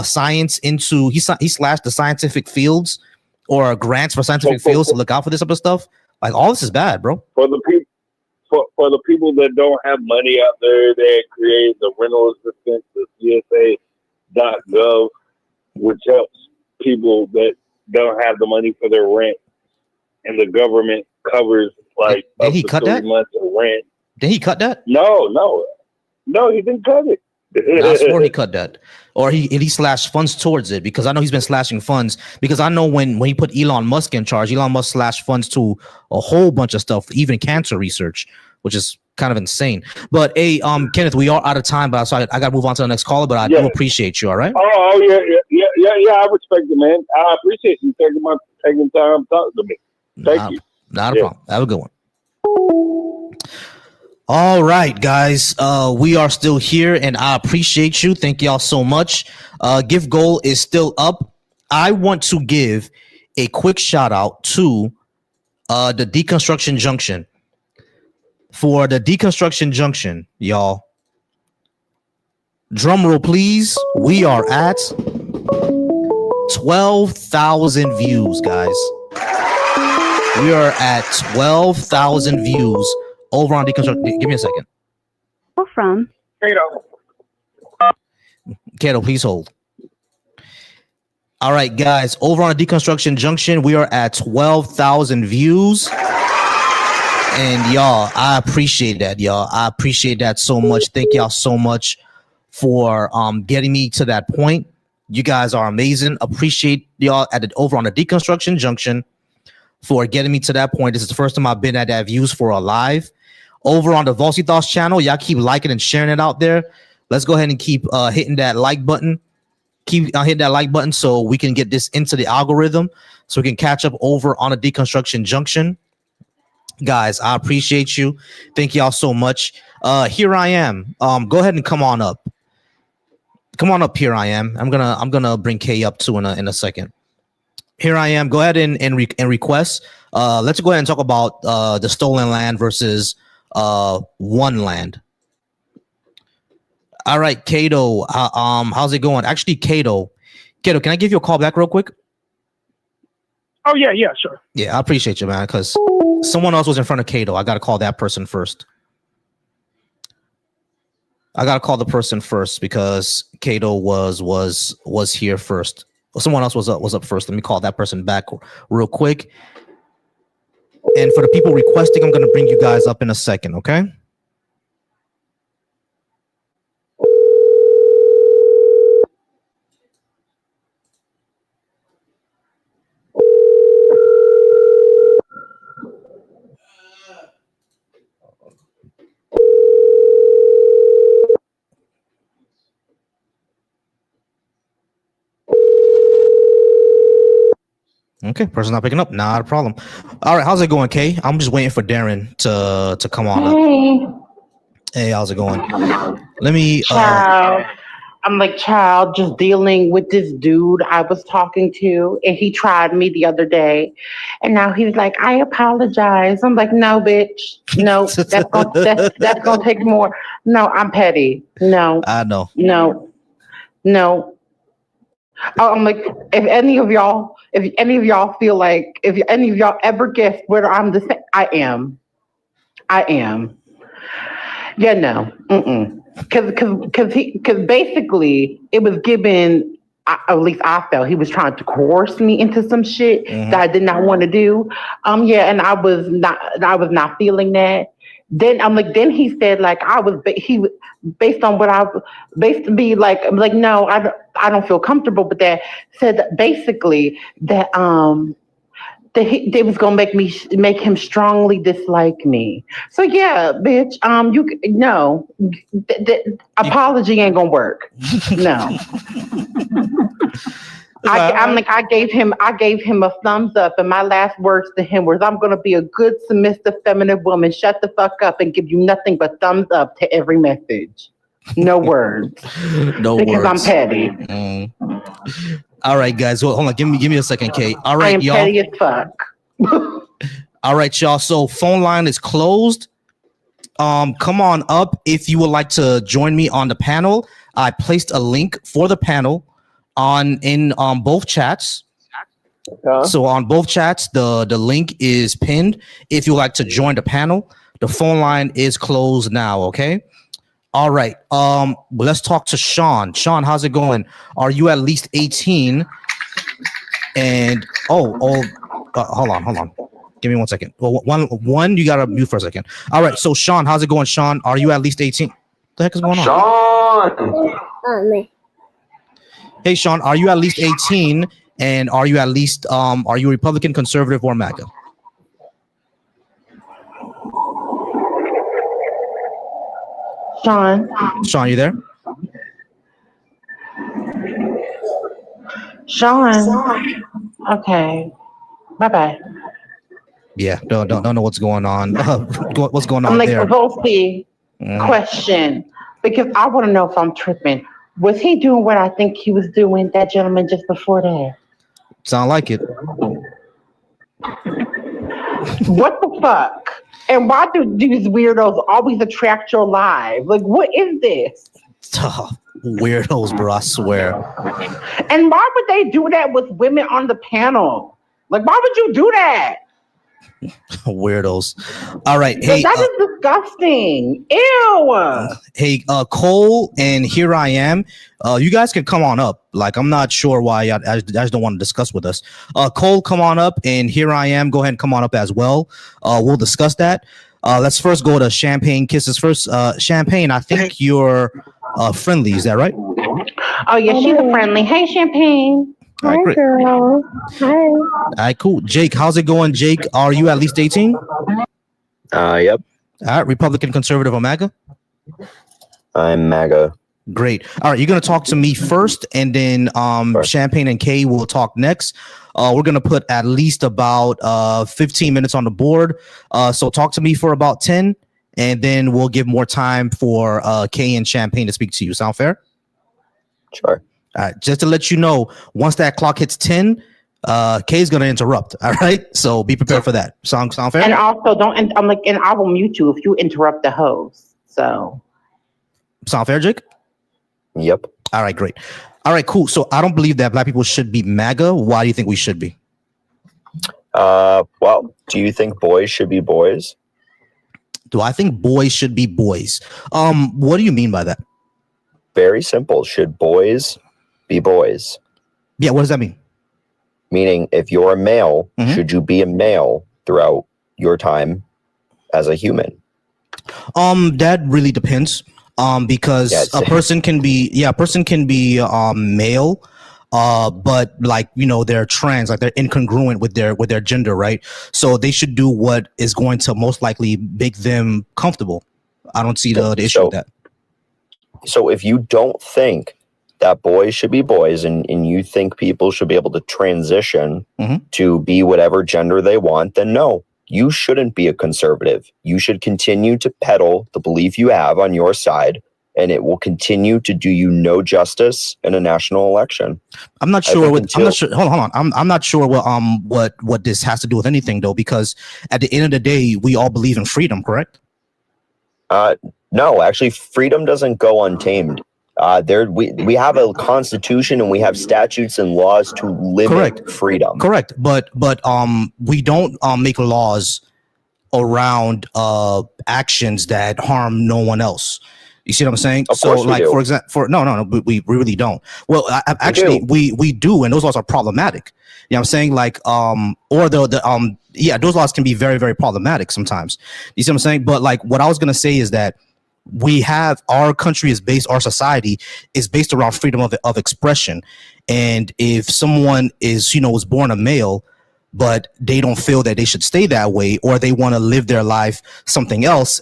science into he slashed the scientific fields or grants for scientific fields to look out for this type of stuff. Like all this is bad, bro. For the people. For the people that don't have money out there, they create the rental assistance, the CSA.gov, which helps people that don't have the money for their rent, and the government covers like up to 3 months of rent. Did he cut that? No, he didn't cut it. I swore he cut that, or he slashed funds towards it, because I know he's been slashing funds, because I know when he put Elon Musk in charge, Elon Musk slashed funds to a whole bunch of stuff, even cancer research, which is kind of insane. But hey, Kenneth, we are out of time, but I gotta move on to the next caller. But I do appreciate you. All right. Oh yeah. I respect it, man. I appreciate you taking time talking to me. Thank you. Not a problem. Have a good one. All right, guys. We are still here, and I appreciate you. Thank y'all so much. Gift goal is still up. I want to give a quick shout out to the Deconstruction Junction. For the Deconstruction Junction, y'all. Drum roll, please. We are at 12,000 views, guys. We are at 12,000 views over on Deconstruction. Give me a second. From Kato, please hold. All right, guys. Over on Deconstruction Junction, we are at 12,000 views. And y'all, I appreciate that, y'all. I appreciate that so much. Thank y'all so much for getting me to that point. You guys are amazing. Appreciate y'all over on the Deconstruction Junction for getting me to that point. This is the first time I've been at that views for a live. Over on the Volsy Thoughts channel, y'all keep liking and sharing it out there. Let's go ahead and keep hitting that like button. Keep hitting that like button so we can get this into the algorithm, so we can catch up over on the Deconstruction Junction. Guys, I appreciate you. Thank y'all so much. Here I am. Go ahead and come on up. Come on up. Here I am. I'm gonna bring Kay up too in a second. Here I am. Go ahead and request. Let's go ahead and talk about the stolen land versus one land. All right, Kato. How's it going? Actually, Kato, can I give you a call back real quick? Oh yeah, sure. Yeah, I appreciate you, man, because someone else was in front of Kato. I gotta call that person first. I gotta call the person first because Kato was here first. Well, someone else was up first. Let me call that person back real quick. And for the people requesting, I'm gonna bring you guys up in a second, okay? Okay, person's not picking up. Not a problem. All right, how's it going, Kay? I'm just waiting for Darren to come on up. Hey, how's it going? Let me. I'm like, child, just dealing with this dude I was talking to, and he tried me the other day, and now he's like, I apologize. I'm like, no, bitch, no, that's gonna take more. No, I'm petty. No, I know. No. I'm like, if any of y'all feel like, if any of y'all ever guess whether I'm the same, I am. Yeah, no. Because basically it was given, at least I felt he was trying to coerce me into some shit that I did not want to do. Yeah, and I was not feeling that. Then then he said like based on what based to be like, I'm like, no, I don't feel comfortable with that. Said that basically that they was gonna make him strongly dislike me. So yeah, bitch, apology ain't gonna work. No. I gave him a thumbs up, and my last words to him was, I'm gonna be a good, submissive, feminine woman. Shut the fuck up and give you nothing but thumbs up to every message. No words. Because I'm petty. All right, guys. Well, hold on. Give me a second, Kate. All right, I am y'all. petty as fuck. All right, y'all. So phone line is closed. Come on up if you would like to join me on the panel. I placed a link for the panel in both chats. So on both chats, the link is pinned. If you would like to join the panel, the phone line is closed now. Okay. All right. Let's talk to Sean. Sean, how's it going? Are you at least 18? And hold on. Give me 1 second. Well, one, you gotta mute for a second. All right. So Sean, how's it going? Sean, are you at least 18? What the heck is going on? Sean. Hey Sean, are you at least 18? And are you at least are you Republican, conservative, or MAGA? Sean, you there? Sean. Okay. Bye-bye. Yeah, don't know what's going on. What's going on I'm like, there? Volsky, question, because I want to know if I'm tripping. Was he doing what I think he was doing, that gentleman just before that? Sound like it. What the fuck? And why do these weirdos always attract your live? Like, what is this? Weirdos, bro, I swear. And why would they do that with women on the panel? Like, why would you do that? Weirdos. All right. Hey, that is disgusting. Ew. Hey, Cole, and here I am. You guys can come on up. Like, I'm not sure why you guys don't want to discuss with us. Cole, come on up, and here I am. Go ahead and come on up as well. We'll discuss that. Let's first go to Champagne Kisses first. Champagne, I think you're friendly. Is that right? Oh, yeah, she's a friendly. Hey, Champagne. All right, great. Girl. Hi. All right, cool. Jake, how's it going, Jake? Are you at least 18? Yep. All right, Republican, conservative, or MAGA? I'm MAGA. Great. All right, you're going to talk to me first, and then Champagne and Kay will talk next. We're going to put at least about 15 minutes on the board. So talk to me for about 10, and then we'll give more time for Kay and Champagne to speak to you. Sound fair? Sure. All right, just to let you know, once that clock hits 10, Kay is going to interrupt. All right, so be prepared for that. Sound fair? And also, and I will mute you if you interrupt the host. So, sound fair, Jake? Yep. All right, great. All right, cool. So I don't believe that black people should be MAGA. Why do you think we should be? Well, do you think boys should be boys? Do I think boys should be boys? What do you mean by that? Very simple. Should boys be boys? Yeah, what does that mean? Meaning, if you're a male, should you be a male throughout your time as a human? That really depends. Because a person can be male, but like, you know, they're trans, like they're incongruent with their gender, right? So they should do what is going to most likely make them comfortable. I don't see the issue with that. So if you don't think that boys should be boys and you think people should be able to transition to be whatever gender they want, then no, you shouldn't be a conservative. You should continue to peddle the belief you have on your side, and it will continue to do you no justice in a national election. I'm not sure. Hold on. I'm not sure what this has to do with anything though, because at the end of the day, we all believe in freedom, correct? No, actually, freedom doesn't go untamed. We have a constitution and we have statutes and laws to limit freedom. Correct, but we don't make laws around actions that harm no one else. You see what I'm saying? So, like, for example, no, we really don't. Well, actually, we do, and those laws are problematic. You know what I'm saying? Like, those laws can be very, very problematic sometimes. You see what I'm saying? But like, what I was gonna say is that our society is based around freedom of expression. And if someone was born a male, but they don't feel that they should stay that way, or they want to live their life something else,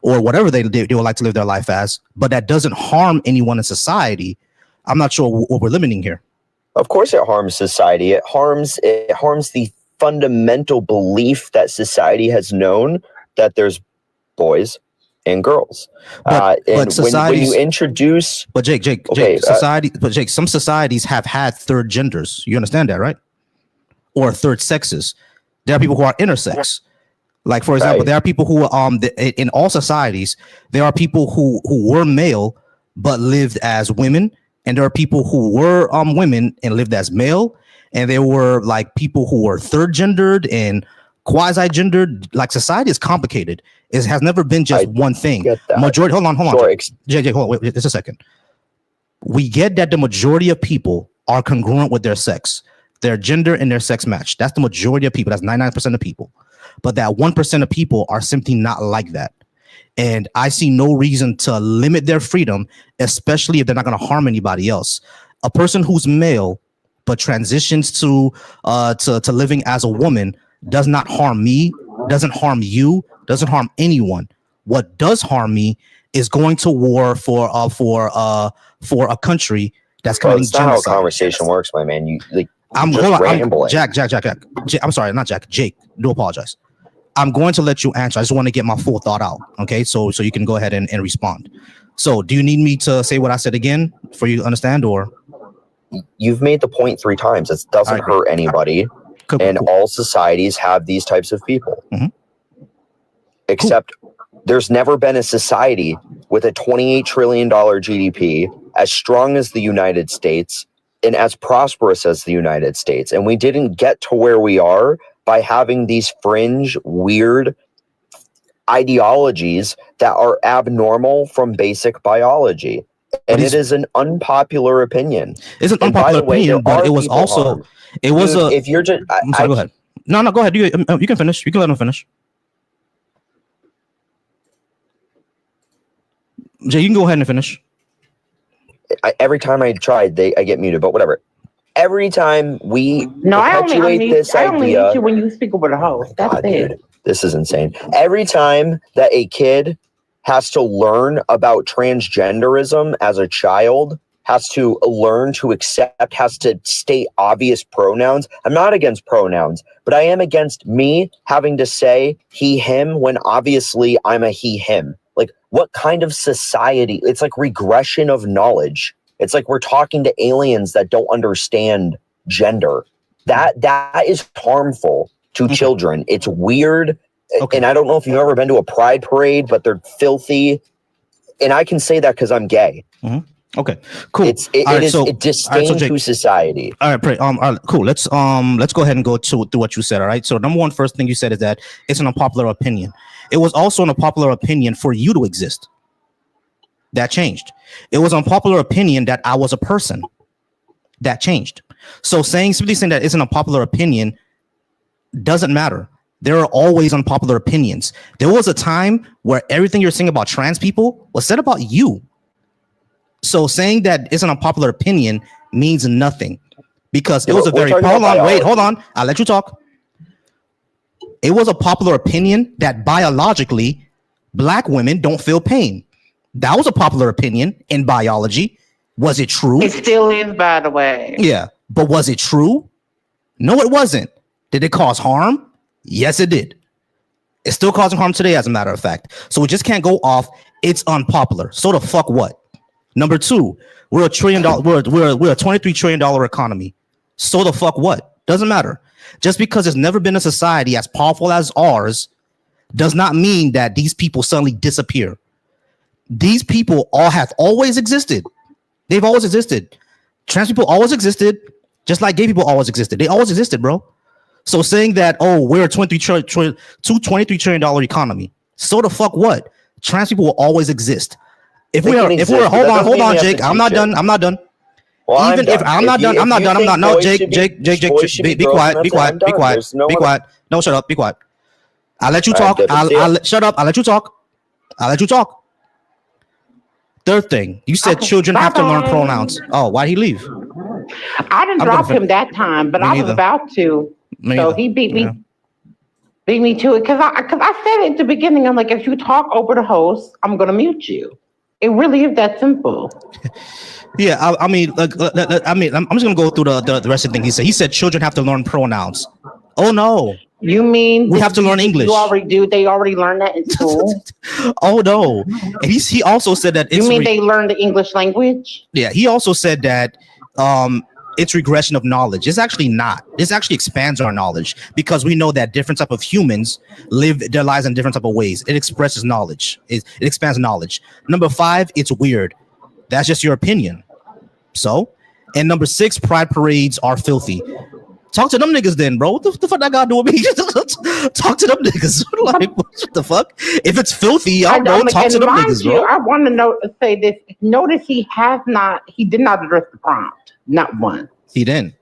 or whatever they would like to live their life as, but that doesn't harm anyone in society, I'm not sure what we're limiting here. Of course it harms society. It harms the fundamental belief that society has known that there's boys and girls. But when you introduce, Jake, some societies have had third genders. You understand that, right? Or third sexes. There are people who are intersex. Like, for example, Right. there are people who in all societies, there are people who were male but lived as women, and there are people who were women and lived as male, and there were like people who were third gendered and quasi gendered. Like, society is complicated. It has never been just one thing. Get that. Majority. Hold on. Sure. JJ, hold on. Wait, just a second. We get that the majority of people are congruent with their sex, their gender, and their sex match. That's the majority of people. That's 99% of people. But that 1% of people are simply not like that. And I see no reason to limit their freedom, especially if they're not going to harm anybody else. A person who's male but transitions to living as a woman does not harm me, doesn't harm you, doesn't harm anyone. What does harm me is going to war for a country that's committing that's not genocide. how a conversation works, my man. You like I'm just hold on, rambling. Jack. I'm sorry, not Jack. Jake. Do apologize. I'm going to let you answer. I just want to get my full thought out. Okay, so you can go ahead and respond. So, do you need me to say what I said again for you to understand, or you've made the point 3 times? It doesn't hurt anybody, and all societies have these types of people. Except there's never been a society with a $28 trillion GDP as strong as the United States and as prosperous as the United States. And we didn't get to where we are by having these fringe, weird ideologies that are abnormal from basic biology. And it is an unpopular opinion. It's an unpopular opinion, but it was also if you're just I'm sorry, go ahead. No, go ahead. You can finish. You can let him finish. Jay, you can go ahead and finish. Every time I tried, I get muted, but whatever. Every time we perpetuate this I only idea, mute you when you speak over the host. That's it. dude, this is insane. Every time that a kid has to learn about transgenderism as a child, has to learn to accept, has to state obvious pronouns. I'm not against pronouns, but I am against me having to say he, him, when obviously I'm a he, him. Like, what kind of society? It's like regression of knowledge. It's like we're talking to aliens that don't understand gender. That is harmful to children. It's weird. And I don't know if you've ever been to a pride parade, but they're filthy. And I can say that because I'm gay. Okay, cool. It is a disdain to society. All right, cool. Let's go ahead and go to what you said. All right. So number one, first thing you said is that it's an unpopular opinion. It was also an unpopular opinion for you to exist. That changed. It was an unpopular opinion that I was a person. That changed. So simply saying that it's an unpopular opinion doesn't matter. There are always unpopular opinions. There was a time where everything you're saying about trans people was said about you. So saying that it's an unpopular opinion means nothing, because it was a very hold on. I'll let you talk. It was a popular opinion that biologically black women don't feel pain. That was a popular opinion in biology. Was it true? It still is, by the way. Yeah, but was it true? No, it wasn't. Did it cause harm? Yes, it did. It's still causing harm today, as a matter of fact. So we just can't go off. It's unpopular. So the fuck what? Number two, we're $1 trillion. We're a $23 trillion economy. So the fuck what? Doesn't matter. Just because there's never been a society as powerful as ours does not mean that these people suddenly disappear. These people all have always existed. They've always existed. Trans people always existed, just like gay people always existed. They always existed, bro. So saying that, we're a $23 trillion economy. So the fuck what? Trans people will always exist. If we're hold on, Jake. I'm not done. Well, even if I'm not done. No, Jake, be quiet. No, shut up. Be quiet. I'll let you talk. Shut up. I'll let you talk. Third thing, you said children have to learn pronouns. Oh, why'd he leave? I didn't drop him that time, but I was about to. So he beat me to it because I said at the beginning, I'm like, if you talk over the host, I'm gonna mute you. It really is that simple. Yeah, I'm just gonna go through the rest of the thing he said. He said children have to learn pronouns. Oh no. You mean we have to learn English? You already do. They already learned that in school. Oh no. And he also said that you mean they learned the English language? Yeah, he also said that it's regression of knowledge. It's actually not. This actually expands our knowledge because we know that different type of humans live their lives in different type of ways. It expresses knowledge. It expands knowledge. Number 5, it's weird. That's just your opinion. So, and number 6, pride parades are filthy. Talk to them niggas then, bro. What the fuck that got to do with me? Talk to them niggas. Like, what the fuck? If it's filthy, I'll go talk to them niggas, bro. I want to say this. Notice he did not address the prompt. Not once. He didn't.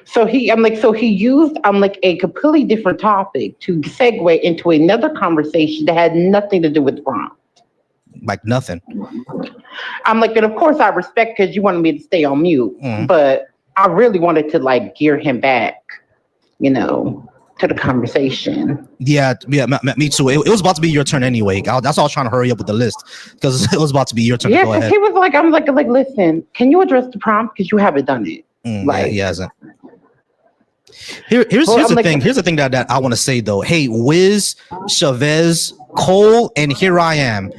So he used a completely different topic to segue into another conversation that had nothing to do with the prompt. Like nothing. And of course I respect because you wanted me to stay on mute, but I really wanted to gear him back, to the conversation. Yeah, me too. It was about to be your turn anyway. That's why I was trying to hurry up with the list because it was about to be your turn. Yeah, to go ahead. He was like, listen, can you address the prompt because you haven't done it? He hasn't. Here's the thing. Here's the thing that I want to say though. Hey, Wiz, Chavez, Cole, and here I am.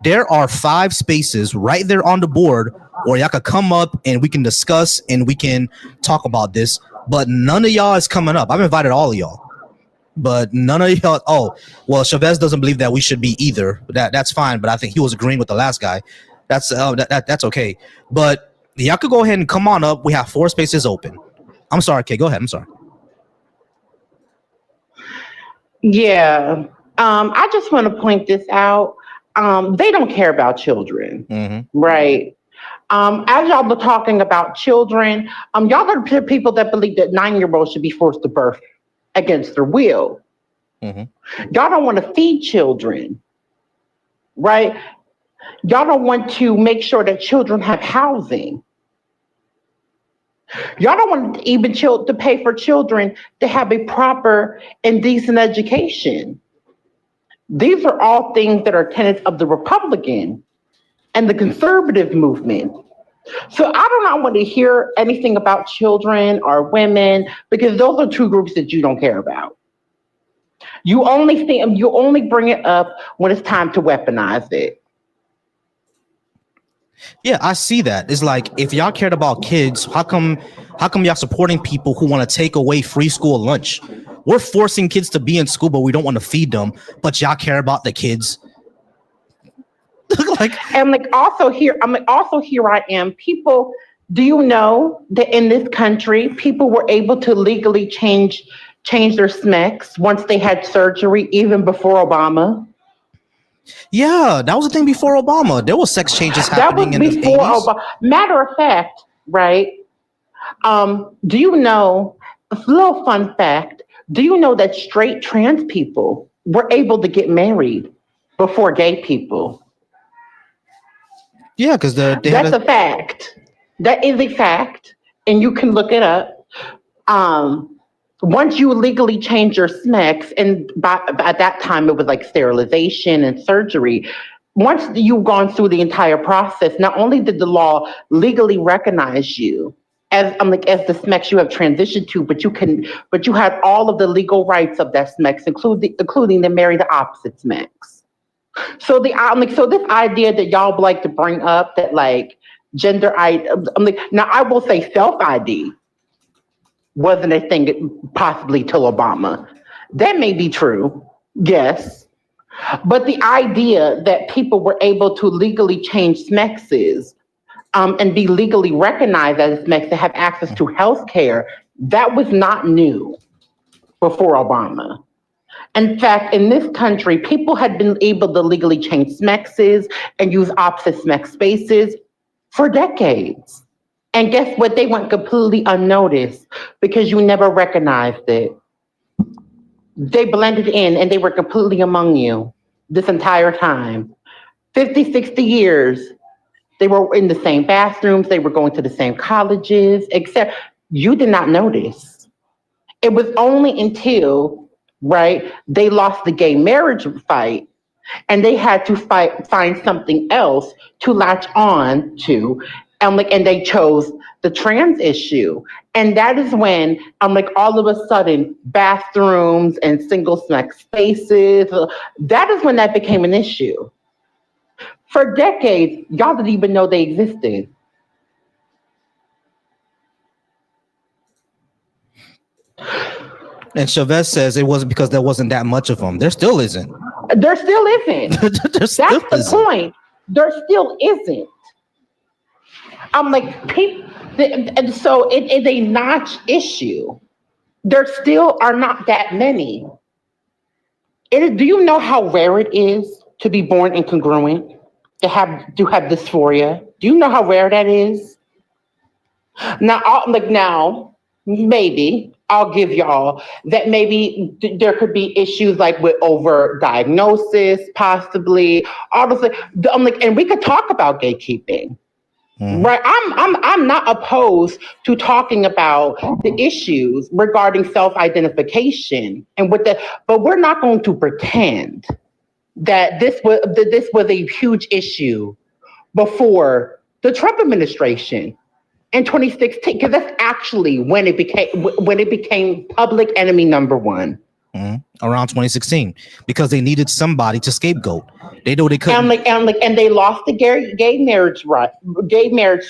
There are 5 spaces right there on the board where y'all could come up and we can discuss and we can talk about this. But none of y'all is coming up. I've invited all of y'all, but none of y'all. Oh, well, Chavez doesn't believe that we should be either. That's fine. But I think he was agreeing with the last guy. That's okay. But y'all could go ahead and come on up. We have 4 spaces open. I'm sorry, Kay. Go ahead. I'm sorry. Yeah. I just want to point this out. They don't care about children, right? As y'all were talking about children, y'all are people that believe that 9-year-olds should be forced to birth against their will. Y'all don't want to feed children, right? Y'all don't want to make sure that children have housing. Y'all don't want even to pay for children to have a proper and decent education. These are all things that are tenets of the Republican and the conservative movement. So I do not want to hear anything about children or women because those are 2 groups that you don't care about. You only bring it up when it's time to weaponize it. Yeah, I see that. It's like if y'all cared about kids, how come y'all supporting people who want to take away free school lunch? We're forcing kids to be in school, but we don't want to feed them. But y'all care about the kids. Also here I am. People, do you know that in this country, people were able to legally change their SMECs once they had surgery, even before Obama? Yeah, that was the thing before Obama. There was sex changes happening in the 80s. Obama. Matter of fact, right? Do you know, a little fun fact, do you know that straight trans people were able to get married before gay people? Yeah, because that's a fact. That is a fact, and you can look it up. Once you legally change your SMECs, and at that time it was like sterilization and surgery. Once you've gone through the entire process, not only did the law legally recognize you as the SMECs you have transitioned to, but you had all of the legal rights of that SMECs, including to marry the opposite SMECs. So this idea that y'all like to bring up that gender ID, now I will say self ID wasn't a thing possibly till Obama. That may be true, yes. But the idea that people were able to legally change SMECs and be legally recognized as SMECs to have access to health care, that was not new before Obama. In fact, in this country, people had been able to legally change SMECs and use opposite SMEC spaces for decades. And guess what? They went completely unnoticed because you never recognized it. They blended in and they were completely among you this entire time. 50, 60 years, they were in the same bathrooms, they were going to the same colleges, except you did not notice. It was only until, right, they lost the gay marriage fight and they had to find something else to latch on to. And they chose the trans issue. And that is when, all of a sudden, bathrooms and single SMEC spaces, that is when that became an issue. For decades, y'all didn't even know they existed. And Chavez says it wasn't because there wasn't that much of them. There still isn't. There still isn't. That's the point. There still isn't. I'm like, people, and so it is a notch issue. There still are not that many. Do you know how rare it is to be born incongruent, to have dysphoria? Do you know how rare that is? Now, maybe I'll give y'all that maybe there could be issues like with over diagnosis, possibly. Obviously, I'm like, and we could talk about gatekeeping. Right, I'm not opposed to talking about the issues regarding self-identification and but we're not going to pretend that this was a huge issue before the Trump administration in 2016, because that's actually when it became public enemy number one. Around 2016, because they needed somebody to scapegoat. They know they couldn't. And they lost the gay marriage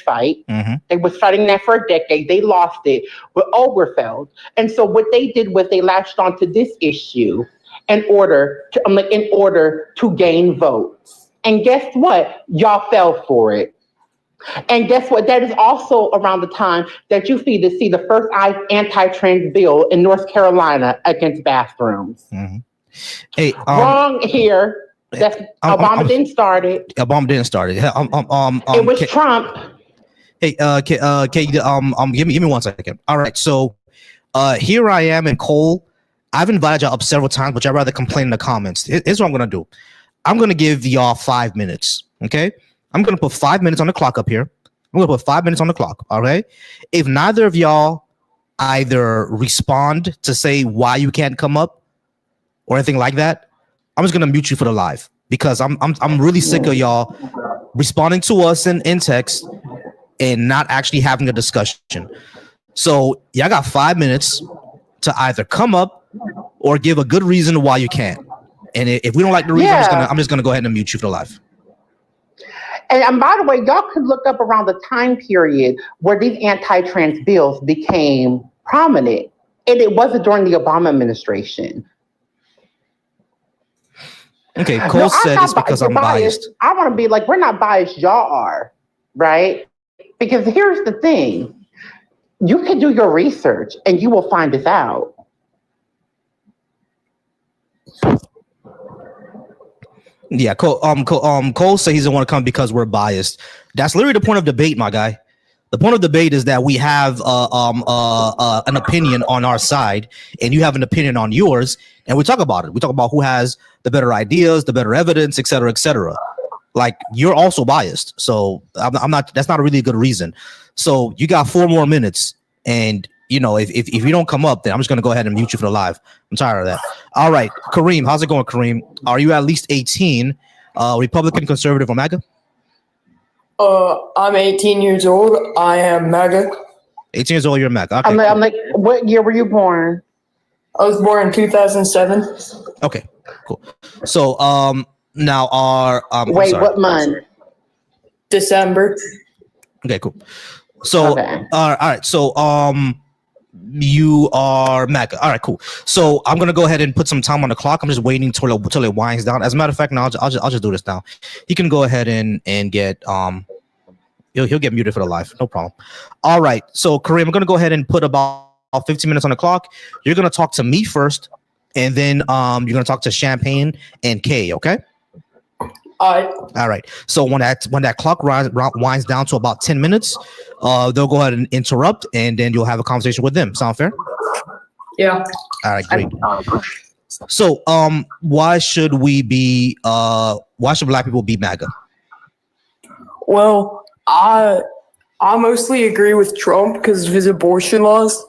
fight. They was fighting that for a decade. They lost it with Oberfeld. And so what they did was they latched onto this issue in order to gain votes. And guess what? Y'all fell for it. And guess what? That is also around the time that you see the first anti-trans bill in North Carolina against bathrooms. Hey, wrong here. Obama didn't start it. Obama didn't start it. It was Trump. Hey, give me 1 second. All right, so here I am in Cole. I've invited y'all up several times, but y'all rather complain in the comments. Here's what I'm gonna do. I'm gonna give y'all 5 minutes. Okay. I'm going to put 5 minutes on the clock up here. I'm going to put 5 minutes on the clock. All right. If neither of y'all either respond to say why you can't come up or anything like that, I'm just going to mute you for the live, because I'm really sick of y'all responding to us in text and not actually having a discussion. So y'all got 5 minutes to either come up or give a good reason why you can't. And if we don't like the reason, I'm just going to go ahead and mute you for the live. And by the way, y'all could look up around the time period where these anti-trans bills became prominent. And it wasn't during the Obama administration. Okay, Cole said it's because I'm biased. I want to be like, we're not biased, y'all are, right? Because here's the thing. You can do your research and you will find this out. Yeah, Cole said he doesn't want to come because we're biased. That's literally the point of debate, my guy. The point of debate is that we have an opinion on our side, and you have an opinion on yours, and we talk about it. We talk about who has the better ideas, the better evidence, et cetera, et cetera. Like, you're also biased, so I'm not. That's not a really good reason. So you got 4 more minutes, and you know, if you don't come up, then I'm just gonna go ahead and mute you for the live. I'm tired of that. All right, Kareem, how's it going, Kareem? Are you at least 18, Republican, conservative, or MAGA? I'm 18 years old. I am MAGA. 18 years old, you're MAGA. Okay, I'm like, what year were you born? I was born in 2007. Okay, cool. So, now what month? December. Okay, cool. So, all right. So, you are MAGA. All right, cool. So I'm gonna go ahead and put some time on the clock. I'm just waiting till it winds down. As a matter of fact, now I'll just do this now. He can go ahead and get he'll get muted for the live. No problem. All right. So Kareem, I'm gonna go ahead and put about 15 minutes on the clock. You're gonna talk to me first, and then you're gonna talk to Champagne and Kay. Okay. All right. So when that clock winds down to about 10 minutes, they'll go ahead and interrupt, and then you'll have a conversation with them. Sound fair? Yeah. All right, great. So, why should black people be MAGA? Well, I mostly agree with Trump because of his abortion laws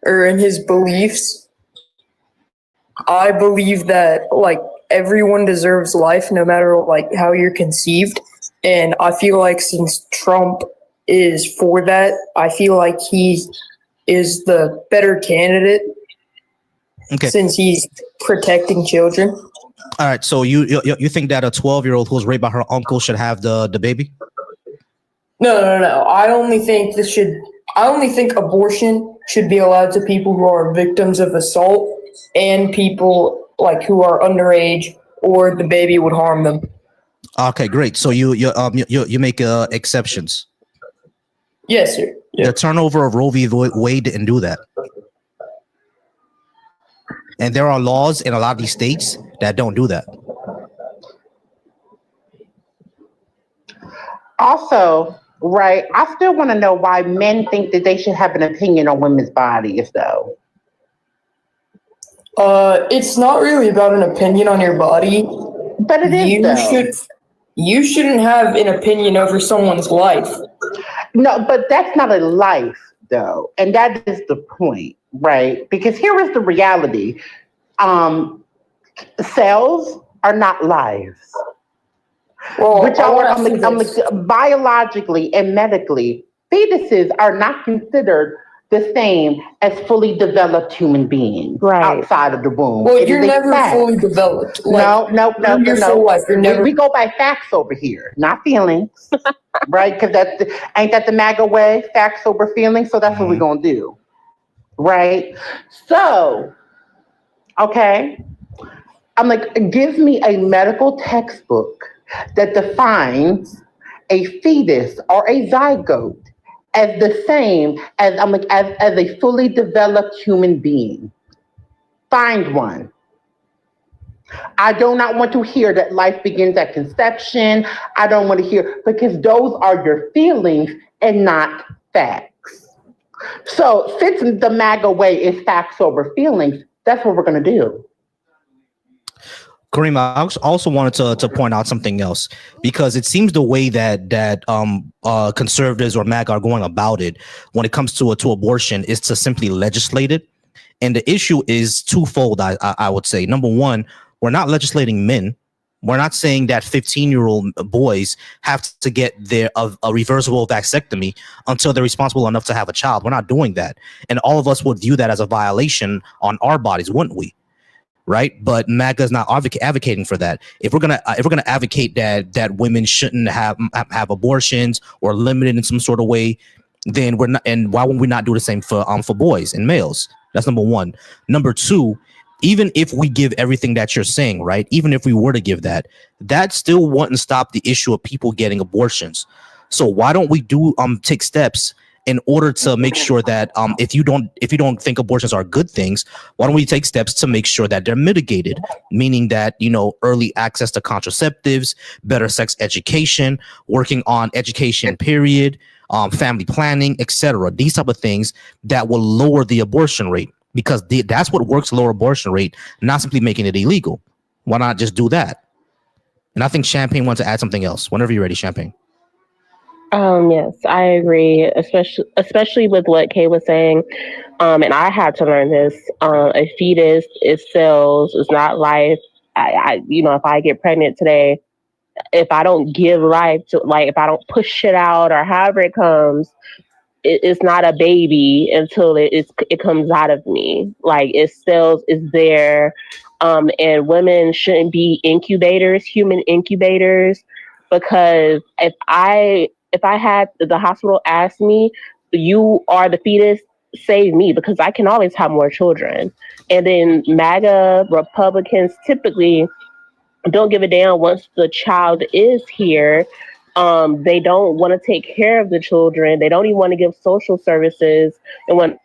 or in his beliefs. I believe that everyone deserves life no matter how you're conceived. And I feel like since Trump is for that, I feel like he is the better candidate. Okay. Since he's protecting children. All right. So you think that a 12-year-old who was raped by her uncle should have the baby? No. I only think abortion should be allowed to people who are victims of assault and people like who are underage, or the baby would harm them. Okay, great. So you make exceptions. Yes, sir. The turnover of Roe v. Wade didn't do that. And there are laws in a lot of these states that don't do that. Also, right, I still want to know why men think that they should have an opinion on women's bodies, though. It's not really about an opinion on your body. But it is, though. You shouldn't have an opinion over someone's life. No, but that's not a life, though. And that is the point, right? Because here is the reality. Cells are not lives. Well, which are biologically and medically, fetuses are not considered the same as fully developed human beings outside of the womb. Well, you're never fully developed. No. Life, We go by facts over here, not feelings, right? Because ain't that the MAGA way? Facts over feelings. So that's what we're gonna do, right? So, okay, I'm like, give me a medical textbook that defines a fetus or a zygote as the same as as a fully developed human being. Find one. I do not want to hear that life begins at conception. I don't want to hear, because those are your feelings and not facts. So since the MAGA way is facts over feelings, that's what we're going to do. Kareem, I also wanted to point out something else, because it seems the way that conservatives or MAGA are going about it when it comes to abortion is to simply legislate it. And the issue is twofold, I would say. Number one, we're not legislating men. We're not saying that 15-year-old boys have to get a reversible vasectomy until they're responsible enough to have a child. We're not doing that. And all of us would view that as a violation on our bodies, wouldn't we? Right, but MAGA is not advocating for that. If we're gonna advocate that women shouldn't have abortions or limited in some sort of way, then we're not. And why won't we not do the same for boys and males? That's number one. Number two, even if we give everything that you're saying, right? Even if we were to give that still wouldn't stop the issue of people getting abortions. So why don't we take steps in order to make sure that if you don't think abortions are good things, why don't we take steps to make sure that they're mitigated? Meaning that, early access to contraceptives, better sex education, working on education period, family planning, etc. These type of things that will lower the abortion rate, because that's what works to lower abortion rate, not simply making it illegal. Why not just do that? And I think Champagne wants to add something else. Whenever you're ready, Champagne. Yes, I agree, especially with what Kay was saying. And I had to learn this. A fetus is cells, it's not life. If I get pregnant today, if I don't give life to, if I don't push it out or however it comes, it's not a baby until it comes out of me. It's cells, is there. And women shouldn't be incubators, human incubators, because if I had the hospital ask me, you are the fetus, save me, because I can always have more children. And then MAGA Republicans typically don't give a damn once the child is here. They don't want to take care of the children. They don't even want to give social services and want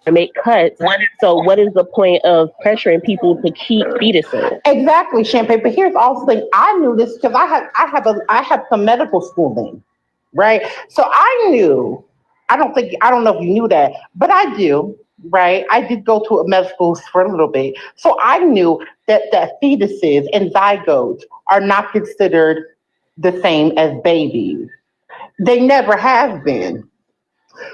to make cuts. So what is the point of pressuring people to keep fetuses? Exactly, Champagne. But here's also the thing. I knew this because I have some medical schooling, right? So I knew. I don't know if you knew that, but I do, right? I did go to a medical school for a little bit, so I knew that fetuses and zygotes are not considered the same as babies. They never have been.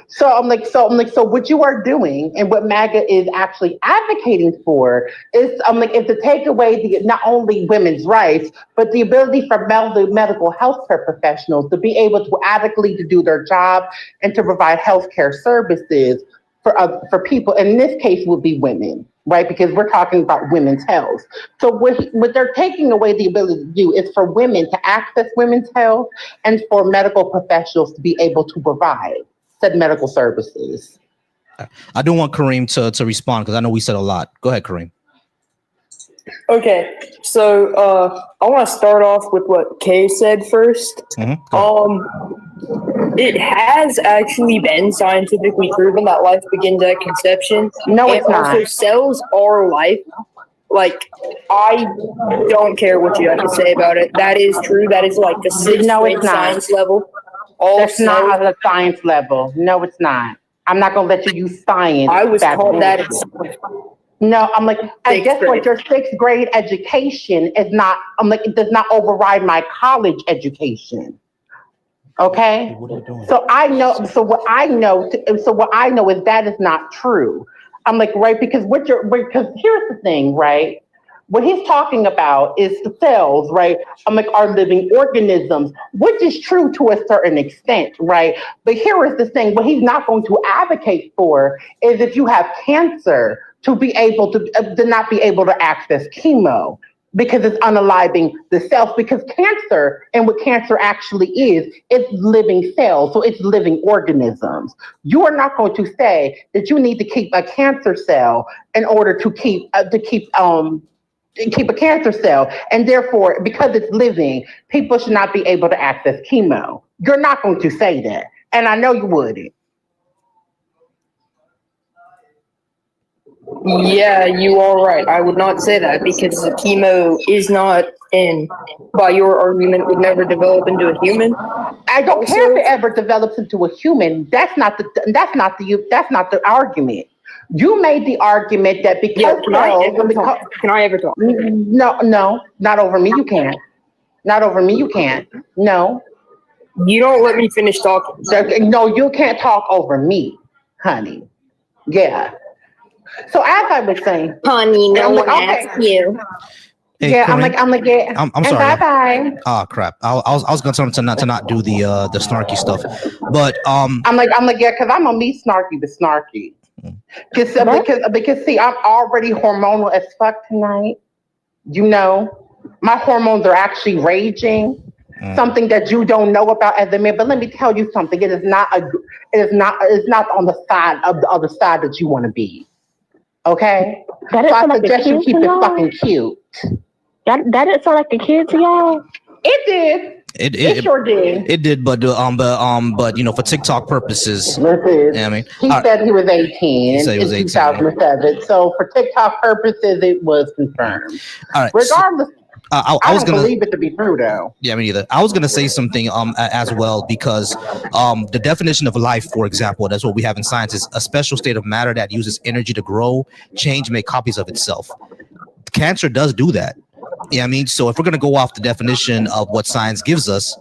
So I'm like, so what you are doing and what MAGA is actually advocating for is, is to take away not only women's rights, but the ability for medical healthcare professionals to be able to adequately to do their job and to provide healthcare services for people. And in this case would be women, right? Because we're talking about women's health. So what they're taking away the ability to do is for women to access women's health and for medical professionals to be able to provide said medical services. I do want Kareem to respond because I know we said a lot. Go ahead, Kareem. Okay, so I want to start off with what Kay said first. It has actually been scientifically proven that life begins at conception. No, and it's not. also cells are life. Like, I don't care what you have to say about it. That is true. That is like the sixth grade science level. That's not at the science level. No, it's not. I'm not gonna let you use science. I was taught that. No, I'm like, I guess what your sixth grade education is not. I'm like, it does not override my college education. Okay, so I know. So what I know. So what I know is that is not true. I'm like, right, because because here's the thing, right? What he's talking about is the cells, right? I'm like, are living organisms, which is true to a certain extent, right? But here is the thing: what he's not going to advocate for is if you have cancer, to be able to not be able to access chemo, because it's unaliving the cells, because cancer and what cancer actually is, it's living cells. So it's living organisms. You are not going to say that you need to keep a cancer cell in order to keep a cancer cell. And therefore, because it's living, people should not be able to access chemo. You're not going to say that. And I know you wouldn't. Yeah, you are right. I would not say that because the chemo is not by your argument, would never develop into a human. I don't care if it ever develops into a human. That's not the argument. You made the argument that because can I ever talk? No, not over me. You can't. Not over me. You can't. No. You don't let me finish talking. No, you can't talk over me, honey. Yeah. So as I was saying, honey, no one asked you. Hey, yeah, Kareem, I'm sorry. Bye bye. Oh crap! I was going to tell him to not do the snarky stuff, but I'm like yeah, because I'm gonna be snarky but snarky. Because see, I'm already hormonal as fuck tonight. You know, my hormones are actually raging. Something that you don't know about as a man. But let me tell you something. It is not on the side of the other side that you want to be. Okay? So I suggest you keep it fucking cute. That didn't sound like a kid to y'all. It did. It sure did. It did, but you know, for TikTok purposes. Listen, I mean, he said he was 18 he was in 18. 2007. So for TikTok purposes, it was confirmed. All right. Regardless, I was don't gonna believe it to be true, though. Yeah, me neither. I was gonna say something as well, because the definition of life, for example, that's what we have in science, is a special state of matter that uses energy to grow, change, make copies of itself. Cancer does do that. Yeah, I mean, so if we're gonna go off the definition of what science gives us,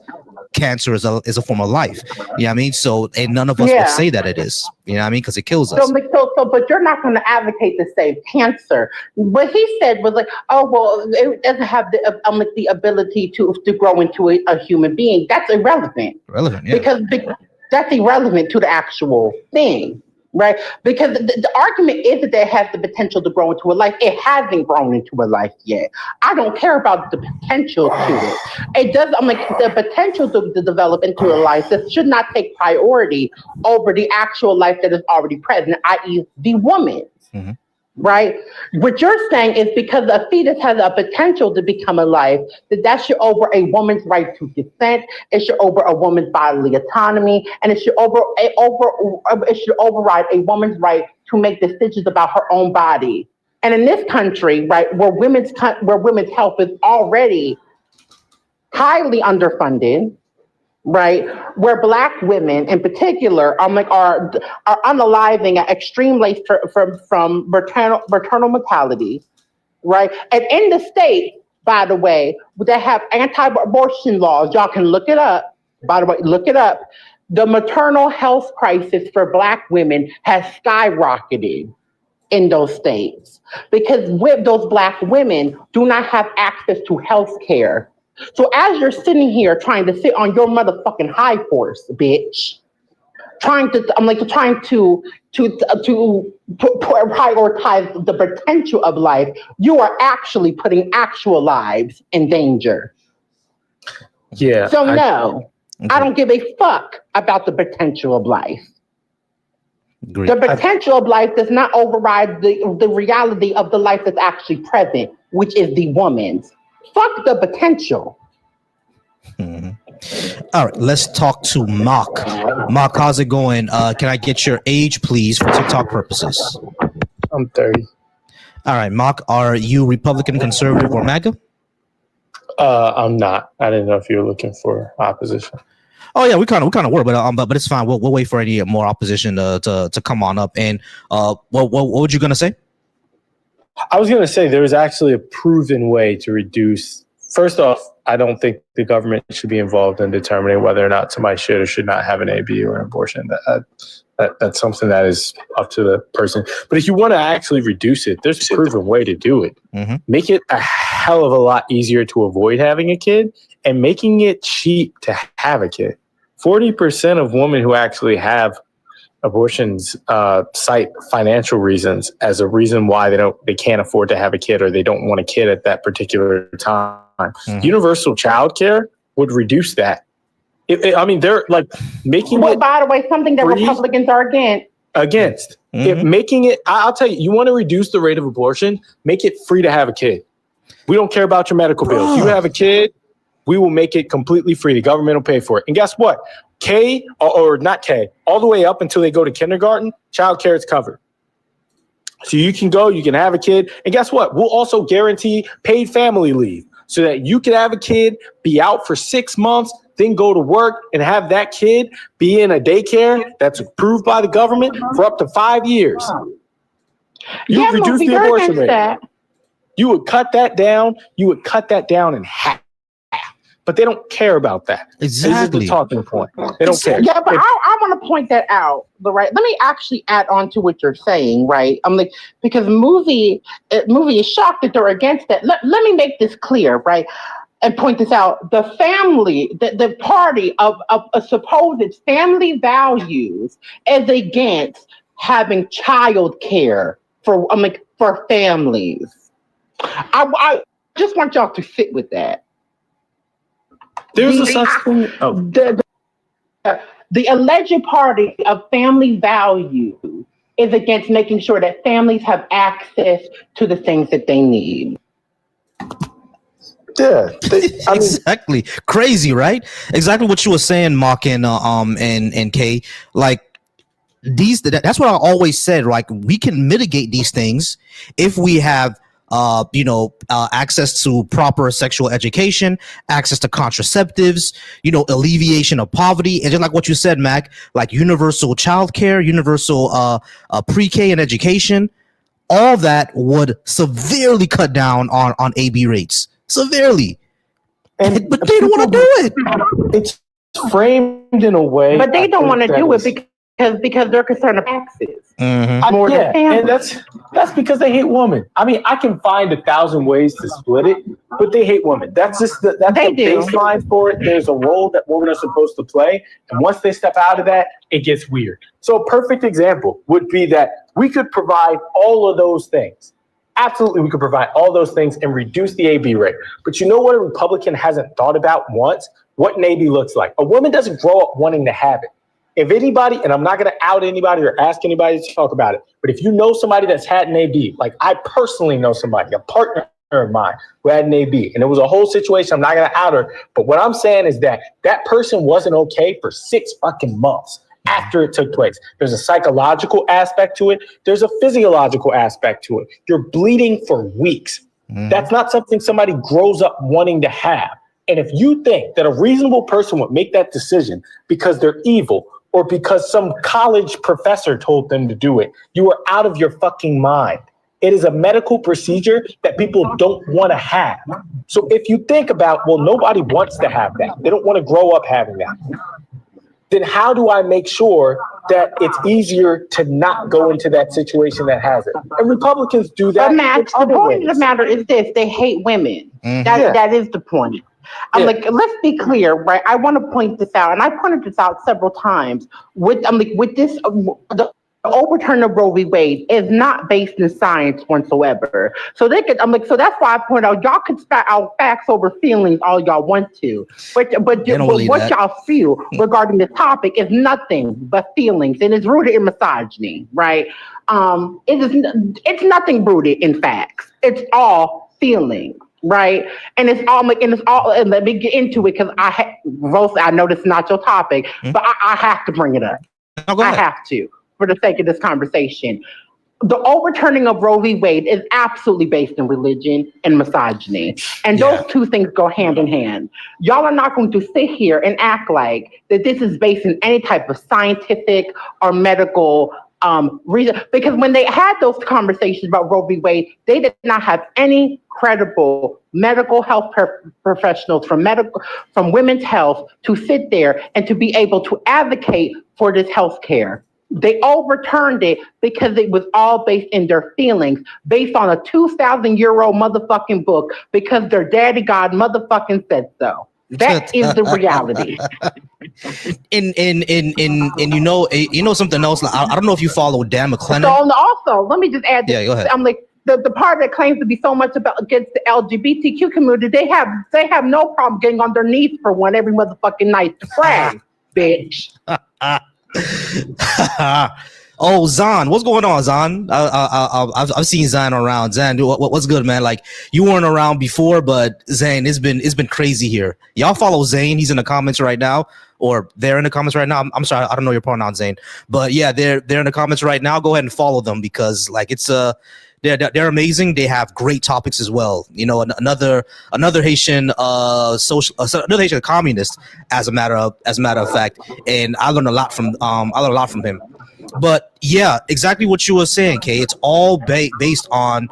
cancer is a form of life. Yeah, I mean, so and none of us would say that it is. You know what I mean? Because it kills us. But you're not going to advocate to save cancer. What he said was like, oh well, it doesn't have the ability to grow into a human being. That's irrelevant. Relevant, yeah. Because that's irrelevant to the actual thing. Right, because the argument is that it has the potential to grow into a life. It hasn't grown into a life yet. I don't care about the potential to it. It does. I'm like, the potential to develop into a life that should not take priority over the actual life that is already present, i.e., the woman. Mm-hmm. Right? What you're saying is because a fetus has a potential to become a life, that should over a woman's right to consent, it should over a woman's bodily autonomy, and it should override a woman's right to make decisions about her own body. And in this country, right, where women's health is already highly underfunded, right, where Black women in particular are unaliving at extreme rates from maternal mortality, right? And in the state, by the way, that have anti-abortion laws, y'all can look it up. By the way, look it up. The maternal health crisis for Black women has skyrocketed in those states because those Black women do not have access to health care. So as you're sitting here trying to sit on your motherfucking high horse, bitch, trying to prioritize the potential of life, you are actually putting actual lives in danger. Yeah. So I don't give a fuck about the potential of life. Agreed. The potential of life does not override the reality of the life that's actually present, which is the woman's. Fuck the potential. All right, let's talk to Mark. Mark, how's it going? Can I get your age, please, for TikTok purposes? I'm 30. All right, Mark, are you Republican, conservative, or MAGA? I'm not. I didn't know if you were looking for opposition. Oh yeah, we kind of were, but it's fine. We'll wait for any more opposition to come on up. And what were you gonna say? I was gonna say there is actually a proven way to reduce. First off, I don't think the government should be involved in determining whether or not somebody should or should not have an AB or an abortion. That's something that is up to the person. But if you want to actually reduce it, there's a proven way to do it. Mm-hmm. Make it a hell of a lot easier to avoid having a kid and making it cheap to have a kid. 40% of women who actually have abortions cite financial reasons as a reason why they can't afford to have a kid or they don't want a kid at that particular time. Mm-hmm. Universal child care would reduce that. They're like making it. By the way, something that Republicans are against. If making it, I'll tell you, you want to reduce the rate of abortion, make it free to have a kid. We don't care about your medical bills. You have a kid, we will make it completely free. The government will pay for it. And guess what? K or not K, all the way up until they go to kindergarten, child care is covered. So you can go, you can have a kid. And guess what? We'll also guarantee paid family leave so that you can have a kid, be out for 6 months, then go to work and have that kid be in a daycare that's approved by the government for up to 5 years. You would reduce the abortion rate. You would cut that down. You would cut that down in half. But they don't care about that. Exactly. This is the talking point. They don't care. Yeah, but I want to point that out. Right? Let me actually add on to what you're saying, right? I'm like, because movie is shocked that they're against that. Let me make this clear, right? And point this out. The family, the party of supposed family values is against having child care for families. I just want y'all to sit with that. There's a such thing. The alleged party of family value is against making sure that families have access to the things that they need. Yeah, exactly. Crazy, right? Exactly what you were saying, Mark and Kay. Like that's what I always said. Like we can mitigate these things if we have access to proper sexual education, access to contraceptives, alleviation of poverty, and just like what you said, Mac, like universal childcare, universal pre-K and education, all that would severely cut down on AB rates. Severely. But they don't want to do it. It's framed in a way. But they don't want to do it because they're concerned about taxes. Mm-hmm. And that's because they hate women. I mean, I can find 1,000 ways to split it, but they hate women. That's just the baseline for it. There's a role that women are supposed to play, and once they step out of that, it gets weird. So a perfect example would be that we could provide all of those things. Absolutely, we could provide all those things and reduce the AB rate. But you know what a Republican hasn't thought about once? What an AB looks like. A woman doesn't grow up wanting to have it. If anybody, and I'm not going to out anybody or ask anybody to talk about it, but if you know somebody that's had an AB, like I personally know somebody, a partner of mine who had an AB, and it was a whole situation, I'm not going to out her, but what I'm saying is that person wasn't okay for 6 fucking months after it took place. There's a psychological aspect to it. There's a physiological aspect to it. You're bleeding for weeks. That's not something somebody grows up wanting to have. And if you think that a reasonable person would make that decision because they're evil or because some college professor told them to do it, you are out of your fucking mind. It is a medical procedure that people don't want to have. So if you think about, well, nobody wants to have that. They don't want to grow up having that. Then how do I make sure that it's easier to not go into that situation that has it? And Republicans do that. But Matt, the point of the matter is this: they hate women. That is the point. Let's be clear, right? I want to point this out, and I pointed this out several times. With this, overturn of Roe v. Wade is not based in science whatsoever. So they could, so that's why I point out y'all can spat out facts over feelings all y'all want to, but what y'all feel regarding the topic is nothing but feelings, and it's rooted in misogyny, right? It's nothing rooted in facts. It's all feelings. Right, and it's all, and let me get into it because I know this is not your topic, but I have to bring it up. I have to, for the sake of this conversation. The overturning of Roe v. Wade is absolutely based in religion and misogyny, and those two things go hand in hand. Y'all are not going to sit here and act like that this is based in any type of scientific or medical reason, because when they had those conversations about Roe v. Wade, they did not have any credible medical health professionals from women's health to sit there and to be able to advocate for this health care. They overturned it because it was all based in their feelings, based on a 2,000-year-old motherfucking book, because their daddy God motherfucking said so. That is the reality. And you know something else. I don't know if you follow Dan McClellan. So also, let me just add this. Yeah, go ahead. I'm like the part that claims to be so much against the LGBTQ community. They have no problem getting on their knees for one every motherfucking night to pray, bitch. Oh, Zan, what's going on, Zan? I've seen Zan around. Zan, what's good, man? Like, you weren't around before, but Zane, it's been crazy here. Y'all follow Zane. He's in the comments right now, or they're in the comments right now. I'm sorry, I don't know your pronoun, Zane, but yeah, they're in the comments right now. Go ahead and follow them because like it's they're amazing. They have great topics as well. You know, another Haitian another Haitian communist, as a matter of fact, and I learned a lot from him. But yeah, exactly what you were saying, Kay. It's all based on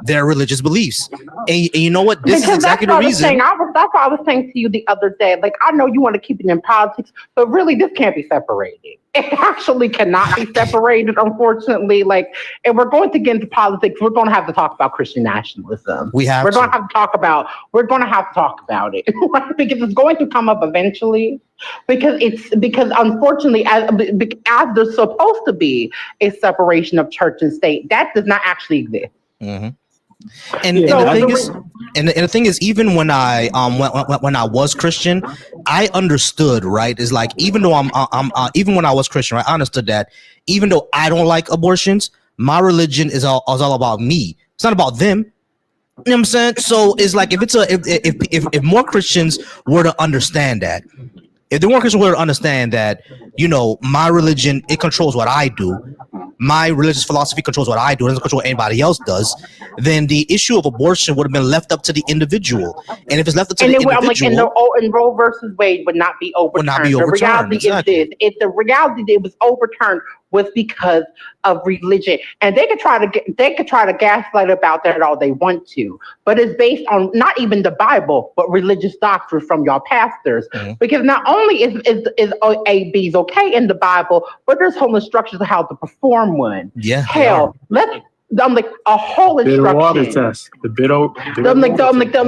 their religious beliefs, and you know what? This is exactly the reason. That's what I was saying to you the other day. Like, I know you want to keep it in politics, but really, this can't be separated. It actually cannot be separated, unfortunately. Like, if we're going to get into politics, we're going to have to talk about Christian nationalism. We're going to have to talk about it, right? Because it's going to come up eventually. Because unfortunately, as there's supposed to be a separation of church and state, that does not actually exist. Mm-hmm. And the thing is, even when I was Christian, I understood, right? Is like, even though even when I was Christian, right, I understood that even though I don't like abortions, my religion is all about me. It's not about them. You know what I'm saying? So it's like, if more Christians were to understand that, if the more Christians were to understand that, you know, my religion, it controls what I do. My religious philosophy controls what I do. It doesn't control what anybody else does. Then the issue of abortion would have been left up to the individual. And if it's left up to the individual, and Roe versus Wade would not be overturned. The reality is this: the reality that it was overturned was because of religion, and they could try to gaslight about that all they want to, but it's based on not even the Bible, but religious doctrine from y'all pastors. Mm-hmm. Because not only is A, B's okay in the Bible, but there's whole instructions of how to perform one. Yeah. Hell, I'm like a whole instruction. Water test.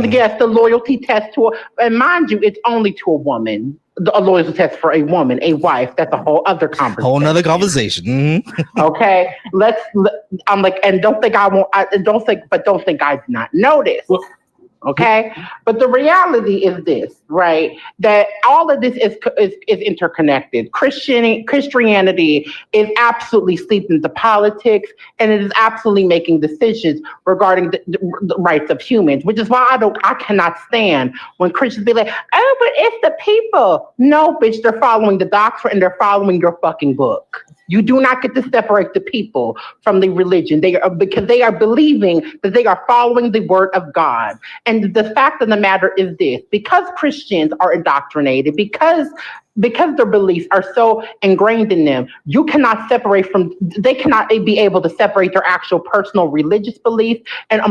Yes, the loyalty test and mind you, it's only to a woman. A loyalty test for a woman, a wife. That's a whole other conversation. Whole nother conversation. Mm-hmm. Okay, I'm like, and don't think I did not know this. Okay, but the reality is this, right? That all of this is interconnected. Christianity is absolutely sleeping into politics, and it is absolutely making decisions regarding the rights of humans, which is why I cannot stand when Christians be like, oh, but it's the people. No, bitch, they're following the doctrine and they're following your fucking book. You do not get to separate the people from the religion. Because they are believing that they are following the word of God. And the fact of the matter is this: because Christians are indoctrinated, because their beliefs are so ingrained in them, they cannot be able to separate their actual personal religious beliefs and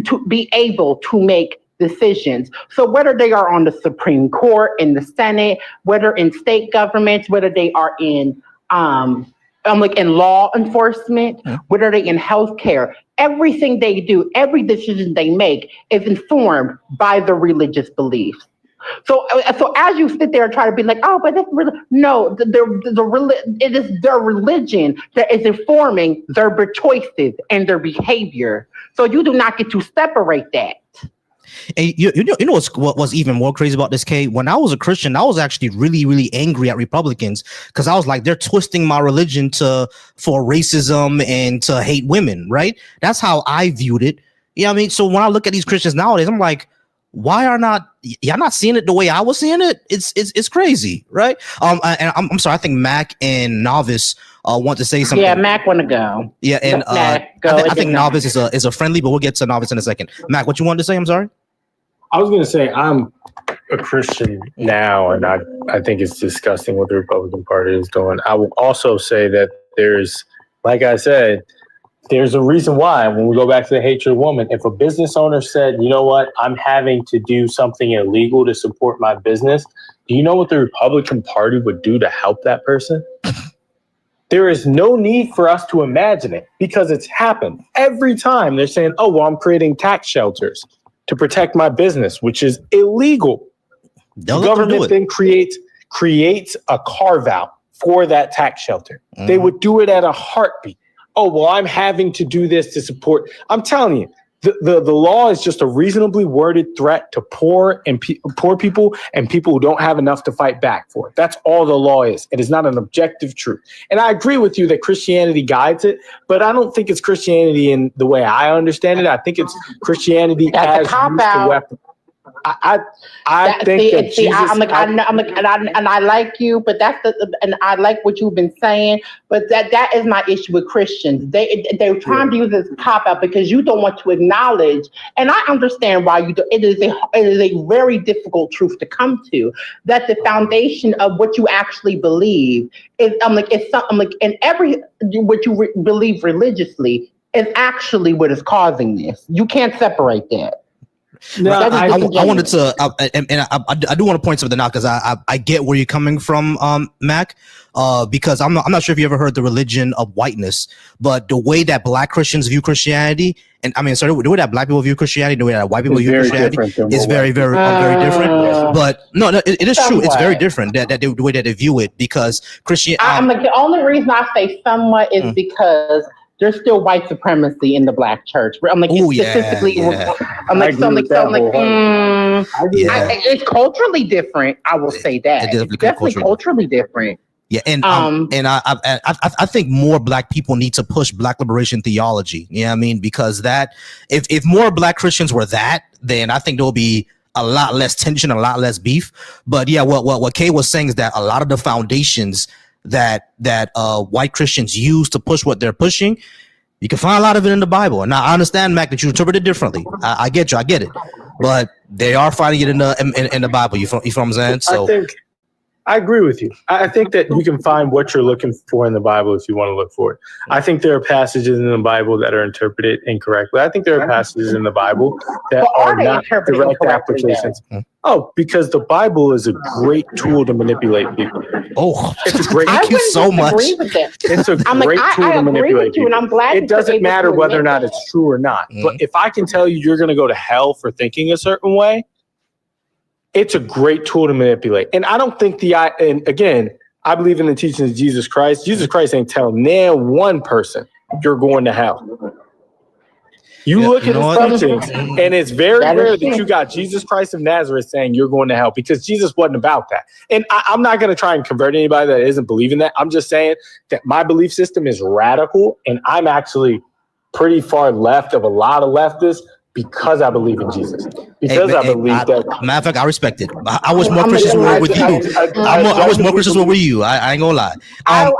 to be able to make decisions. So whether they are on the Supreme Court, in the Senate, whether in state governments, whether they are in in law enforcement, whether they in healthcare, everything they do, every decision they make is informed by their religious beliefs. So as you sit there and try to be like, oh, but that's really no, it is their religion that is informing their choices and their behavior. So you do not get to separate that. And you know what was even more crazy about this, Kay? When I was a Christian, I was actually really, really angry at Republicans because I was like, they're twisting my religion for racism and to hate women, right? That's how I viewed it. You know what I mean? So when I look at these Christians nowadays, I'm like, why are y'all not seeing it the way I was seeing it? It's crazy, right? And I'm sorry, I think Mac and Novice want to say something. Yeah, Mac want to go. Yeah, and Mac, go. I think Novice is a friendly, but we'll get to Novice in a second. Mac, what you wanted to say? I'm sorry. I was going to say I'm a Christian now, and I think it's disgusting what the Republican Party is doing. I will also say that there's, like I said, there's a reason why. When we go back to the hatred of woman, if a business owner said, you know what, I'm having to do something illegal to support my business, do you know what the Republican Party would do to help that person? There is no need for us to imagine it because it's happened. Every time they're saying, oh, well, I'm creating tax shelters to protect my business, which is illegal. The government then creates a carve out for that tax shelter. Mm-hmm. They would do it at a heartbeat. Oh, well, I'm having to do this to support. I'm telling you, the law is just a reasonably worded threat to poor people and people who don't have enough to fight back for it. That's all the law is. It is not an objective truth. And I agree with you that Christianity guides it, but I don't think it's Christianity in the way I understand it. I think it's Christianity as used to weapon. I think that Jesus. I'm like, and I like you, but and I like what you've been saying, but that is my issue with Christians. They're trying to use this cop out because you don't want to acknowledge, and I understand why you do. It is a very difficult truth to come to, that the foundation of what you actually believe is. And every what you believe religiously is actually what is causing this. You can't separate that. No, I wanted to, I do want to point something out because I get where you're coming from, Mac. Because I'm not sure if you ever heard the religion of whiteness, but the way that Black Christians view Christianity, and I mean, sorry, the way that Black people view Christianity, the way that white people view Christianity is very different. But no, it is true. It's very different that the way that they view it because Christianity. I'm like, the only reason I say somewhat is because there's still white supremacy in the Black church. I'm like, statistically, I'm like, it's culturally different. I will say that it's definitely culturally different. Yeah, and I think more Black people need to push Black liberation theology. You know what I mean? Because that if more Black Christians were that, then I think there will be a lot less tension, a lot less beef. But yeah, what Kay was saying is that a lot of the foundations that white Christians use to push what they're pushing, you can find a lot of it in the Bible. Now I understand, Mac, that you interpret it differently. I get you, I get it, but they are finding it in the Bible. You know what I'm saying? So I agree with you. I think that you can find what you're looking for in the Bible if you want to look for it. I think there are passages in the Bible that are interpreted incorrectly. I think there are passages in the Bible that are not direct applications. Oh, because the Bible is a great tool to manipulate people. Oh, it's a great. Thank you so much. It's a great tool to manipulate people. And I'm glad it doesn't matter whether or not it's true or not. But if I can tell you you're going to go to hell for thinking a certain way, it's a great tool to manipulate. And I don't think and again, I believe in the teachings of Jesus Christ. Jesus Christ ain't telling one person you're going to hell. You look at his teachings, and it's very rare that you got Jesus Christ of Nazareth saying you're going to hell, because Jesus wasn't about that. And I'm not going to try and convert anybody that isn't believing that. I'm just saying that my belief system is radical, and I'm actually pretty far left of a lot of leftists, because I believe in Jesus. Because I believe that. Matter of fact, I respect it. I wish more Christians were with you. I wish more Christians were with you. I ain't gonna lie. I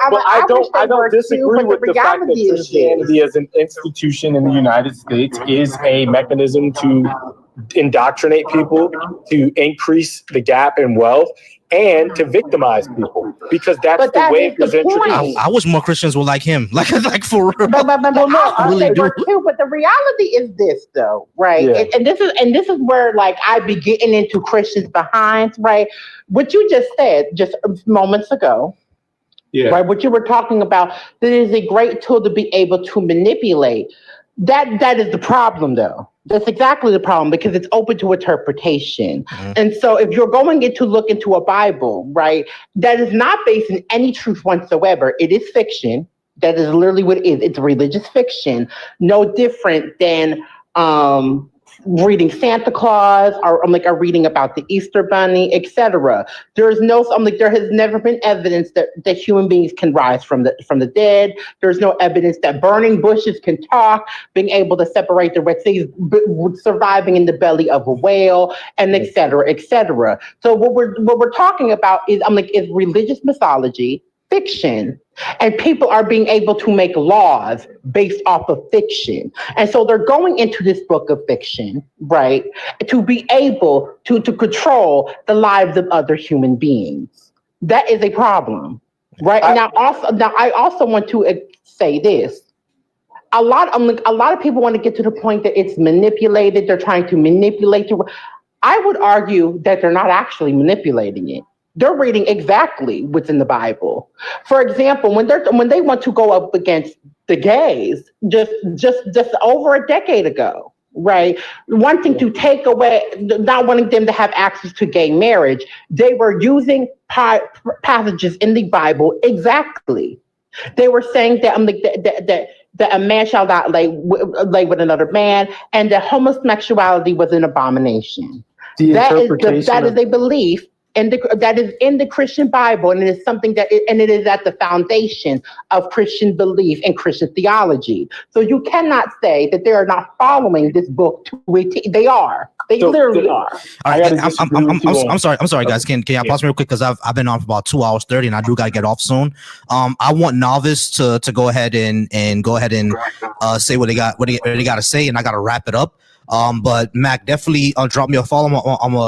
don't disagree with the fact that Christianity as an institution in the United States is a mechanism to indoctrinate people, to increase the gap in wealth, and to victimize people, because that's the way it was introduced. I wish more Christians were like him, like for real. But I really do. Too, but the reality is this, though, right? Yeah. And this is where, like, I be getting into Christians' behinds, right? What you just said just moments ago, right? What you were talking about, that is a great tool to be able to manipulate. That is the problem, though. That's exactly the problem, because it's open to interpretation. And so if you're going to look into a Bible, right, that is not based in any truth whatsoever, it is fiction. That is literally what it is. It's religious fiction, no different than reading Santa Claus or reading about the Easter Bunny, etc. There is no, there has never been evidence that human beings can rise from the dead. There's no evidence that burning bushes can talk, being able to separate the Red Sea, surviving in the belly of a whale, and etc. etc. So what we're talking about is is religious mythology, fiction, and people are being able to make laws based off of fiction. And so they're going into this book of fiction, right, to be able to control the lives of other human beings. That is a problem, right? Now I also want to say this. A lot of people want to get to the point that it's manipulated. They're trying to manipulate it. I would argue that they're not actually manipulating it. They're reading exactly what's in the Bible. For example, when they want to go up against the gays, just over a decade ago, right? Wanting to take away, not wanting them to have access to gay marriage, they were using passages in the Bible exactly. They were saying that a man shall not lay with another man, and that homosexuality was an abomination. That is a belief. And that is in the Christian Bible, and it is something it is at the foundation of Christian belief and Christian theology. So you cannot say that they are not following this book to a T. They are. They literally are. All right, I'm sorry, guys. Can I pause real quick, because I've been on for about 2 hours 30, and I do gotta get off soon. I want Novice to go ahead and say what they got to say, and I gotta wrap it up. But Mac, definitely drop me a follow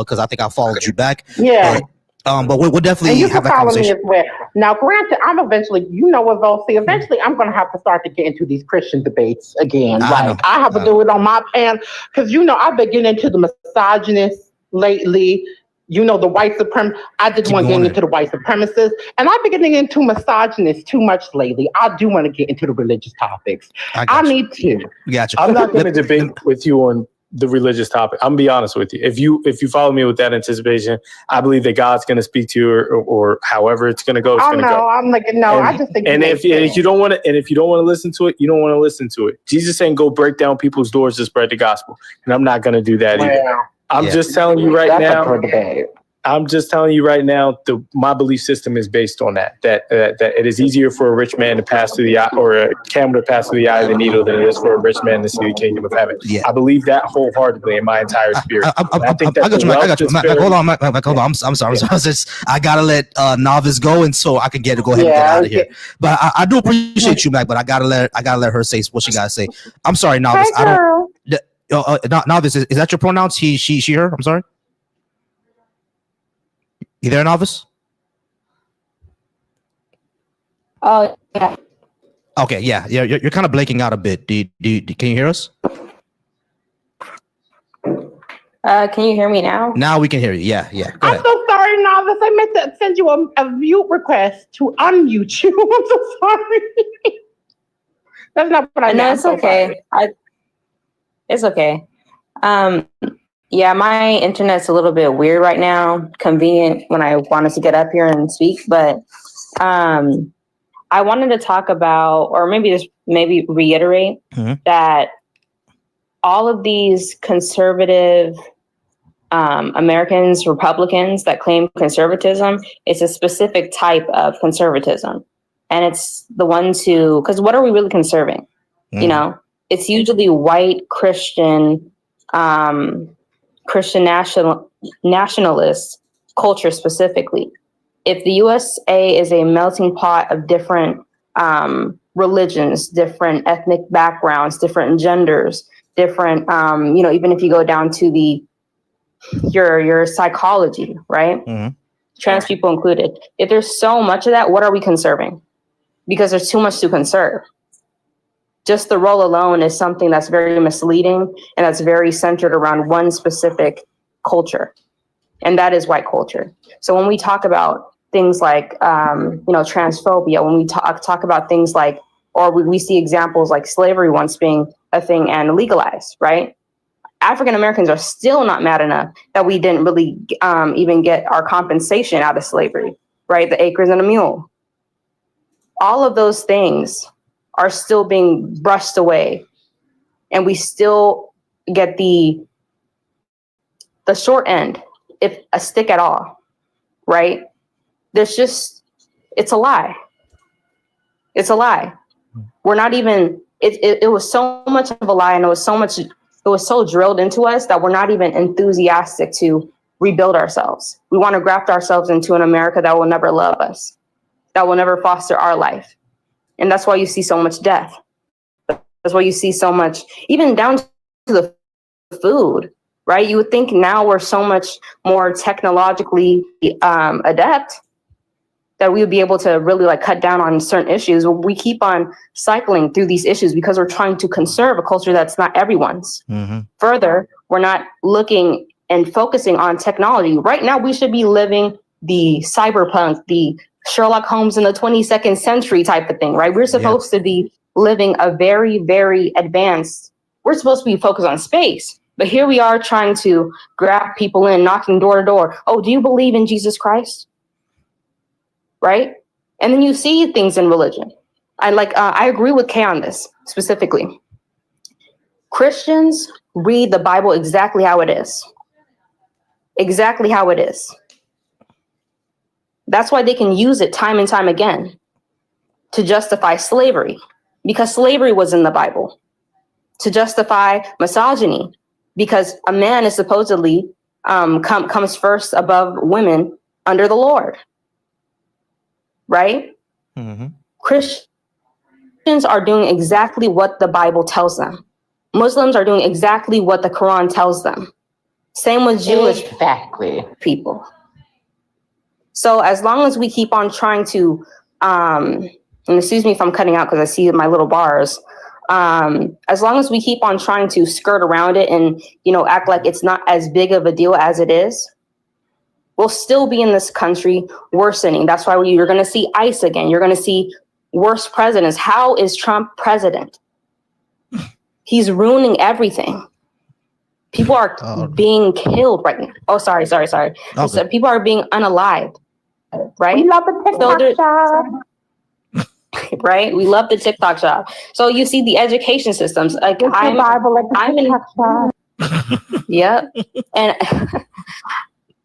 because I think I followed you back. Yeah. But we'll definitely have that conversation. Me as well. Now, granted, I'm eventually, eventually I'm going to have to start to get into these Christian debates again. I have to do it on my pan, because I've been getting into the misogynist lately. The white supremacists. I just want to get into the white supremacists, and I've been getting into misogynists too much lately. I do want to get into the religious topics. I need to. Gotcha. I'm not going to debate with you on the religious topic. I'm gonna be honest with you. If you follow me with that anticipation, I believe that God's going to speak to you, or however it's going to go. It's going to go. I'm like, no. I just think. And if you don't want to listen to it, you don't want to listen to it. Jesus ain't go break down people's doors to spread the gospel, and I'm not going to do that either. I'm just telling you right now. I'm just telling you right now, my belief system is based on that it is easier for a rich man to pass through the eye, or a camel to pass through the eye of the needle, than it is for a rich man to see the kingdom of heaven. Yeah. I believe that wholeheartedly in my entire spirit. I got you, Mac. Hold on, Mac. Hold on. I'm sorry. I gotta let Novice go, and so I can go ahead and get out of here. But I do appreciate you, Mac. But I gotta let her say what she gotta say. I'm sorry, Novice. Novice, is that your pronouns? He, she, her? I'm sorry. You there, Novice? Oh, yeah. Okay, yeah. You're kind of blanking out a bit. Can you hear us? Can you hear me now? Now we can hear you. Yeah. Go I'm ahead. so sorry, Novice. I meant to send you a mute request to unmute you. I'm so sorry. That's not what I meant. No, it's okay. It's okay. Yeah, my internet's a little bit weird right now. Convenient when I wanted to get up here and speak, but I wanted to talk about, or maybe reiterate that all of these conservative Americans, Republicans that claim conservatism, it's a specific type of conservatism, and it's the ones who, because what are we really conserving? It's usually white Christian. Christian nationalist culture specifically. If the USA is a melting pot of different religions, different ethnic backgrounds, different genders, different, even if you go down to your psychology, right? Mm-hmm. Trans people included. If there's so much of that, what are we conserving? Because there's too much to conserve. Just the role alone is something that's very misleading, and that's very centered around one specific culture, and that is white culture. So when we talk about things like, transphobia, when we talk about things like, or we see examples like slavery once being a thing and legalized, right? African Americans are still not mad enough that we didn't really even get our compensation out of slavery, right? The acres and a mule. All of those things are still being brushed away, and we still get the short end, if a stick at all, right? It's a lie. It's a lie. We're not even, it was so much of a lie, and it was so drilled into us that we're not even enthusiastic to rebuild ourselves. We want to graft ourselves into an America that will never love us, that will never foster our life. And that's why you see so much death. That's why you see so much, even down to the food, right? You would think now we're so much more technologically adept that we would be able to really like cut down on certain issues. We keep on cycling through these issues because we're trying to conserve a culture that's not everyone's. Mm-hmm. Further, we're not looking and focusing on technology. Right now, we should be living the cyberpunk, the Sherlock Holmes in the 22nd century type of thing, right? We're supposed to be living a very, very advanced, we're supposed to be focused on space. But here we are trying to grab people in, knocking door to door. Oh, do you believe in Jesus Christ? Right? And then you see things in religion. I agree with Kay on this specifically. Christians read the Bible exactly how it is. Exactly how it is. That's why they can use it time and time again to justify slavery, because slavery was in the Bible. To justify misogyny, because a man is supposedly comes first above women under the Lord. Right? Mm-hmm. Christians are doing exactly what the Bible tells them. Muslims are doing exactly what the Quran tells them. Same with Jewish people. So as long as we keep on trying to, and excuse me if I'm cutting out because I see my little bars. As long as we keep on trying to skirt around it and, act like it's not as big of a deal as it is, we'll still be in this country worsening. That's why you're going to see ICE again. You're going to see worse presidents. How is Trump president? He's ruining everything. People are being killed right now. Oh, sorry. So people are being unalived, right? We love the TikTok shop. Right? We love the TikTok shop. So you see the education systems. Like I'm in. Yep. And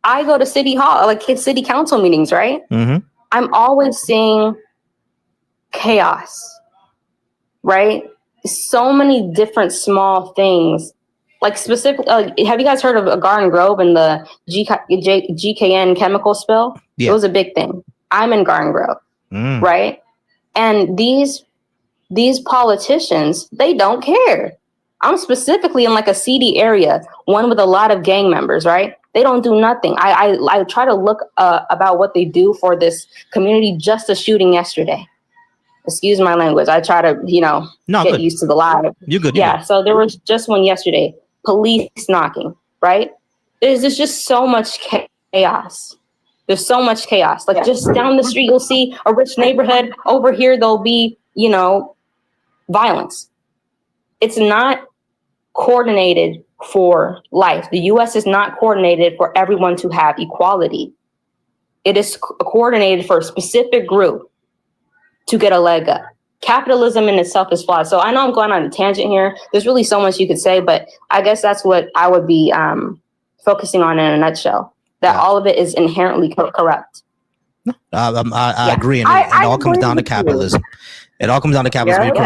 I go to city hall, like city council meetings, right? Mm-hmm. I'm always seeing chaos, right? So many different small things, like specific. Have you guys heard of Garden Grove and the GKN chemical spill? Yeah. It was a big thing. I'm in Garden Grove, right? And these politicians, they don't care. I'm specifically in like a seedy area, one with a lot of gang members, right? They don't do nothing. I try to look about what they do for this community. Just a shooting yesterday. Excuse my language. I try to, get used to the lie. You're good. Yeah. So there was just one yesterday. Police knocking, right? There's just so much chaos. There's so much chaos. Like just down the street, you'll see a rich neighborhood. Over here, there'll be, violence. It's not coordinated for life. The U.S. is not coordinated for everyone to have equality. It is coordinated for a specific group to get a leg up. Capitalism in itself is flawed. So I know I'm going on a tangent here. There's really so much you could say, but I guess that's what I would be focusing on in a nutshell, that all of it is inherently corrupt. I agree. And it all comes down to capitalism. It all comes down to capitalism.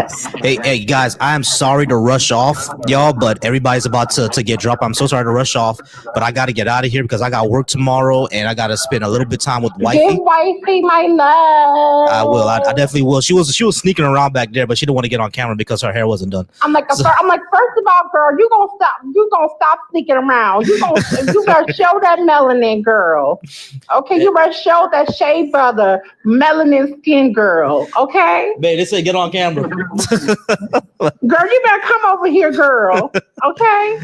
Yeah. Hey, guys, I am sorry to rush off, y'all, but everybody's about to get dropped. I'm so sorry to rush off, but I got to get out of here because I got work tomorrow and I got to spend a little bit of time with wifey. Give wifey my love. I will. I definitely will. She was sneaking around back there, but she didn't want to get on camera because her hair wasn't done. I'm like, first of all, girl, you gonna stop sneaking around. You better show that melanin, girl. Okay, you better show that Shea Brother melanin skin, girl. Okay. Babe, they say get on camera. Girl, you better come over here, girl. Okay.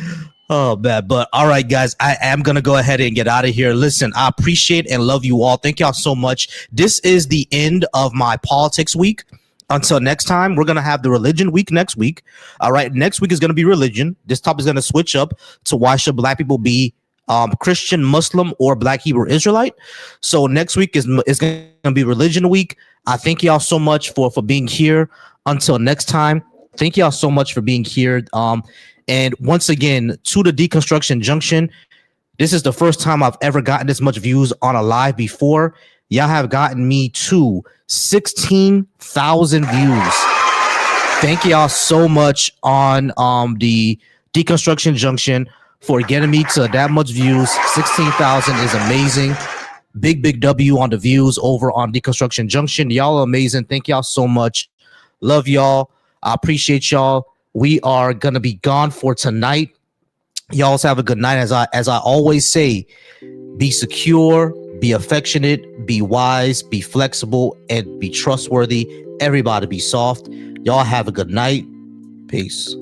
Oh, bad. But all right, guys, I am going to go ahead and get out of here. Listen, I appreciate and love you all. Thank y'all so much. This is the end of my politics week. Until next time, we're going to have the religion week next week. All right. Next week is going to be religion. This topic is going to switch up to why should black people be Christian, Muslim, or Black Hebrew Israelite. So next week is going to be religion week. I thank y'all so much for being here. Until next time, thank y'all so much for being here. And once again, to the Deconstruction Junction, this is the first time I've ever gotten this much views on a live before. Y'all have gotten me to 16,000 views. Thank y'all so much on the Deconstruction Junction for getting me to that much views. 16,000 is amazing. Big W on the views over on Deconstruction Junction. Y'all are amazing. Thank y'all so much. Love y'all. I appreciate y'all. We are gonna be gone for tonight. Y'all have a good night. As I always say, be secure, be affectionate, be wise, be flexible, and be trustworthy. Everybody be soft. Y'all have a good night. Peace.